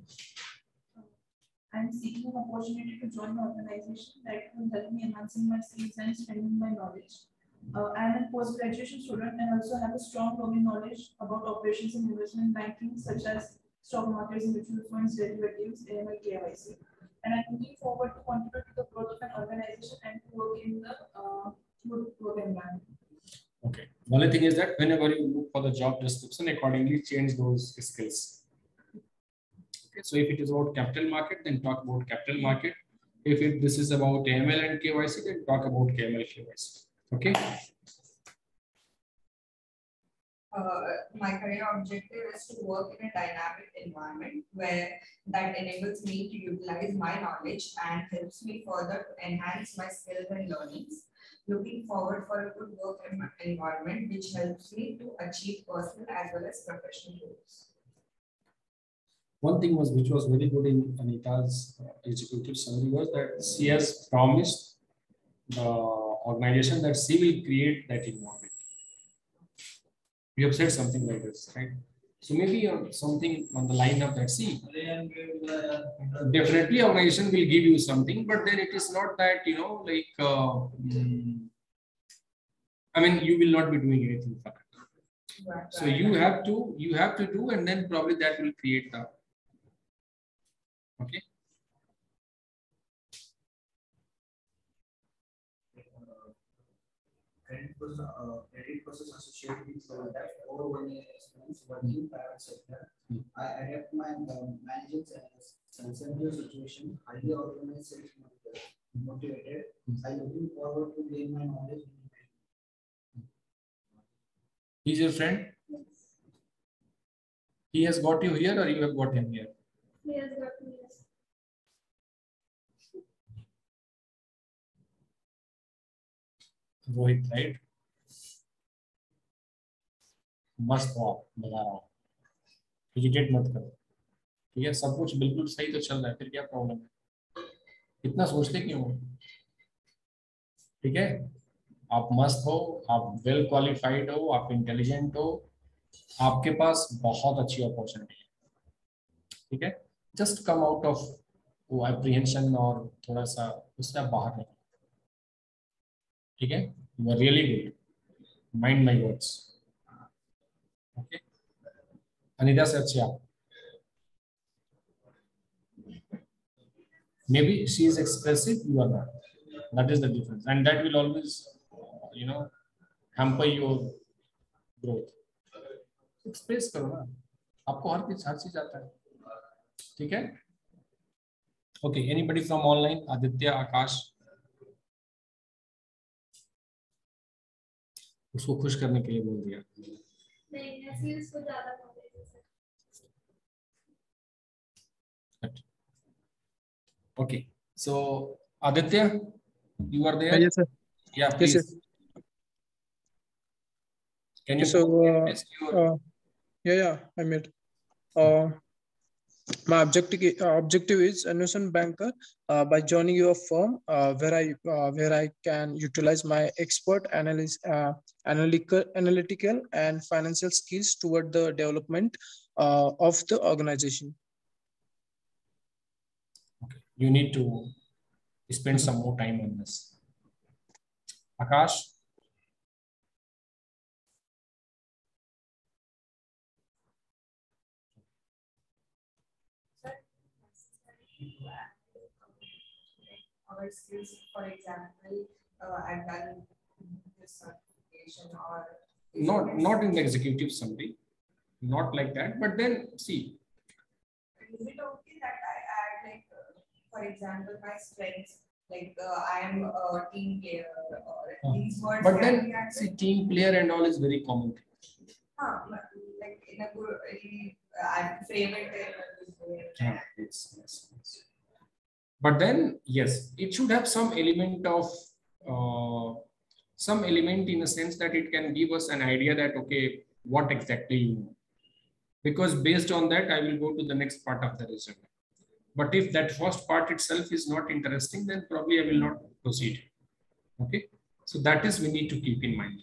I'm seeking an opportunity to join an organization that will help me enhancing my skills and strengthening my knowledge. I'm a post-graduation student and also have a strong domain knowledge about operations in investment banking, such as stock markets, mutual funds, derivatives, AML, KYC. And I'm looking forward to contribute to the growth of an organization and to work in the good work environment. Okay. The only thing is that whenever you look for the job description, accordingly change those skills. Okay. So if it is about capital market, then talk about capital market. If this is about AML and KYC, then talk about KML, KYC. Okay. My career objective is to work in a dynamic environment where that enables me to utilize my knowledge and helps me further enhance my skills and learnings. Looking forward for a good work environment which helps me to achieve personal as well as professional goals. One thing which was very good in Anita's executive summary was that she has promised the organization that she will create that environment. You have said something like this, right? So maybe something on the line of that. See, definitely organization will give you something, but then it is not that, you will not be doing anything for it. Right. So you have to do, and then probably that will create the. Okay. Credit process associated with that over 1 year experience working in private sector. I adapt my managers and sensitive situation, highly organized, self-motivated. I looking forward to gain my knowledge. He's your friend? Yes. He has got you here, or you have got him here? He has got me. Rohit, right? मस्त हो आप, बता रहा हूँ, hesitate मत करो, ठीक है? सब कुछ बिल्कुल सही तो चल रहा है, फिर क्या प्रॉब्लम है? इतना सोचते क्यों हो? ठीक है? आप मस्त हो, आप वेल क्वालिफाइड हो, आप इंटेलिजेंट हो, आपके पास बहुत अच्छी अपॉर्चुनिटी है, ठीक है। जस्ट कम आउट ऑफ वो एप्रीहेंशन और थोड़ा सा उससे आप बाहर निकलो, ठीक है। You are really good, mind my words, okay. Anita से अच्छे आप, maybe she is expressive, you are not. That is the difference, and that will always hamper your growth. Express करो ना, आपको हर चीज आता है, ठीक है। Okay, anybody from online? Aditya, Akash? उसको खुश करने के लिए बोल दिया। नहीं, उसको ज्यादा Okay, so Aditya, you are there? Yes, sir. Yeah, please. Yes, sir. Can you yeah, I made. My objective is investment banker by joining your firm where I can utilize my expert analytical and financial skills toward the development of the organization. Okay. You need to spend some more time on this. Akash? Our skills, for example, I've done this certification or not in the executive summary, not like that, but then see. Is it okay that I add, like, for example, my strengths, like I am a team player or these words? But then see, team player and all is very common. Like in a good, I frame it in yes. But then yes, it should have some element of some element in a sense that it can give us an idea that okay, what exactly you know. Because based on that, I will go to the next part of the resume. But if that first part itself is not interesting, then probably I will not proceed. Okay, so that is we need to keep in mind.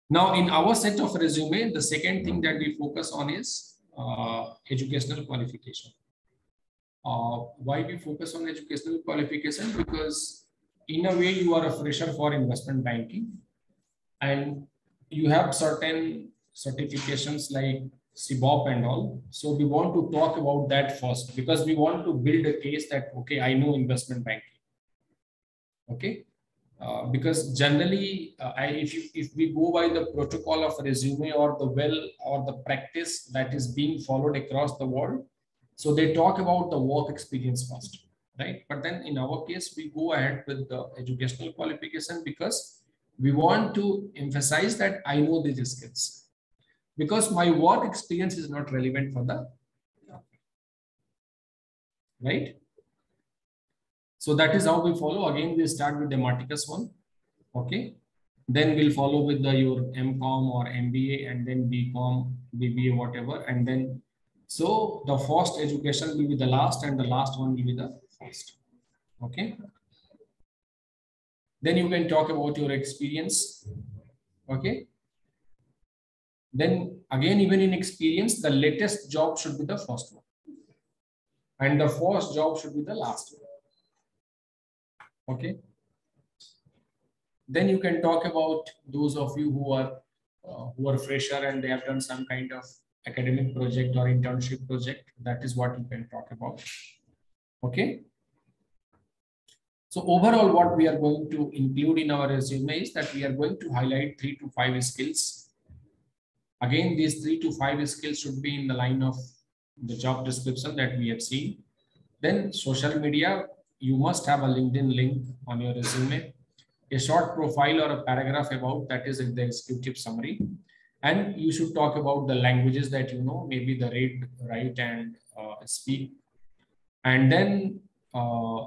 Now, in our set of resume, the second thing that we focus on is educational qualification. Why we focus on educational qualification? Because in a way you are a fresher for investment banking and you have certain certifications like CBOP and all. So we want to talk about that first because we want to build a case that, okay, I know investment banking. Okay. Because generally, if we go by the protocol of resume or the practice that is being followed across the world, so they talk about the work experience first, right? But then in our case, we go ahead with the educational qualification because we want to emphasize that I know these skills because my work experience is not relevant for the job, right? So that is how we follow. Again, we start with the Marticus one, okay? Then we'll follow with your MCOM or MBA and then BCom, BBA, whatever. And then, so the first education will be the last and the last one will be the first, okay? Then you can talk about your experience, okay? Then again, even in experience, the latest job should be the first one. And the first job should be the last one. Okay. Then you can talk about those of you who are fresher and they have done some kind of academic project or internship project. That is what you can talk about. Okay. So overall, what we are going to include in our resume is that we are going to highlight 3 to 5 skills. Again, these 3 to 5 skills should be in the line of the job description that we have seen. Then social media, you must have a LinkedIn link on your resume, a short profile or a paragraph about that is in the executive summary. And you should talk about the languages that you know, maybe the read, write, and speak. And then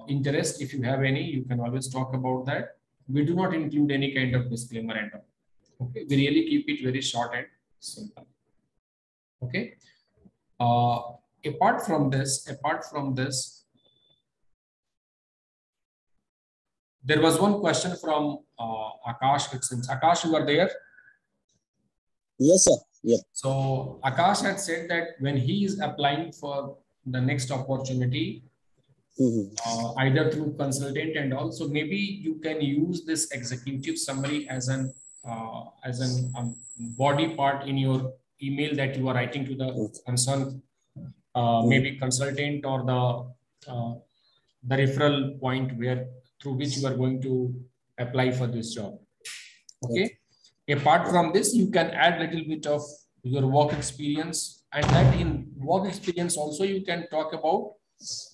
interest, if you have any, you can always talk about that. We do not include any kind of disclaimer and all. Okay, we really keep it very short and simple. Okay. Apart from this, There was one question from Akash. Akash, you are there? Yes, sir. Yeah. So Akash had said that when he is applying for the next opportunity, either through consultant and also maybe you can use this executive summary as an body part in your email that you are writing to the concerned maybe consultant or the referral point where through which you are going to apply for this job. Okay. Apart from this, you can add a little bit of your work experience, and that in work experience also you can talk about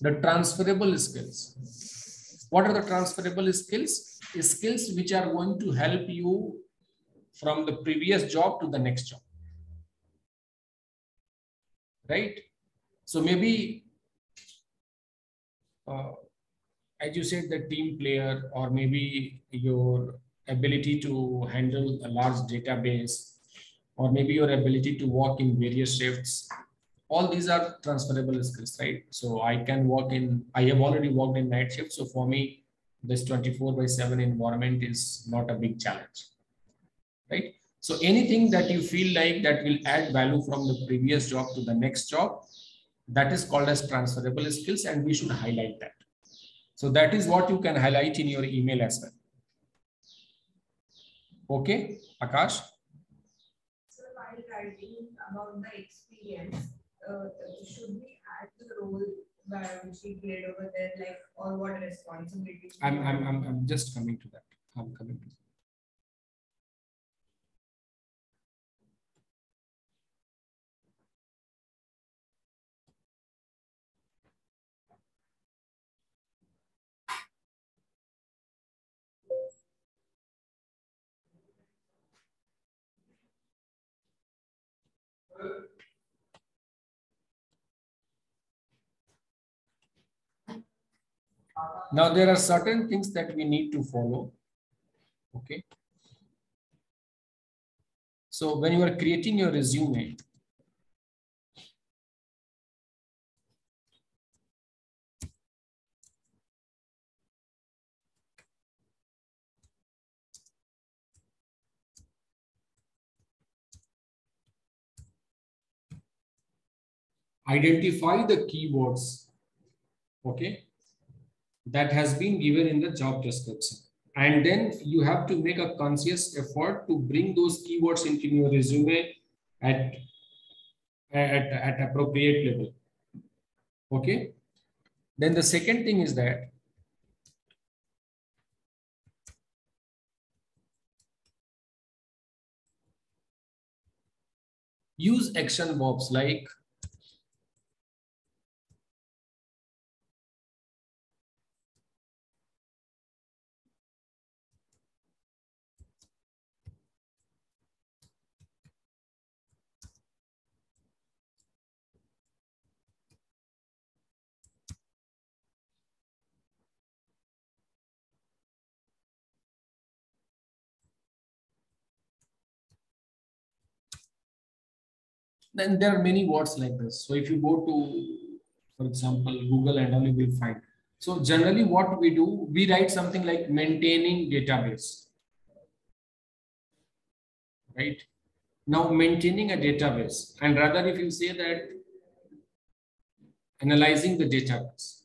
the transferable skills. What are the transferable skills? Skills which are going to help you from the previous job to the next job. Right? So maybe, as you said, the team player, or maybe your ability to handle a large database, or maybe your ability to work in various shifts. All these are transferable skills, right? So I have already worked in night shift. So for me, this 24/7 environment is not a big challenge, right? So anything that you feel like that will add value from the previous job to the next job, that is called as transferable skills, and we should highlight that. So that is what you can highlight in your email as well. Okay, Akash? So while writing about the experience, should we add the role which we played over there, like, or what responsibilities? I'm just coming to that. I'm coming to that. Now, there are certain things that we need to follow. Okay. So when you are creating your resume, identify the keywords, okay, that has been given in the job description. And then you have to make a conscious effort to bring those keywords into your resume at appropriate level. Okay. Then the second thing is that use action verbs like then there are many words like this. So if you go to, for example, Google and all, you will find. So generally what we do, we write something like maintaining database, right? Now maintaining a database, and rather if you say that analyzing the database,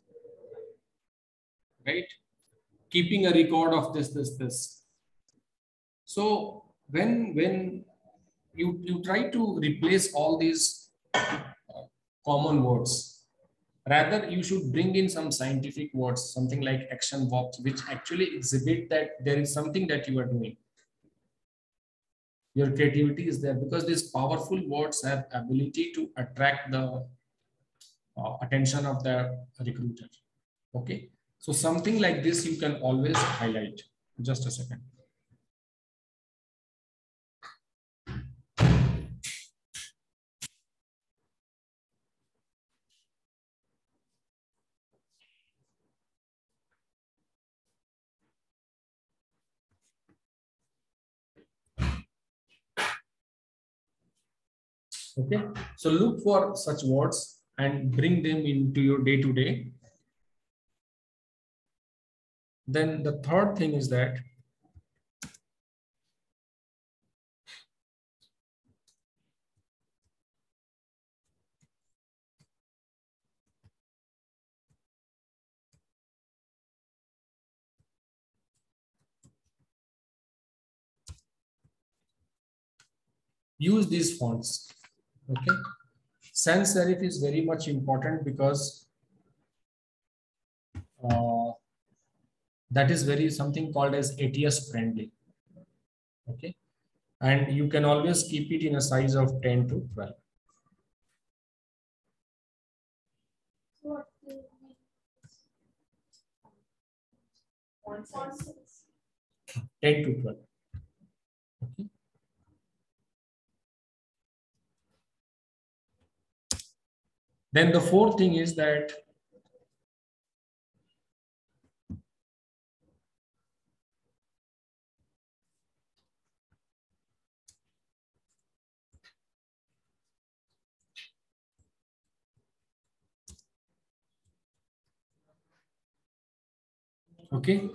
right? Keeping a record of this. So when you try to replace all these common words, rather you should bring in some scientific words, something like action verbs, which actually exhibit that there is something that you are doing. Your creativity is there, because these powerful words have ability to attract the attention of the recruiter. Okay, so something like this you can always highlight. Just a second. Okay, so look for such words and bring them into your day-to-day. Then the third thing is that use these fonts. Okay, sans serif is very much important because that is very something called as ATS friendly. Okay, and you can always keep it in a size of 10 to 12. What 10 to 12. Okay. Then the fourth thing is that okay,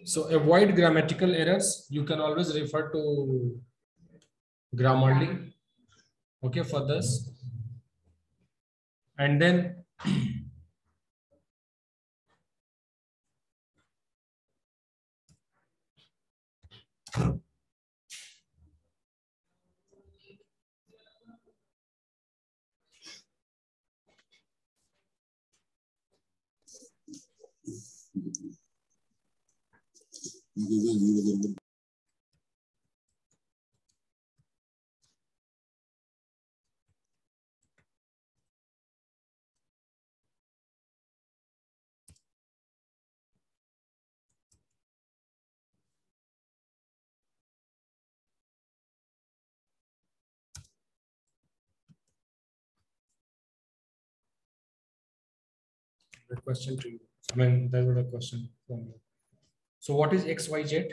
so avoid grammatical errors. You can always refer to Grammarly, okay, for this. And then the question to you. I mean, that was a question from you. So what is XYZ?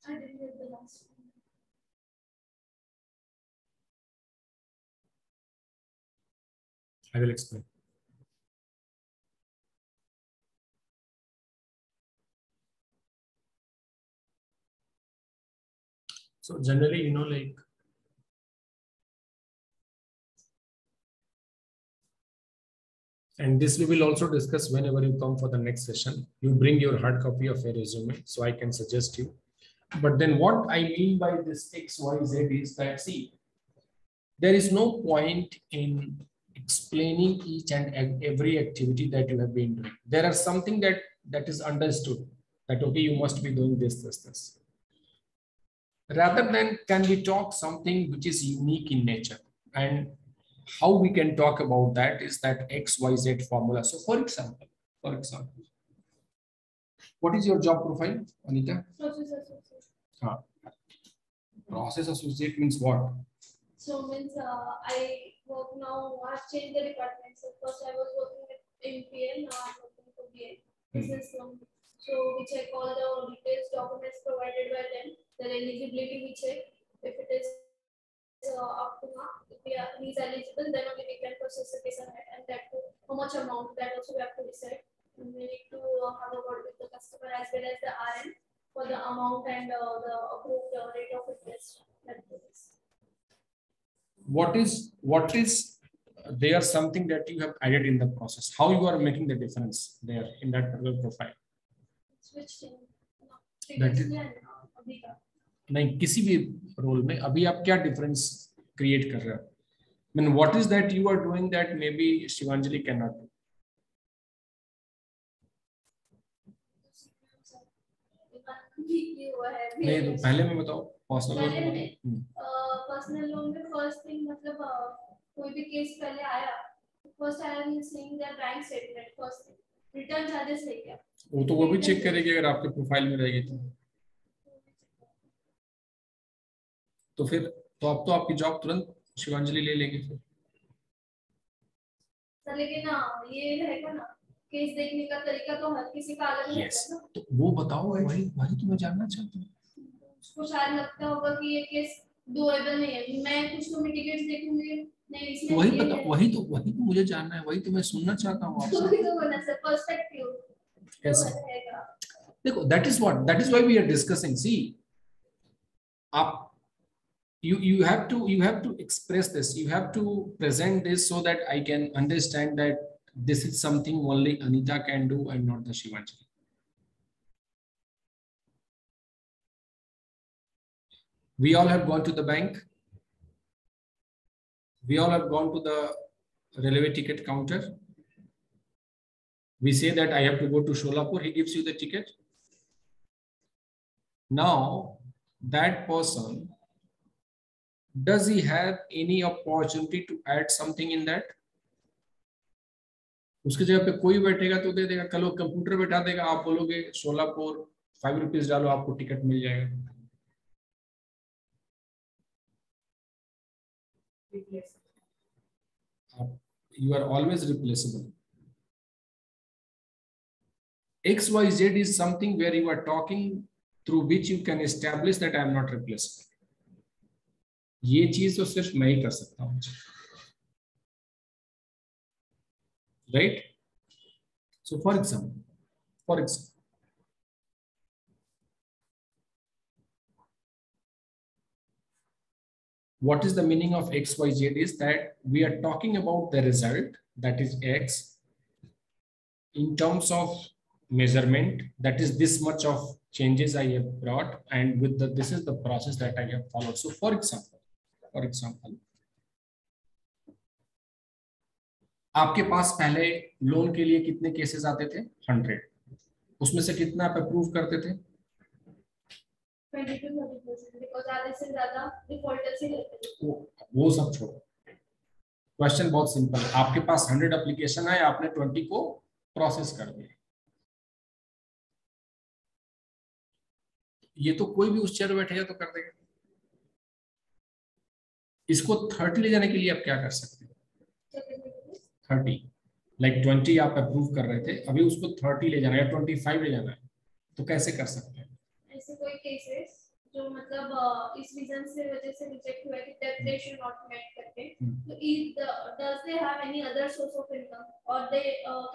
I didn't get the last one. I will explain. So generally, you know, like and this we will also discuss whenever you come for the next session. You bring your hard copy of your resume, so I can suggest you. But then what I mean by this XYZ is that, see, there is no point in explaining each and every activity that you have been doing. There are something that is understood that, okay, you must be doing this. Rather than can we talk something which is unique in nature, and how we can talk about that is that XYZ formula. So for example, what is your job profile, Anita? Process associate. Process associate means what? So means I work now. I've changed the department. So first I was working in PL. Now I'm working for BA. Business loan. So we check all the details, documents provided by them. Their eligibility we check. If it is up to mark, if he is eligible, then only we can process the case ahead. And that too, how much amount, that also we have to decide. And we need to have a word with the customer as well as the RN for the amount and the approved rate of interest. What is there something that you have added in the process? How you are making the difference there in that particular profile? Switch to नहीं, किसी भी role में अभी आप क्या difference create कर रहे हो? I mean, what is that you are doing that maybe Shivanjali cannot do? नहीं, तो पहले मैं बताओ पर्सनल लोन में फर्स्ट थिंग मतलब कोई भी केस पहले आया, first I am seeing the bank statement first, return charges है क्या, वो भी चेक करेगी अगर आपके प्रोफाइल में रहेगी तो फिर तो अब तो आपकी जॉब तुरंत शिवांजलि ले लेगी फिर। सर लेकिन ना ये रहेगा ना, केस देखने का तरीका तो हर किसी का अलग yes. है ना, तो वो बताओ, वही तो मैं जानना चाहती हूँ। उसको शायद लगता होगा कि ये केस डूएबल नहीं है, मैं कुछ तो मिटिगेट्स देखूंगी, नहीं इसमें वही तो मुझे जानना है, वही तो मैं सुनना चाहता हूँ आपसे। वही तो बोला सर, पर्सपेक्टिव कैसे रहेगा। देखो, that is why we are discussing. See, आप you have to express this, you have to present this so that I can understand that this is something only Anita can do and not the Shivanjali. We all have gone to the bank, we all have gone to the railway ticket counter, we say that I have to go to Sholapur, he gives you the ticket. Now that person, does he have any opportunity to add something in that? उसकी जगह पे कोई बैठेगा तो दे देगा, कल वो computer बैठा देगा, आप बोलोगे सोलापुर 5 रुपीज डालो आपको टिकट मिल जाएगा। You are always replaceable. XYZ is something where you are talking through which you can establish that I am not replaceable. ये चीज तो सिर्फ मैं ही कर सकता हूँ, right? So for example, what is the meaning of XYZ is that we are talking about the result, that is X, in terms of measurement, that is this much of changes I have brought, and with the this is the process that I have followed. So for example, आपके पास पहले loan के लिए कितने cases आते थे? 100, उसमें से कितना आप अप्रूव करते थे? 22-30%, because आधे से ज्यादा डिफॉल्टर्स ही रहते थे। वो सब छोड़ो, क्वेश्चन बहुत सिंपल है, आपके पास 100 एप्लीकेशन है, आपने 20 को प्रोसेस कर दिया, ये तो कोई भी उस चेयर बैठेगा तो कर देगा। इसको 30 ले जाने के लिए आप क्या कर सकते हो? 30, लाइक 20 आप अप्रूव कर रहे थे, अभी उसको 30 ले जाना है या 25 ले जाना है, तो कैसे कर सकते हैं? ऐसे कोई केसेस जो मतलब इस रीजन से वजह से रिजेक्ट हुआ है कि डेट रेशियो नॉट मेट करके, तो does they have any other source of income or they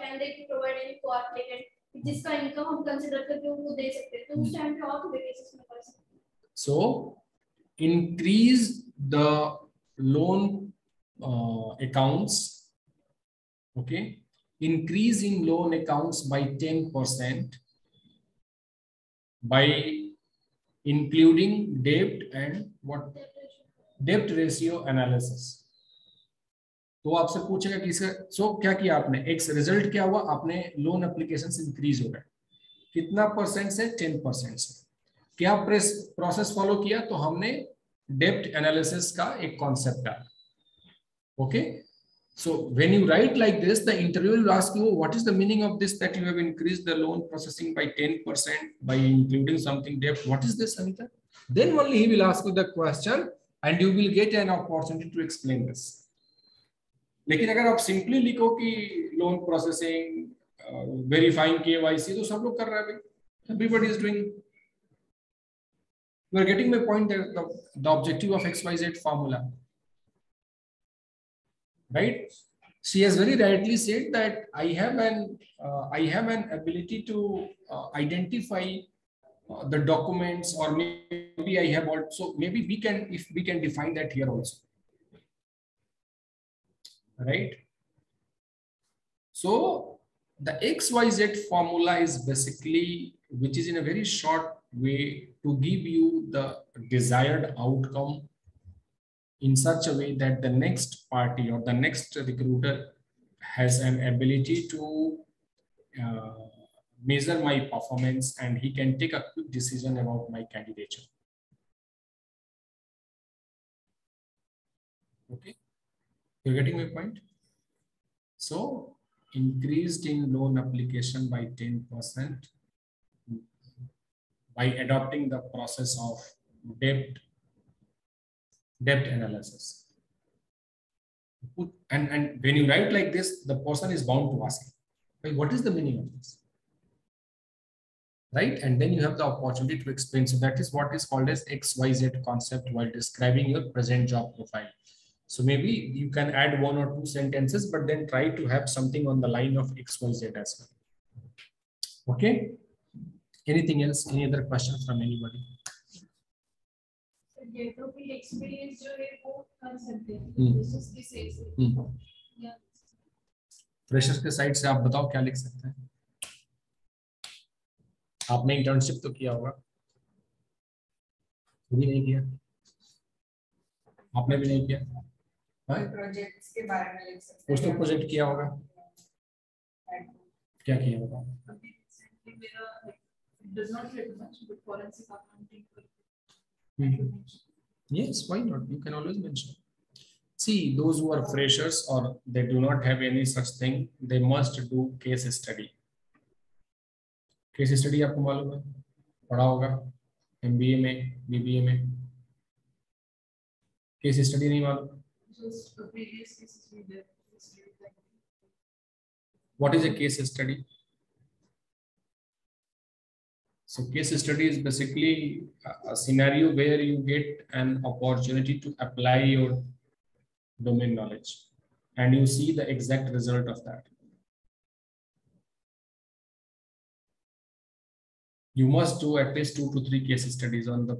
can they provide any co-applicant जिसका इनकम हम कंसीडर करके उनको दे सकते हैं, तो उस टाइम पे और केसेस में कर सकते हैं। So increase the loan accounts, okay, increase in loan accounts by 10% by including debt and what debt ratio analysis. तो आपसे पूछेगा कि इसका क्या किया आपने, एक रिजल्ट क्या हुआ, आपने लोन एप्लीकेशंस इंक्रीज हो गए, कितना परसेंट से? 10% से। क्या प्रोसेस फॉलो किया? तो हमने डेप्ट एनालिसिस का एक कॉन्सेप्ट डाला, okay. So when you write like this, the interviewer will ask you, what is the meaning of this, that you have increased the loan processing by 10% by including something debt? What is this, Anita? Then only he will ask you the question and you will get an opportunity to explain this. लेकिन अगर आप simply लिखो कि loan processing verifying KYC, तो सब लोग कर रहे हैं, everybody is doing. You are getting my point there, the objective of XYZ formula. Right? She has very rightly said that I have an ability to identify the documents, or maybe I have also, maybe we can define that here also, right? So the XYZ formula is basically, which is in a very short way to give you the desired outcome in such a way that the next party or the next recruiter has an ability to measure my performance and he can take a quick decision about my candidature. Okay. You're getting my point? So increased in loan application by 10% by adopting the process of debt analysis. And when you write like this, the person is bound to ask, what is the meaning of this? Right? And then you have the opportunity to explain. So that is what is called as XYZ concept while describing your present job profile. So maybe you can add 1 or 2 sentences, but then try to have something on the line of XYZ as well. Okay. Anything else? Any other questions from anybody? Experience जो है वो कर सकते हैं freshers की side से freshers के side से आप बताओ क्या लिख सकते हैं? आपने इंटर्नशिप तो किया होगा, भी नहीं किया? आपने भी नहीं किया? प्रोजेक्ट्स के बारे में लिख सकते हैं। कुछ तो प्रोजेक्ट किया होगा, क्या किया होगा? Does not relate much, but forensic accounting. Yes, why not? You can always mention. See, those who are freshers or they do not have any such thing, they must do case study. Case study आपको मालूम है? पढ़ा होगा MBA में, BBA में. Case study नहीं मालूम? Just the previous cases we did. What is a case study? So case study is basically a scenario where you get an opportunity to apply your domain knowledge and you see the exact result of that. You must do at least 2 to 3 case studies on the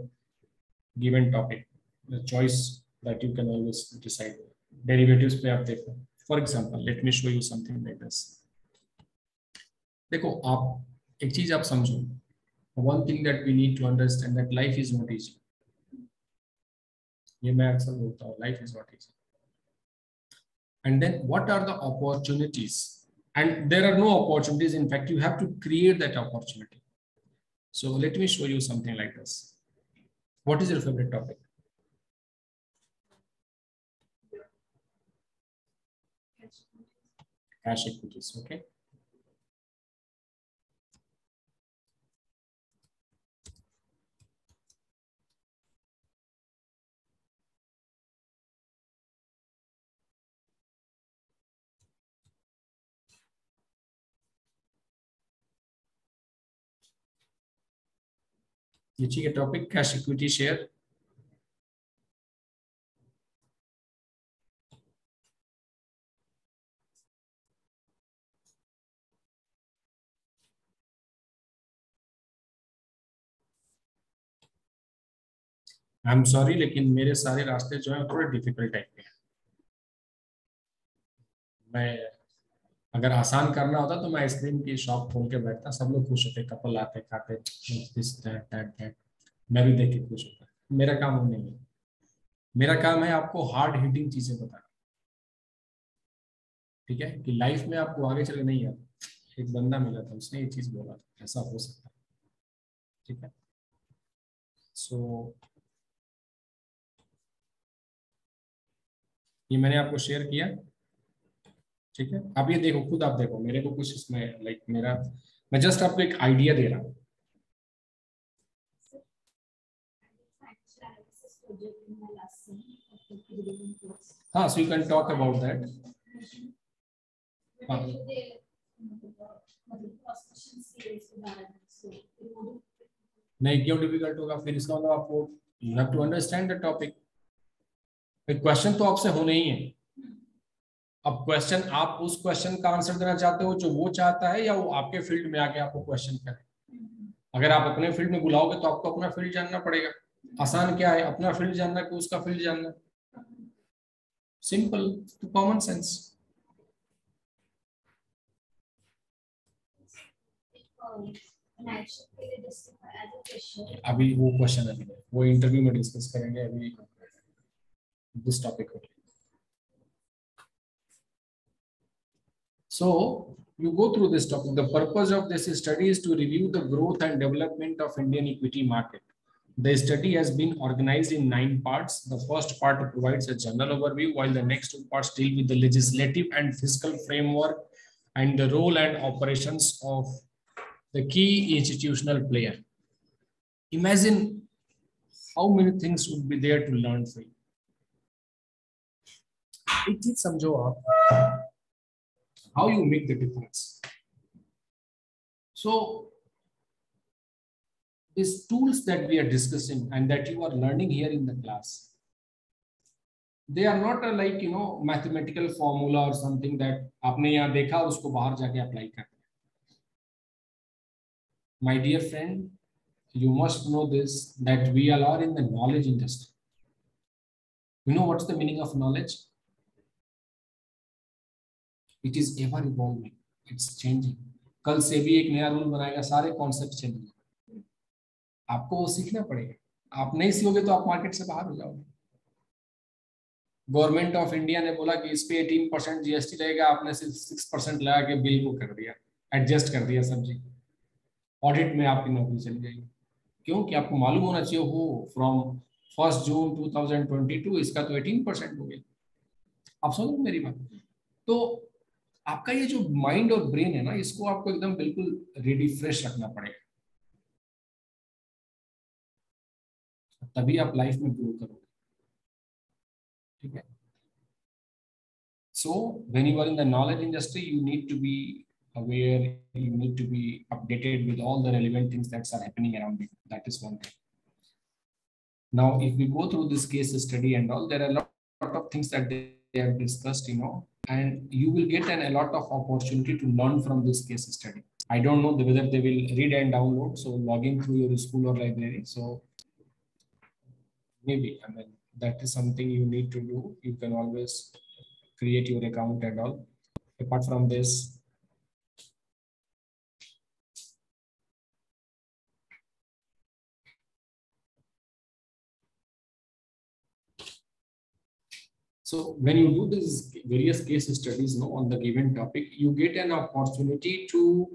given topic, the choice that you can always decide. Derivatives पे आप देखो. For example, let me show you something like this. देखो आप एक चीज आप समझो. One thing that we need to understand that life is not easy. ये मैं अक्सर बोलता हूँ, life is not easy. And then what are the opportunities? And there are no opportunities. In fact, you have to create that opportunity. So let me show you something like this. What is your favorite topic? Cash equities, okay. नीचे के topic cash equity share. I am sorry, लेकिन मेरे सारे रास्ते जो है थोड़े difficult type के हैं. मैं अगर आसान करना होता तो मैं आइसक्रीम की शॉप खोल के बैठता, सब लोग खुश होते, कपल आते खाते, दिस दैट, मैं भी देख के खुश होता. मेरा काम वो नहीं है. मेरा काम है आपको हार्ड हिटिंग चीजें बताना. ठीक है कि लाइफ में आपको आगे चले नहीं आता. एक बंदा मिला था, उसने ये चीज बोला था, ऐसा हो सकता है. ठीक है. सो ये मैंने आपको शेयर किया. ठीक है. अब ये देखो, खुद आप देखो, मेरे को कुछ इसमें लाइक मेरा, मैं जस्ट आपको एक आइडिया दे रहा हूँ. हाँ, so you can talk about that. हाँ, नहीं क्यों डिफिकल्ट होगा? फिर इसका मतलब आपको you have to understand the topic. Question तो आपसे होने ही है. अब क्वेश्चन, आप उस क्वेश्चन का आंसर देना चाहते हो जो वो चाहता है, या वो आपके फील्ड में आके आपको क्वेश्चन करे. अगर आप अपने फील्ड में बुलाओगे तो आपको अपना फील्ड जानना पड़ेगा. आसान क्या है? अपना फील्ड जानना कि उसका फील्ड जानना. सिंपल, तो कॉमन सेंस. अभी वो क्वेश्चन अभी वो इंटरव्यू में डिस्कस करेंगे. अभी this topic. So you go through this topic. The purpose of this study is to review the growth and development of Indian equity market. The study has been organized in 9 parts. The first part provides a general overview, while the next 2 parts deal with the legislative and fiscal framework and the role and operations of the key institutional player. Imagine how many things would be there to learn for you. एक चीज समझो आप, how you make the difference. So these tools that we are discussing and that you are learning here in the class, they are not a, like, you know, mathematical formula or something that आपने यहाँ देखा और उसको बाहर जाके apply कर. My dear friend, you must know this, that we all are in the knowledge industry. You know what's the meaning of knowledge? It is ever evolving. It's changing. कल से भी एक नया रूल बनाएगा, सारे कॉन्सेप्ट चेंज होंगे. आपको वो सीखना पड़ेगा. आप नहीं सीखोगे तो आप मार्केट से बाहर हो जाओगे. गवर्नमेंट ऑफ इंडिया ने बोला कि इस पे 18% जीएसटी लगेगा, आपने सिर्फ 6% लगा के बिल को कर दिया, एडजस्ट कर दिया सब्जी. ऑडिट में आपकी नौकरी चली जाएगी. क्यों? कि आपको मालूम होना चाहिए हो फ्रॉम 1 जून 2022 इसका तो 18% हो गया. आप समझो मेरी बात. तो आपका ये जो माइंड और ब्रेन है ना, इसको आपको एकदम बिल्कुल रेडी फ्रेश रखना पड़ेगा, तभी आप लाइफ में ग्रो करोगे. ठीक है. So when you are in the knowledge industry, you need to be aware, you need to be updated with all the relevant things that are happening around you. That is one thing. Now, if we go through this case study and all, there are a lot of things that they have discussed, you know, and you will get a lot of opportunity to learn from this case study. I don't know whether they will read and download, so logging through your school or library. So maybe, I mean, that is something you need to do. You can always create your account and all. Apart from this, so when you do these various case studies, no, on the given topic, you get an opportunity to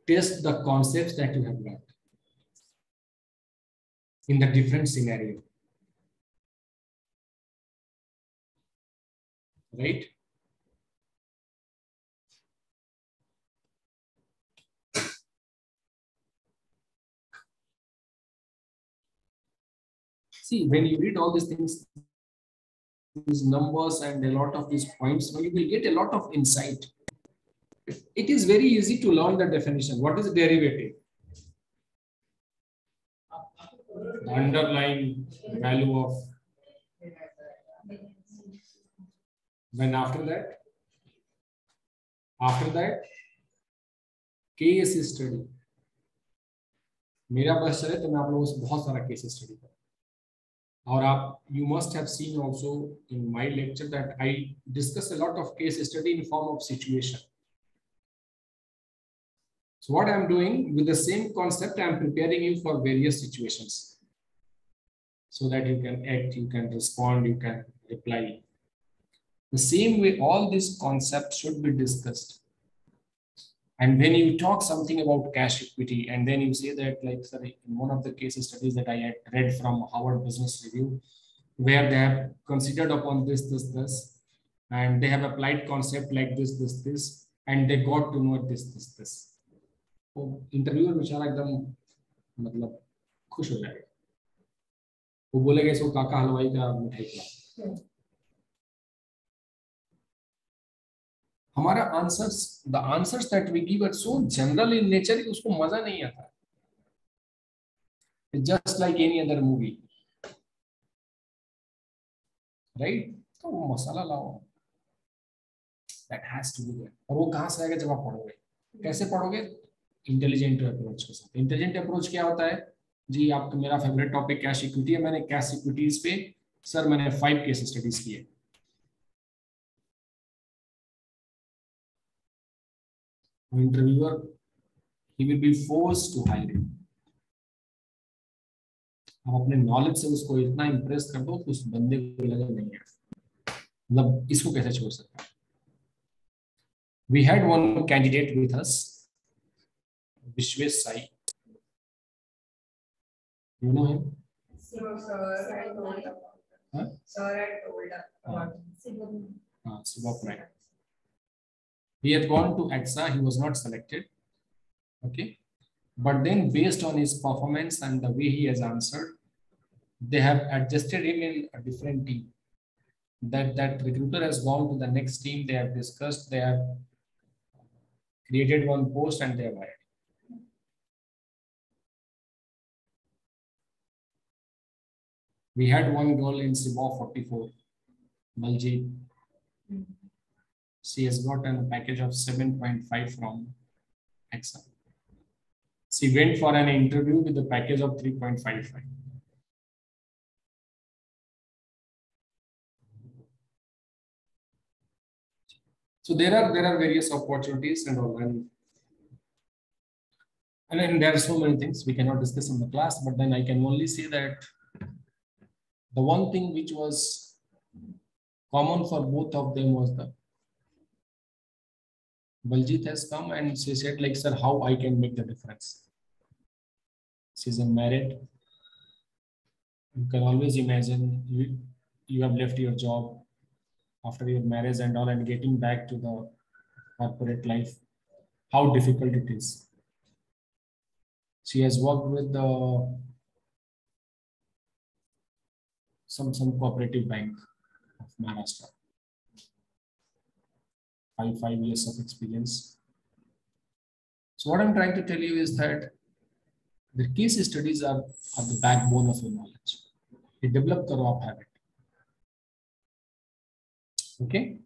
test the concepts that you have learned in the different scenario. Right? See, when you read all these things, these numbers and a lot of these points, you will get a lot of insight. It is very easy to learn the definition. What is a derivative? The underlying value of. Then after that, case study. मेरा बस चले तो मैं आप लोगों से बहुत सारा केस स्टडी करूँ. और आप, you must have seen also in my lecture that I discuss a lot of case study in form of situation. So what I'm doing with the same concept, I'm preparing you for various situations so that you can act, you can respond, you can reply. The same way, all these concepts should be discussed. And when you talk something about cash equity, and then you say that, like, sorry, in one of the case studies that I had read from Harvard Business Review, where they have considered upon this, and they have applied concept like this, and they got to know this. तो interviewer बेचारा एकदम मतलब खुश हो जाएगा. वो बोलेगा इसको काका हलवाई का मिठाई खिलाओ. हमारा answers, the answers that we give are so general in nature कि उसको मजा नहीं आता. It's just like any other movie, right? तो वो मसाला लाओ, that has to be there. और वो कहाँ से आएगा जब आप पढ़ोगे? कैसे पढ़ोगे? इंटेलिजेंट अप्रोच के साथ. इंटेलिजेंट अप्रोच क्या होता है जी? आपका मेरा फेवरेट टॉपिक कैश इक्विटी है. मैंने कैश इक्विटीज पे सर मैंने 5 केस स्टडीज किए. Interviewer, he will be forced to hire you. आप अपने नॉलेज से उसको इतना इंप्रेस कर दो कि उस बंदे को लगे नहीं है, मतलब इसको कैसे छोड़ सकता है. We had one candidate with us, Vishwesh Sai. You know him? Sir had told about Subhaprai. He had gone to AXA, he was not selected. Okay. But then based on his performance and the way he has answered, they have adjusted him in a different team. That recruiter has gone to the next team, they have discussed, they have created one post and they have hired. We had one girl in CIBA 44, Baljeet. She has gotten a package of 7.5 from AXA. She went for an interview with a package of 3.55. So there are various opportunities and all, and then there are so many things we cannot discuss in the class. But then I can only say that the one thing which was common for both of them was the Baljeet has come and she said, like, sir, how I can make the difference. She's married. You can always imagine you have left your job after your marriage and all and getting back to the corporate life, how difficult it is. She has worked with some cooperative bank of Maharashtra. 5 years of experience. So what I'm trying to tell you is that the case studies are the backbone of your knowledge. You develop the raw habit. Okay.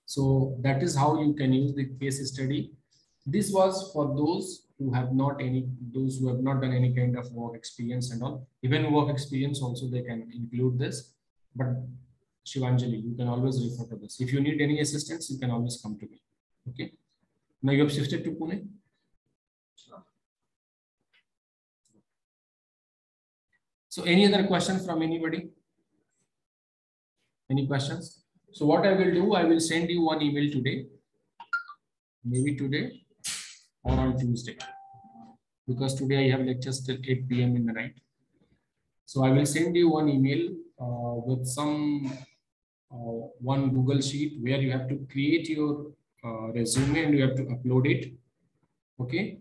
So that is how you can use the case study. This was for those who have not done any kind of work experience and all. Even work experience also they can include this. But Shivanjali, you can always refer to this. If you need any assistance, you can always come to me. Okay. Now you have shifted to Pune. So any other questions from anybody? Any questions? So what I will do, I will send you one email today, maybe today or on Tuesday, because today I have lectures till 8 PM in the night. So I will send you one email with some one Google sheet where you have to create your resume and you have to upload it. Okay.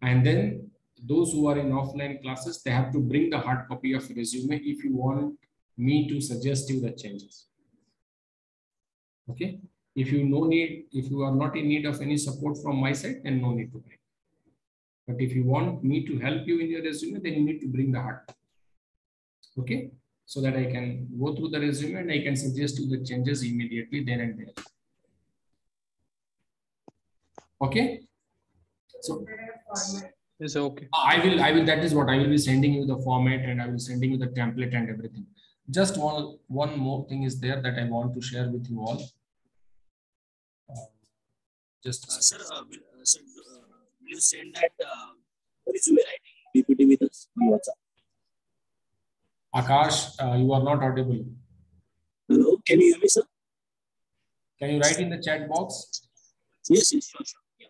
And then those who are in offline classes, they have to bring the hard copy of resume if you want me to suggest you the changes. Okay. If you are not in need of any support from my side, then no need to bring. But if you want me to help you in your resume, then you need to bring the hard copy. Okay. So that I can go through the resume and I can suggest you the changes immediately then and there. Okay. So yes, okay. I will. That is what I will be sending you the format and I will sending you the template and everything. Just one more thing is there that I want to share with you all. Sir, will you send that resume writing PPT with us on WhatsApp? Akash, you are not audible. Hello, can you hear me, sir? Can you write in the chat box? Yes, sure. Yeah.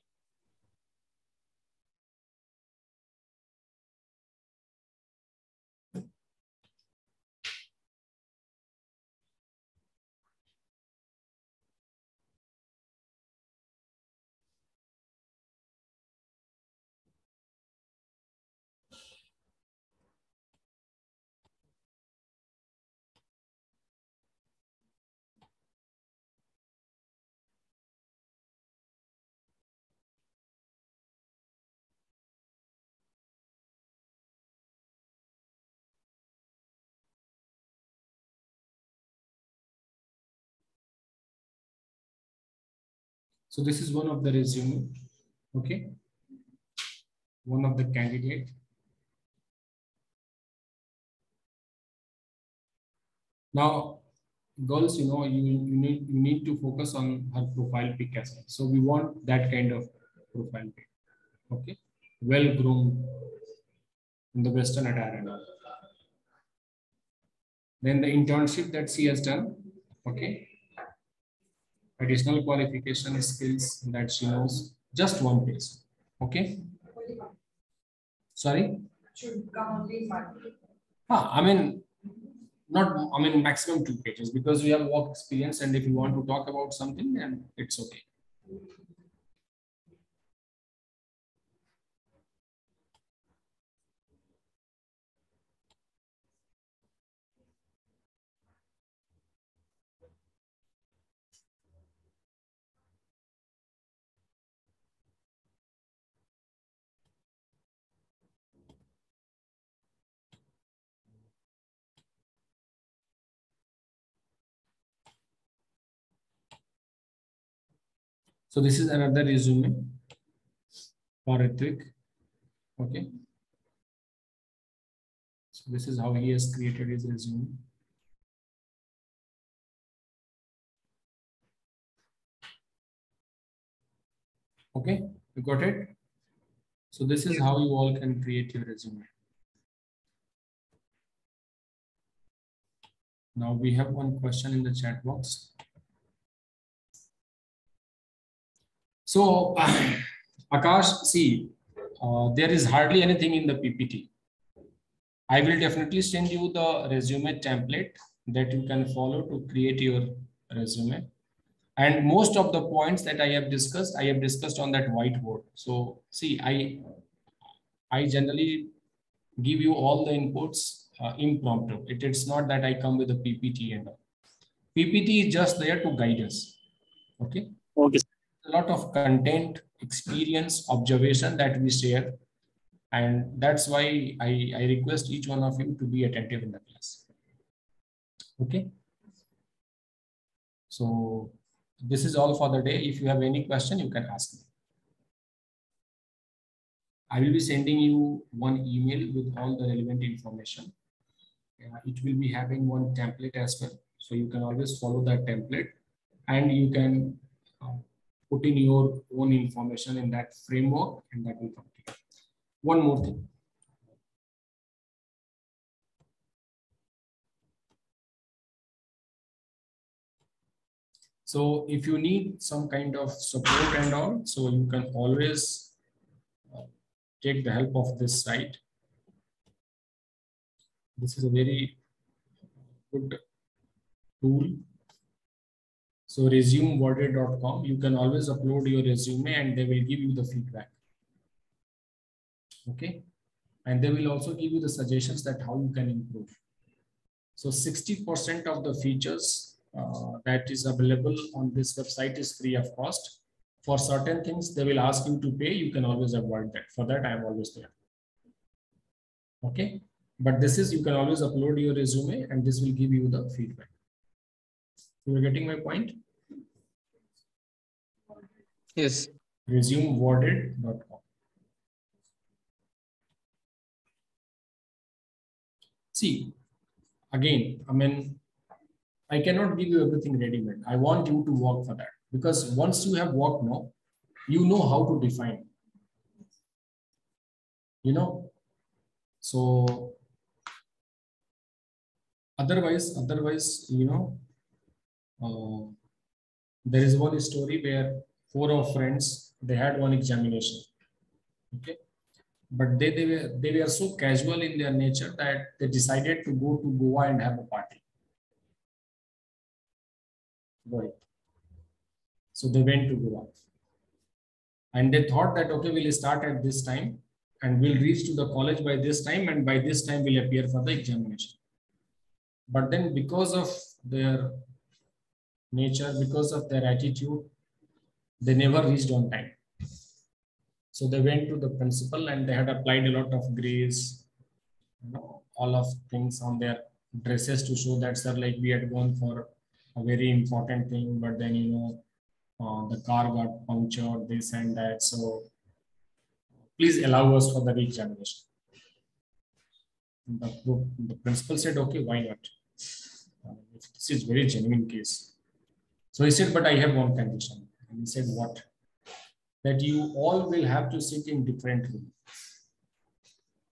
So this is one of the resume. Okay. One of the candidate. Now, girls, you know, you need to focus on her profile pic as well. So we want that kind of profile pic. Okay. Well groomed in the Western attire and all. Then the internship that she has done. Okay. Additional qualification skills that she knows. Just one page. Okay. Sorry. Should come only one. I mean, maximum 2 pages, because we have work experience, and if you want to talk about something, then it's okay. So this is another resume for Ritwik. Okay. So this is how he has created his resume. Okay, you got it? So this is how you all can create your resume. Now we have one question in the chat box. So Akash, see, there is hardly anything in the PPT. I will definitely send you the resume template that you can follow to create your resume. And most of the points that I have discussed on that whiteboard. So see, I generally give you all the inputs impromptu. It's not that I come with a PPT and all. PPT is just there to guide us. Okay. Okay. A lot of content, experience, observation that we share. And that's why I request each one of you to be attentive in the class. Okay. So this is all for the day. If you have any question, you can ask me. I will be sending you one email with all the relevant information. It will be having one template as well. So you can always follow that template, and you can put in your own information in that framework, and that will complete. One more thing. So if you need some kind of support and all, so you can always take the help of this site. This is a very good tool. So resumeworded.com, you can always upload your resume and they will give you the feedback. Okay. And they will also give you the suggestions that how you can improve. So 60% of the features that is available on this website is free of cost. For certain things, they will ask you to pay. You can always avoid that. For that, I am always there. Okay. But this is, you can always upload your resume and this will give you the feedback. You are getting my point? Yes. Resumeworded.com. See, again, I mean, I cannot give you everything ready-made. I want you to work for that, because once you have worked now, you know how to define. You know, so otherwise, you know, there is one story where 4 of friends, they had one examination. Okay. But they were so casual in their nature that they decided to go to Goa and have a party. Right. So they went to Goa. And they thought that, okay, we'll start at this time and we'll reach to the college by this time, and by this time we'll appear for the examination. But then because of their nature, because of their attitude, they never reached on time. So they went to the principal and they had applied a lot of grace, you know, all of things on their dresses to show that, sir, like we had gone for a very important thing, but then, you know, the car got punctured, this and that. So please allow us for the re-examination. The principal said, okay, why not? This is very genuine case. So he said, but I have one condition. And he said, what? That you all will have to sit in different rooms.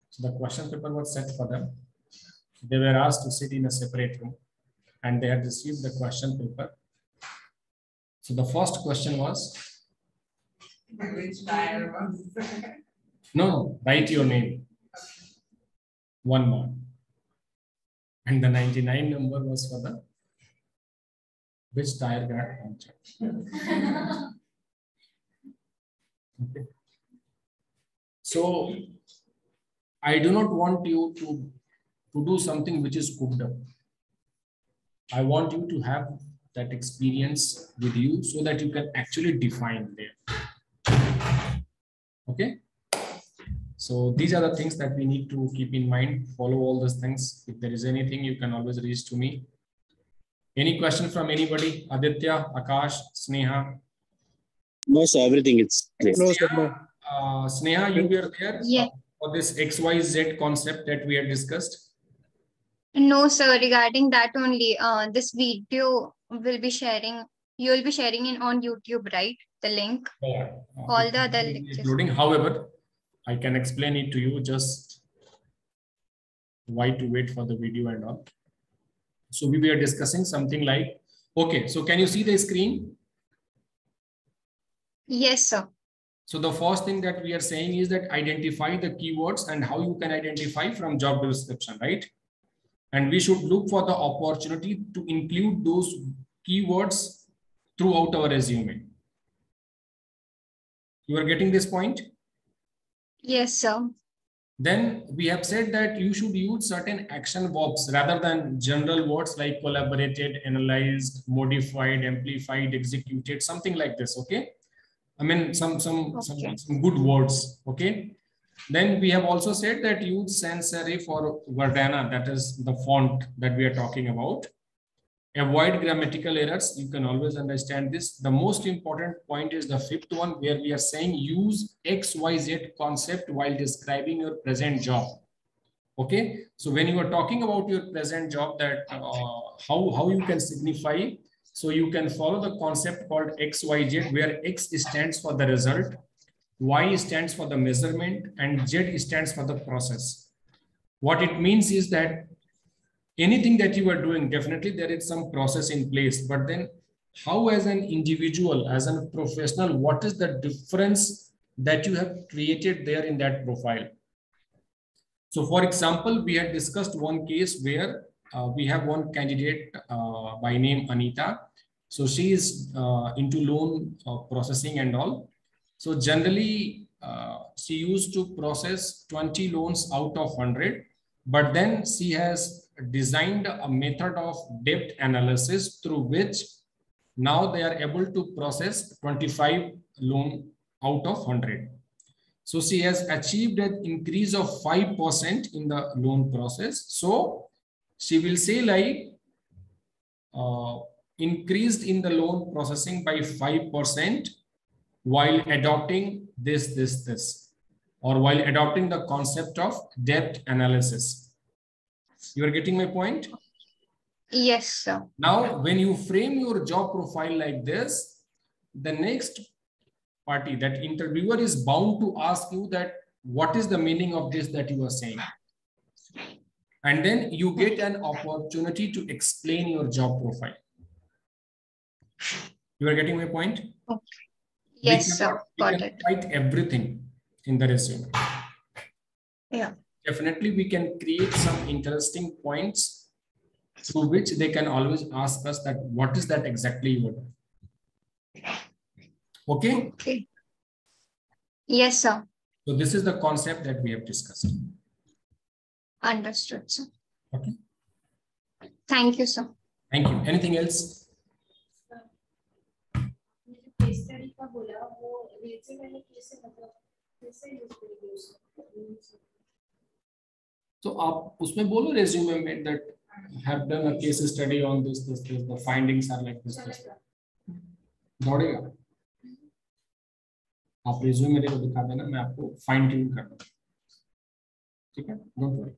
So the question paper was set for them. They were asked to sit in a separate room and they had received the question paper. So the first question was, no, write your name. 1 mark. And the 99 number was for the which tire got punctured. Okay. So I do not want you to do something which is cooked up. I want you to have that experience with you so that you can actually define there. Okay. So these are the things that we need to keep in mind. Follow all those things. If there is anything, you can always reach to me. Any question from anybody? Aditya, Akash, Sneha? No, sir. Everything is clear. No, sir. No. Sneha, you were there Yeah. for this XYZ concept that we had discussed? No, sir. Regarding that only, this video will be sharing. You will be sharing it on YouTube, right? The link. Yeah. All the other lectures. Including, however, I can explain it to you. Just why to wait for the video and all. So we were discussing something like, okay, so can you see the screen? Yes, sir. So the first thing that we are saying is that identify the keywords and how you can identify from job description, right? And we should look for the opportunity to include those keywords throughout our resume. You are getting this point? Yes, sir. Then we have said that you should use certain action verbs rather than general words like collaborated, analyzed, modified, amplified, executed, something like this. Okay. I mean, some good words. Okay. Then we have also said that use sans serif or Verdana, that is the font that we are talking about. Avoid grammatical errors. You can always understand this. The most important point is the fifth one, where we are saying use XYZ concept while describing your present job. Okay. So when you are talking about your present job, that how you can signify. So you can follow the concept called XYZ, where X stands for the result, Y stands for the measurement, and Z stands for the process. What it means is that anything that you are doing, definitely there is some process in place, but then how as an individual, as a professional, what is the difference that you have created there in that profile? So for example, we had discussed one case where we have one candidate by name Anita. So she is into loan processing and all. So generally, she used to process 20 loans out of 100, but then she has designed a method of debt analysis through which now they are able to process 25 loan out of 100. So she has achieved an increase of 5% in the loan process. So she will say like increased in the loan processing by 5% while adopting this, or while adopting the concept of debt analysis. You are getting my point? Yes, sir. Now, when you frame your job profile like this, the next party, that interviewer, is bound to ask you that what is the meaning of this that you are saying? And then you get an opportunity to explain your job profile. You are getting my point? Okay. Yes, sir. Got it. Write everything in the resume. Yeah. Definitely, we can create some interesting points through which they can always ask us that what is that exactly you are doing. Okay? Okay. Yes, sir. So this is the concept that we have discussed. Understood, sir. Okay. Thank you, sir. Thank you. Anything else? So आप उसमें बोलो resume में that have done a case study on this, the findings are like this. दौड़ेगा आप resume मेरे को दिखा देना, मैं आपको fine tune कर दूँगा, ठीक है? Don't worry.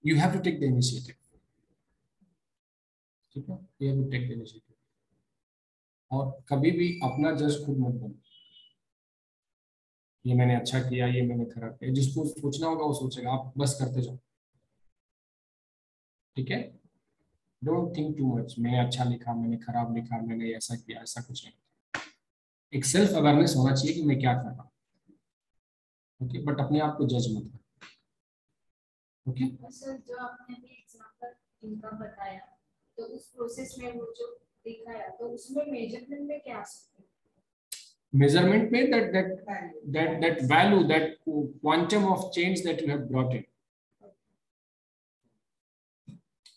You have to take the initiative. ठीक है? You have to take the initiative. और कभी भी अपना जज खुद मत बनो, ये मैंने अच्छा किया, ये मैंने खराब किया. जिसको सोचना होगा वो सोचेगा, आप बस करते जाओ, ठीक है? डोंट थिंक टू मच, मैंने अच्छा लिखा, मैंने खराब लिखा, मैंने ऐसा किया, ऐसा कुछ नहीं. एक सेल्फ अवेयरनेस होना चाहिए कि मैं क्या कर रहा हूँ, ओके? बट अपने आप को जज मत करो. ओके सर जो आपने अभी एग्जांपल इनका बताया तो उस प्रोसेस में वो जो दिखाया तो उसमें मेजरमेंट में क्या आ सकता है? Measurement में that value, that quantum of change that you have brought in.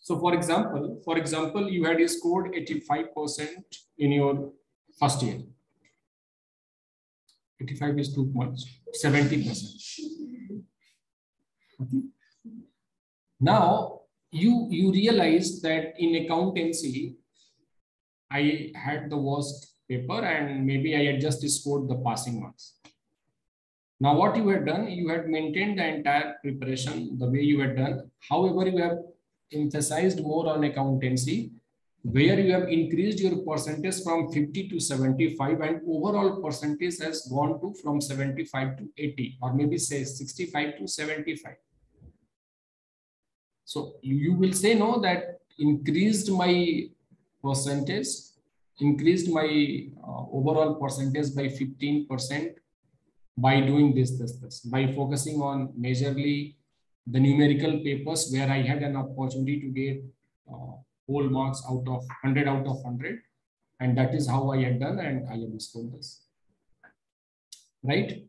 So for example, you had scored 85% in your first year. 85 is too much. 70%. Okay. Now you realize that in accountancy, I had the worst paper and maybe I had just scored the passing marks. Now what you had done, you had maintained the entire preparation the way you had done. However, you have emphasized more on accountancy, where you have increased your percentage from 50 to 75 and overall percentage has gone to from 75 to 80 or maybe say 65 to 75. So you will say no, that increased my percentage, increased my overall percentage by 15% by doing this, by focusing on majorly the numerical papers where I had an opportunity to get whole marks out of 100 out of 100. And that is how I had done and I have scored this. Right?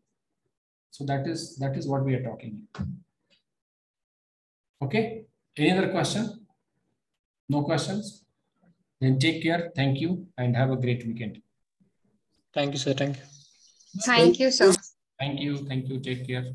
So that is what we are talking about. Okay. Any other question? No questions? Then take care. Thank you and have a great weekend. Thank you, sir. Thank you. Thank you, sir. Thank you. Thank you. Take care.